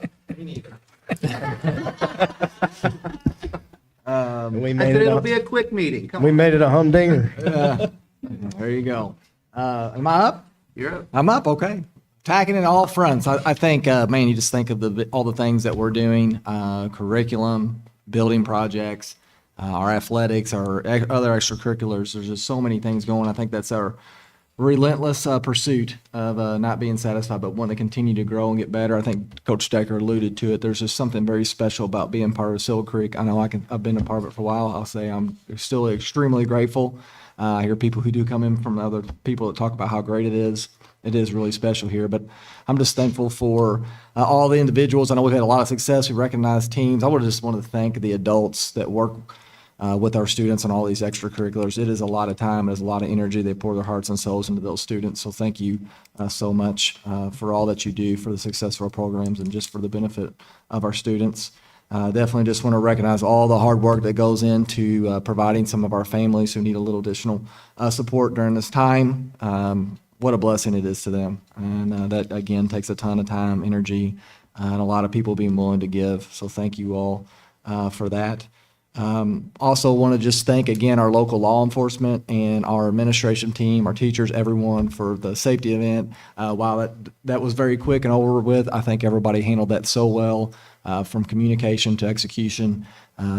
We I made said it. it'll be a quick meeting. Come We on. made it a humdinger. There you go. Am I up? You're up. I'm up, okay. Attacking it all fronts. I think, man, you just think of all the things that we're doing, curriculum, building projects, our athletics, our other extracurriculars. There's just so many things going. I think that's our relentless pursuit of not being satisfied, but wanting to continue to grow and get better. I think Coach Decker alluded to it. There's just something very special about being part of Silver Creek. I know I've been a part of it for a while. I'll say I'm still extremely grateful. I hear people who do come in from other people that talk about how great it is. It is really special here, but I'm just thankful for all the individuals. I know we've had a lot of success. We recognize teams. I would just want to thank the adults that work with our students on all these extracurriculars. It is a lot of time. It is a lot of energy. They pour their hearts and souls into those students. So thank you so much for all that you do for the success of our programs and just for the benefit of our students. Definitely just want to recognize all the hard work that goes into providing some of our families who need a little additional support during this time. What a blessing it is to them. And that, again, takes a ton of time, energy, and a lot of people being willing to give. So thank you all for that. Also want to just thank again our local law enforcement and our administration team, our teachers, everyone for the safety event. While that was very quick and over with, I think everybody handled that so well, from communication to execution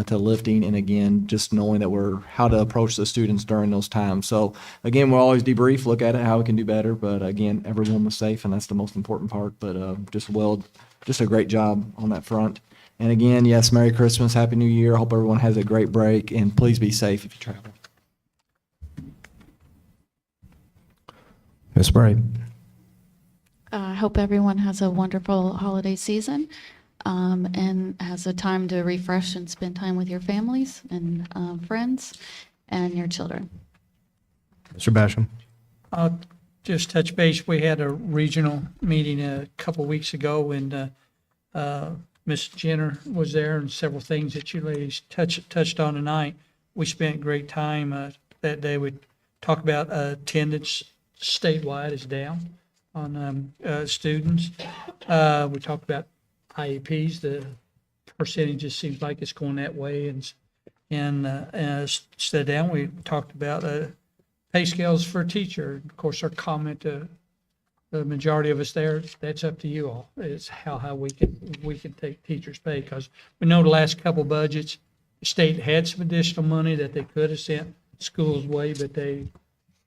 to lifting, and again, just knowing that how to approach the students during those times. So again, we'll always debrief, look at it, how we can do better. But again, everyone was safe, and that's the most important part. But just a great job on that front. And again, yes, Merry Christmas, Happy New Year. I hope everyone has a great break, and please be safe if you travel. Ms. Bray. I hope everyone has a wonderful holiday season and has a time to refresh and spend time with your families and friends and your children. Mr. Basham. I'll just touch base. We had a regional meeting a couple weeks ago, and Ms. Jenner was there, and several things that you ladies touched on tonight. We spent great time that day. We talked about attendance statewide is down on students. We talked about IEPs. The percentage just seems like it's going that way, and instead down. We talked about pay scales for a teacher. Of course, our comment to the majority of us there, that's up to you all. It's how we can take teachers' pay, because we know the last couple budgets, the state had some additional money that they could have sent schools' way, but they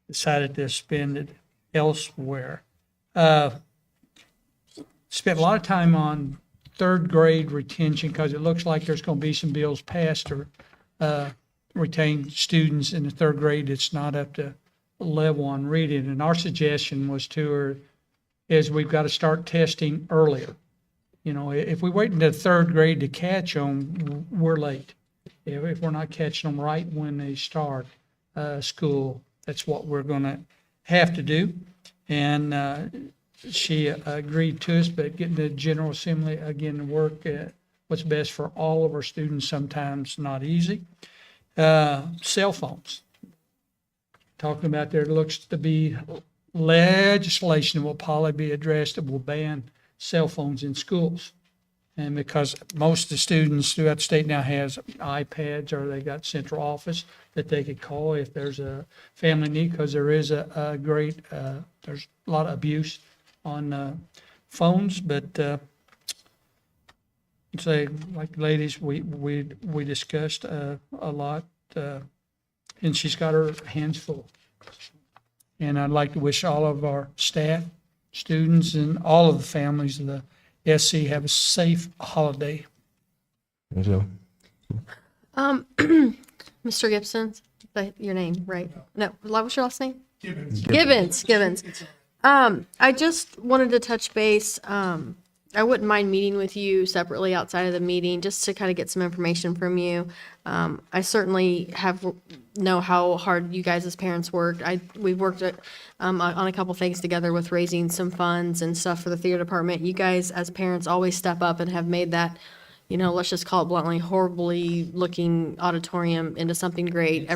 decided to spend it elsewhere. Spent a lot of time on third grade retention, because it looks like there's going to be some bills passed to retain students in the third grade that's not up to level on reading. And our suggestion was to her is we've got to start testing earlier. You know, if we wait until third grade to catch them, we're late. if we're not catching them right when they start school, that's what we're going to have to do. And she agreed to us, but getting the General Assembly again to work what's best for all of our students sometimes not easy. Cell phones. Talking about there looks to be legislation that will probably be addressed that will ban cell phones in schools. And because most of the students throughout the state now has iPads, or they got central office that they could call if there's a family need, because there is a great, there's a lot of abuse on phones. But say, like ladies, we discussed a lot, and she's got her hands full. And I'd like to wish all of our staff, students, and all of the families of the SC have a safe holiday. So, Mr. Gibson, your name, right? No, what's your last name? Gibbons. I just wanted to touch base. I wouldn't mind meeting with you separately outside of the meeting just to kind of get some information from you. I certainly know how hard you guys as parents worked. We've worked on a couple things together with raising some funds and stuff for the theater department. You guys as parents always step up and have made that, let's just call it bluntly, horribly looking auditorium into something great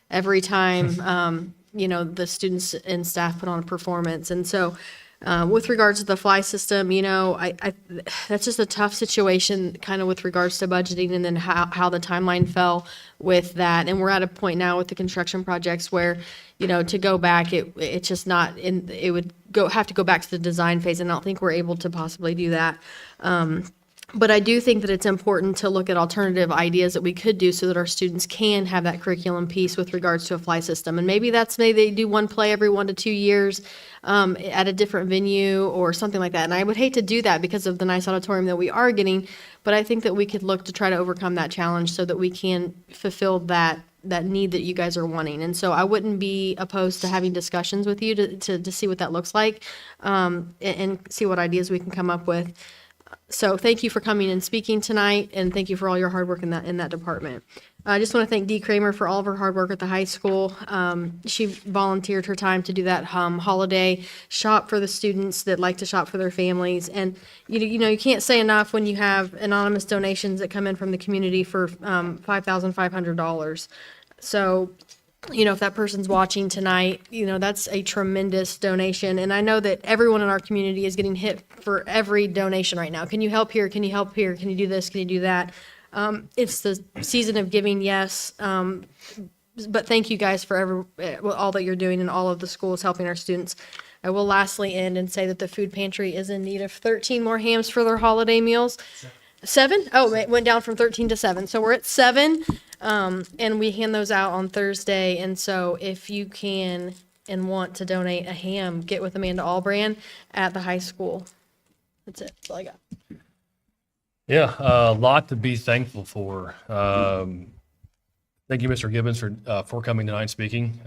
every time, the students and staff put on a performance. And so, with regards to the fly system, that's just a tough situation kind of with regards to budgeting and then how the timeline fell with that. And we're at a point now with the construction projects where, to go back, it's just not it would have to go back to the design phase. And I don't think we're able to possibly do that. But I do think that it's important to look at alternative ideas that we could do so that our students can have that curriculum piece with regards to a fly system. And maybe they do one play every 1 to 2 years at a different venue or something like that. And I would hate to do that because of the nice auditorium that we are getting, but I think that we could look to try to overcome that challenge so that we can fulfill that need that you guys are wanting. And so I wouldn't be opposed to having discussions with you to see what that looks like and see what ideas we can come up with. So thank you for coming and speaking tonight, and thank you for all your hard work in that department. I just want to thank Dee Kramer for all of her hard work at the high school. She volunteered her time to do that holiday shop for the students that like to shop for their families. And you can't say enough when you have anonymous donations that come in from the community for $5,500. So, if that person's watching tonight, that's a tremendous donation. And I know that everyone in our community is getting hit for every donation right now. Can you help here? Can you help here? Can you do this? Can you do that? It's the season of giving, yes. But thank you guys for all that you're doing and all of the schools helping our students. I will lastly end and say that the food pantry is in need of 13 more hams for their holiday meals. 7? Oh, it went down from 13 to 7. So we're at 7. And we hand those out on Thursday. And so if you can and want to donate a ham, get with Amanda Allbrand at the high school. That's it. That's all I got. Yeah, a lot to be thankful for. Thank you, Mr. Gibbons, for coming tonight and speaking.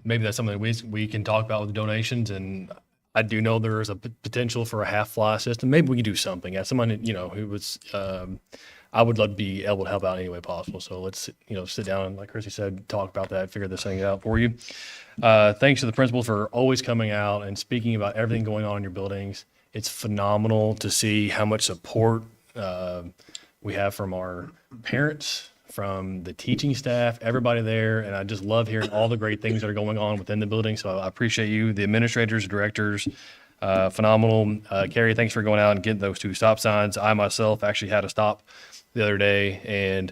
Maybe that's something that we can talk about with the donations. And I do know there is a potential for a half fly system. Maybe we can do something. As someone, who was, I would love to be able to help out any way possible. So let's, sit down and, like Chrissy said, talk about that, figure this thing out for you. Thanks to the principals for always coming out and speaking about everything going on in your buildings. It's phenomenal to see how much support we have from our parents, from the teaching staff, everybody there. And I just love hearing all the great things that are going on within the building. So I appreciate you, the administrators, directors, phenomenal. Carrie, thanks for going out and getting those 2 stop signs. I myself actually had to stop the other day and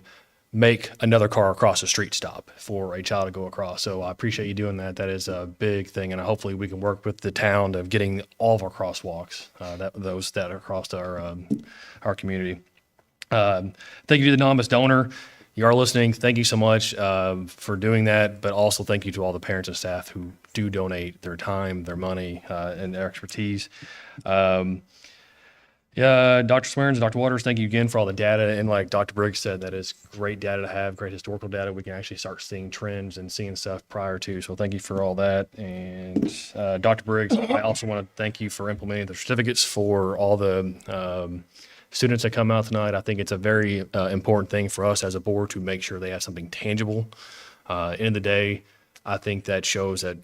make another car across the street stop for a child to go across. So I appreciate you doing that. That is a big thing. And hopefully we can work with the town of getting all of our crosswalks, those that are across our community. Thank you to the anonymous donor. You are listening. Thank you so much for doing that. But also thank you to all the parents and staff who do donate their time, their money, and their expertise. Dr. Swearens and Dr. Waters, thank you again for all the data. And like Dr. Briggs said, that is great data to have, great historical data. We can actually start seeing trends and seeing stuff prior to. So thank you for all that. And Dr. Briggs, I also want to thank you for implementing the certificates for all the students that come out tonight. I think it's a very important thing for us as a board to make sure they have something tangible. End of the day, I think that shows that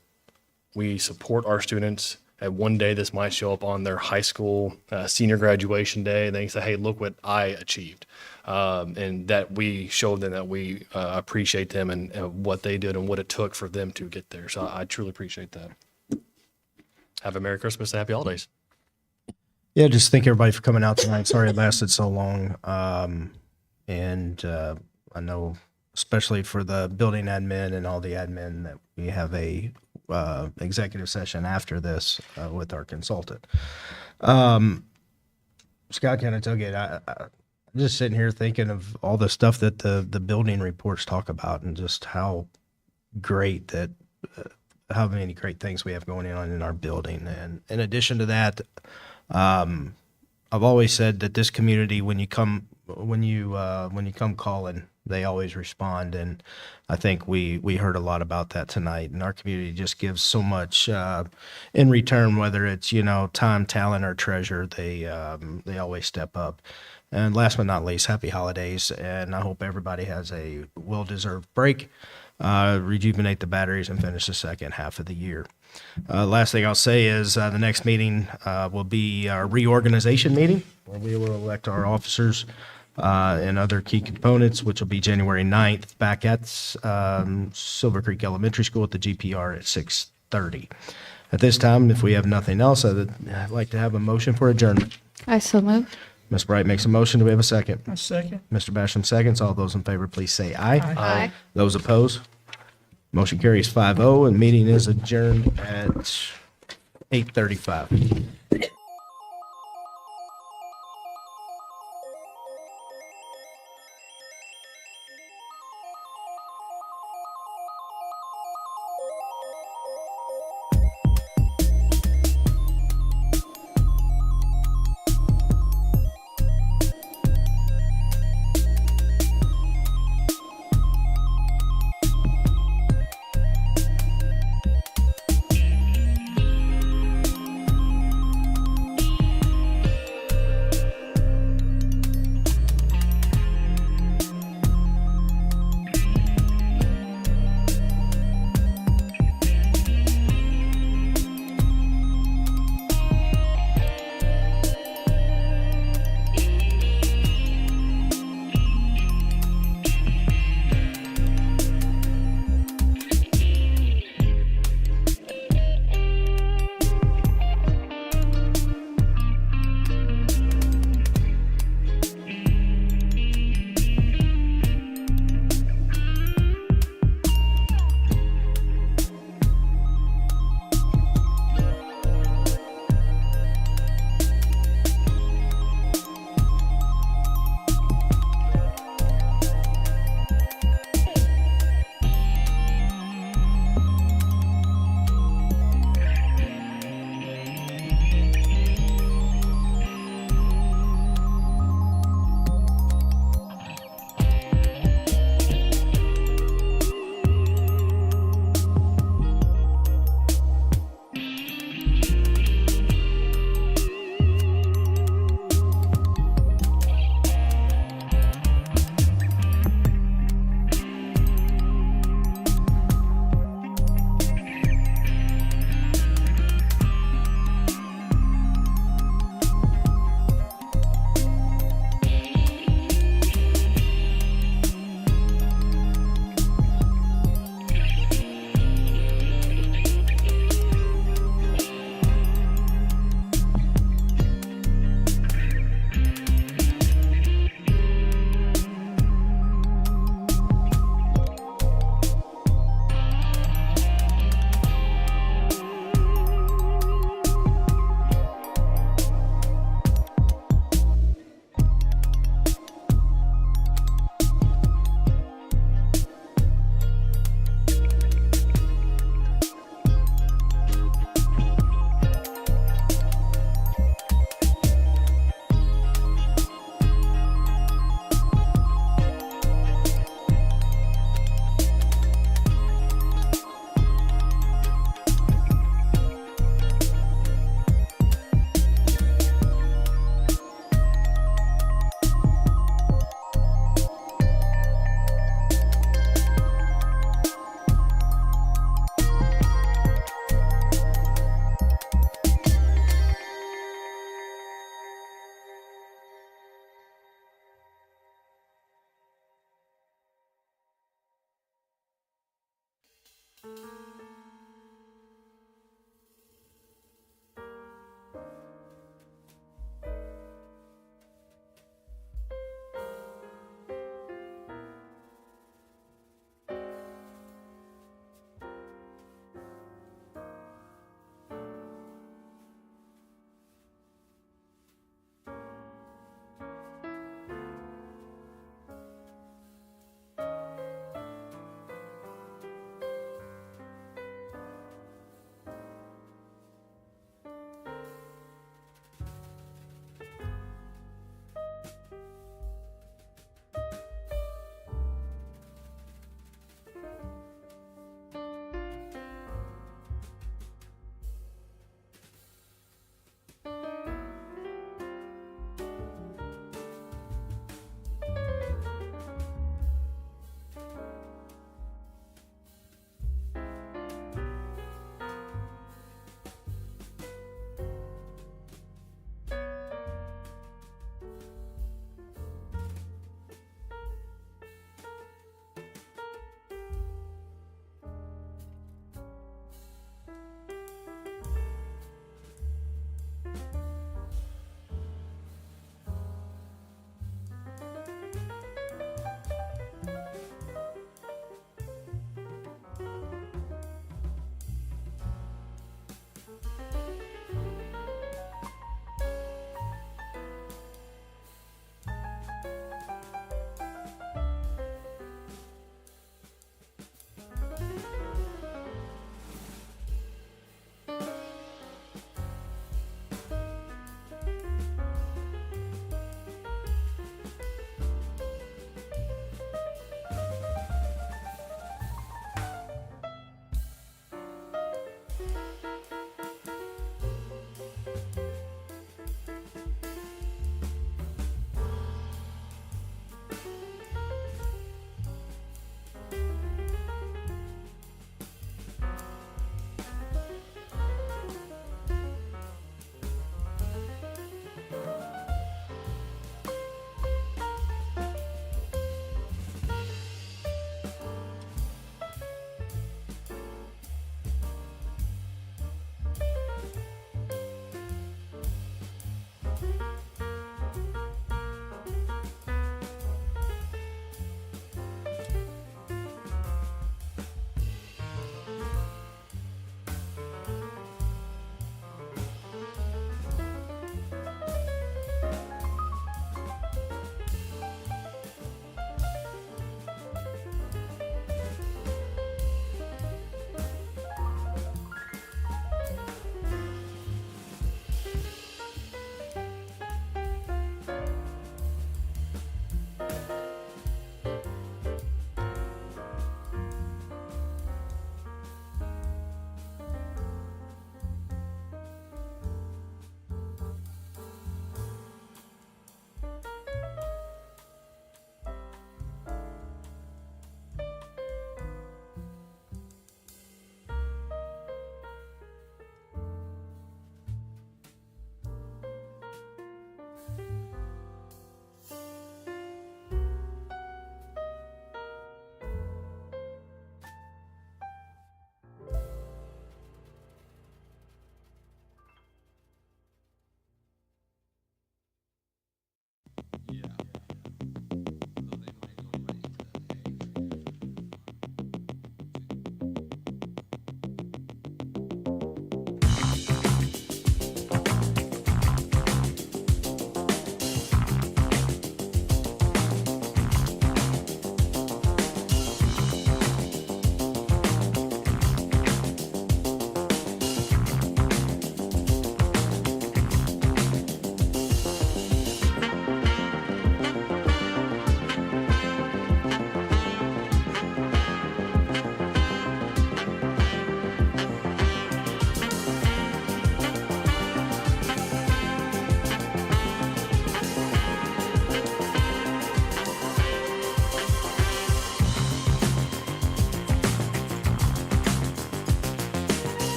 we support our students. And one day this might show up on their high school senior graduation day, and they say, hey, look what I achieved. And that we show them that we appreciate them and what they did and what it took for them to get there. So I truly appreciate that. Have a Merry Christmas and Happy Holidays. Yeah, just thank everybody for coming out tonight. Sorry it lasted so long. I know, especially for the building admin and all the admin, that we have a executive session after this with our consultant. Scott kind of took it. I'm just sitting here thinking of all the stuff that the building reports talk about, and just how great that, how many great things we have going on in our building. And in addition to that, I've always said that this community, when you come calling, they always respond. And I think we heard a lot about that tonight. And our community just gives so much in return, whether it's, time, talent, or treasure. They always step up. And last but not least, happy holidays. And I hope everybody has a well-deserved break, rejuvenate the batteries, and finish the second half of the year. Last thing I'll say is the next meeting will be our reorganization meeting, where we will elect our officers and other key components, which will be January 9th back at Silver Creek Elementary School at the GPR at 6:30. At this time, if we have nothing else, I'd like to have a motion for adjournment. I so move. Ms. Bright makes a motion. Do we have a second? A second. Mr. Basham seconds. All those in favor, please say aye. Aye. Those opposed? Motion carries 5-0, and meeting is adjourned at 8:35.